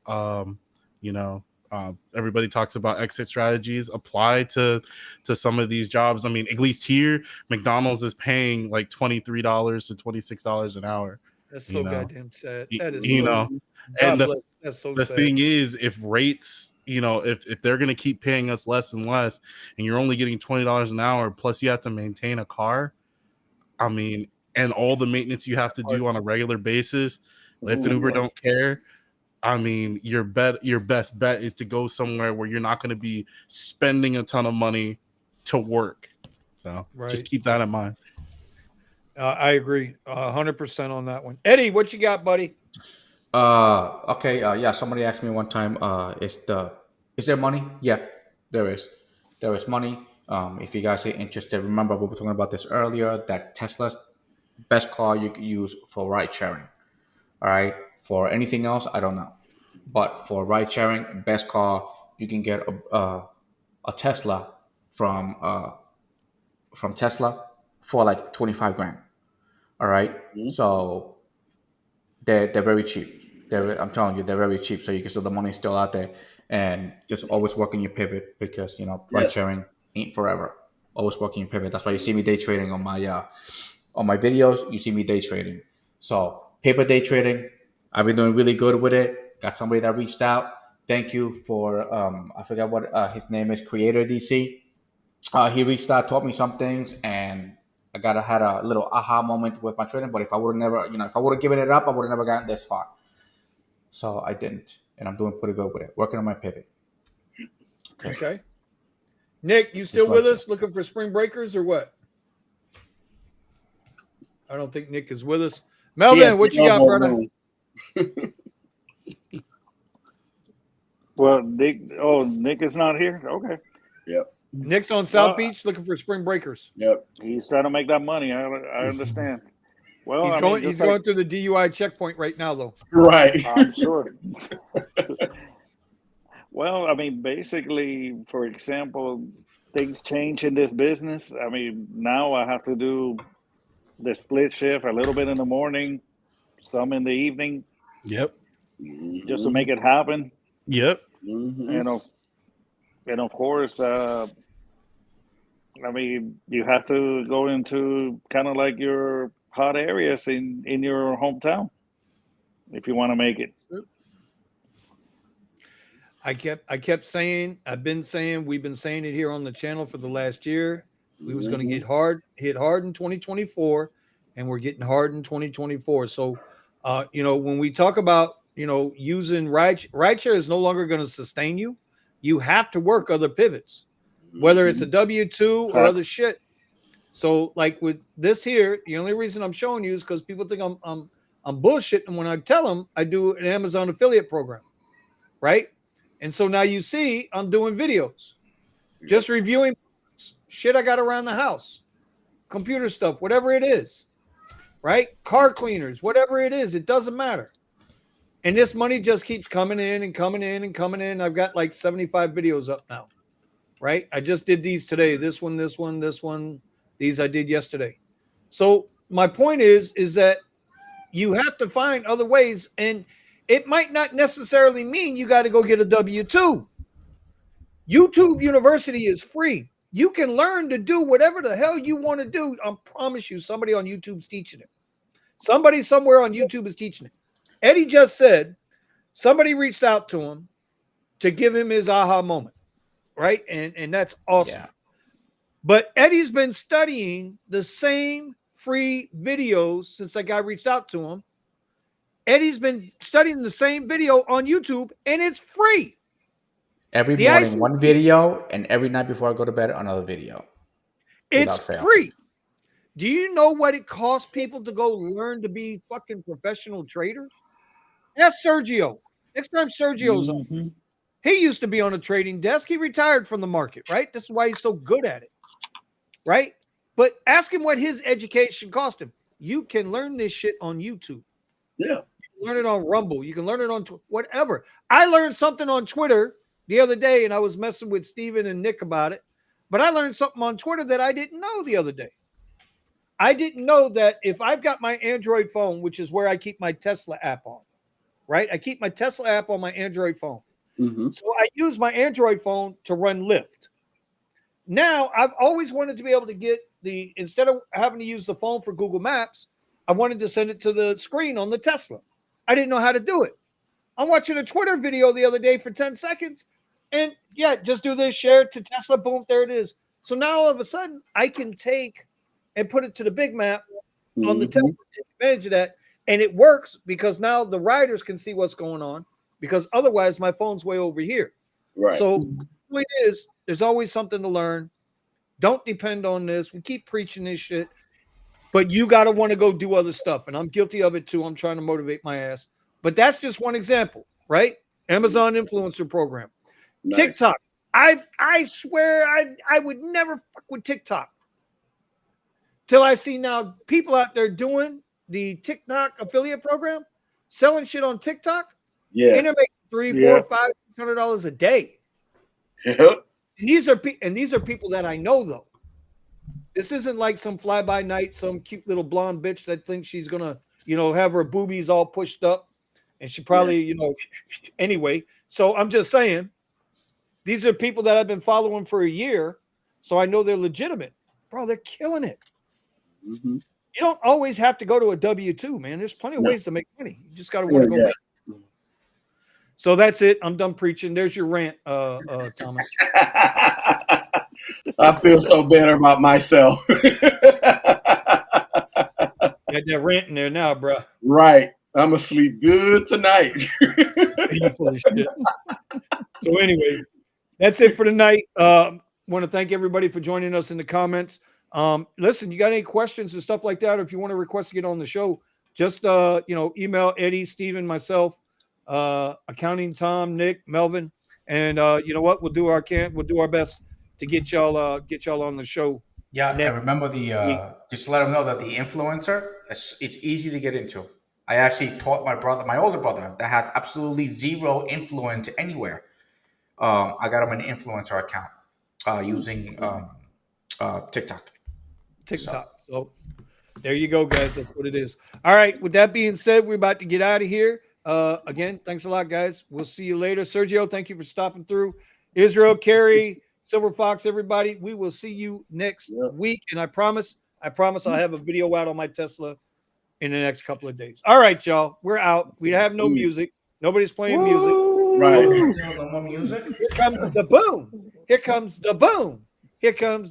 Everybody talks about exit strategies. Apply to some of these jobs. I mean, at least here, McDonald's is paying like $23 to $26 an hour. That's so goddamn sad. That is and that's so the sad. thing is, if rates, if they're gonna keep paying us less and less, and you're only getting $20 an hour, plus you have to maintain a car, I mean, and all the maintenance you have to do on a regular basis, Lyft and Uber don't care. I mean, your best bet is to go somewhere where you're not going to be spending a ton of money to work. So just keep that in mind. I agree 100% on that one. Eddie, what you got, buddy? Okay. Yeah. Somebody asked me one time, is there money? Yeah, there is. There is money. If you guys are interested, remember we were talking about this earlier, that Tesla's best car you can use for ride sharing. All right. For anything else, I don't know. But for ride sharing, best car, you can get a Tesla from Tesla for like 25 grand. All right. So they're very cheap. I'm telling you, they're very cheap. So you can still, the money's still out there, and just always work in your pivot, because ride sharing ain't forever. Always work in your pivot. That's why you see me day trading on my videos. You see me day trading. So paper day trading, I've been doing really good with it. Got somebody that reached out. Thank you for I forgot what his name is, Creator DC. He reached out, taught me some things, and I had a little aha moment with my trading. But if I would have given it up, I would have never gotten this far. So I didn't, and I'm doing pretty good with it. Working on my pivot. Okay. Nick, you still with us? Looking for spring breakers or what? I don't think Nick is with us. Melvin, what you got, brother? Well, Nick is not here. Okay. Yep. Nick's on South Beach looking for spring breakers. Yep. He's trying to make that money. I understand. Well, he's going through the DUI checkpoint right now, though. Right. I'm sure. Well, I mean, basically, for example, things change in this business. I mean, now I have to do the split shift, a little bit in the morning, some in the evening. Yep. Just to make it happen. Yep. And of course, I mean, you have to go into kind of like your hot areas in your hometown if you want to make it. We've been saying it here on the channel for the last year. We was going to hit hard in 2024, and we're getting hard in 2024. So When we talk about, using rideshare is no longer going to sustain you. You have to work other pivots, whether it's a W-2 or other shit. So like with this here, the only reason I'm showing you is because people think I'm bullshitting when I tell them I do an Amazon affiliate program, right? And so now you see I'm doing videos, just reviewing shit I got around the house, computer stuff, whatever it is, right? Car cleaners, whatever it is, it doesn't matter. And this money just keeps coming in and coming in and coming in. I've got like 75 videos up now, right? I just did these today. This one, this one, this one. These I did yesterday. So my point is that you have to find other ways, and it might not necessarily mean you got to go get a W-2. YouTube University is free. You can learn to do whatever the hell you want to do. I promise you, somebody on YouTube's teaching it. Somebody somewhere on YouTube is teaching it. Eddie just said somebody reached out to him to give him his aha moment, right? And that's awesome. Yeah. But Eddie's been studying the same free videos since that guy reached out to him. Eddie's been studying the same video on YouTube, and it's free. Every morning, one video, and every night before I go to bed, another video. It's free. Do you know what it costs people to go learn to be fucking professional traders? That's Sergio. Next time Sergio's on. He used to be on a trading desk. He retired from the market, right? This is why he's so good at it, right? But ask him what his education cost him. You can learn this shit on YouTube. Yeah. You can learn it on Rumble. You can learn it on whatever. I learned something on Twitter the other day, and I was messing with Steven and Nick about it. But I learned something on Twitter that I didn't know the other day. I didn't know that if I've got my Android phone, which is where I keep my Tesla app on, right? I keep my Tesla app on my Android phone. So I use my Android phone to run Lyft. Now, I've always wanted to be able to get instead of having to use the phone for Google Maps, I wanted to send it to the screen on the Tesla. I didn't know how to do it. I'm watching a Twitter video the other day for 10 seconds. And yeah, just do this, share it to Tesla, boom, there it is. So now all of a sudden I can take and put it to the big map on the Tesla, take advantage of that. And it works because now the riders can see what's going on, because otherwise my phone's way over here. Right. So the point is, there's always something to learn. Don't depend on this. We keep preaching this shit, but you got to want to go do other stuff. And I'm guilty of it too. I'm trying to motivate my ass. But that's just one example, right? Amazon influencer program. Nice. TikTok. I swear I would never fuck with TikTok till I see now people out there doing the TikTok affiliate program, selling shit on TikTok. Yeah. And they're making $300, $400, $500, $600 a day. Yeah. These are people that I know, though. This isn't like some fly-by-night, some cute little blonde bitch that thinks she's gonna, have her boobies all pushed up, and she probably, anyway. So I'm just saying, these are people that I've been following for a year, so I know they're legitimate. Bro, they're killing it. You don't always have to go to a W-2, man. There's plenty of ways to make money. You just got to want to go back. So that's it. I'm done preaching. There's your rant, Thomas. I feel so better about myself. Got that rant in there now, bro. Right. I'm going to sleep good tonight. You full of shit. So anyway, that's it for tonight. Want to thank everybody for joining us in the comments. Listen, you got any questions and stuff like that, or if you want to request to get on the show, just email Eddie, Steven, myself, accounting Tom, Nick, Melvin, and you know what, we'll do our best to get y'all on the show. Yeah, and remember just let them know that the influencer, it's easy to get into. I actually taught my older brother that has absolutely zero influence anywhere. I got him an influencer account using TikTok. So there you go, guys. That's what it is. All right. With that being said, we're about to get out of here. Again, thanks a lot, guys. We'll see you later. Sergio, thank you for stopping through. Israel, Carrie, Silver Fox, everybody. We will see you next week. And I promise I'll have a video out on my Tesla in the next couple of days. All right, y'all. We're out. We have no music. Nobody's playing music. Right. No more music. Here comes the boom. Here comes the boom. Here comes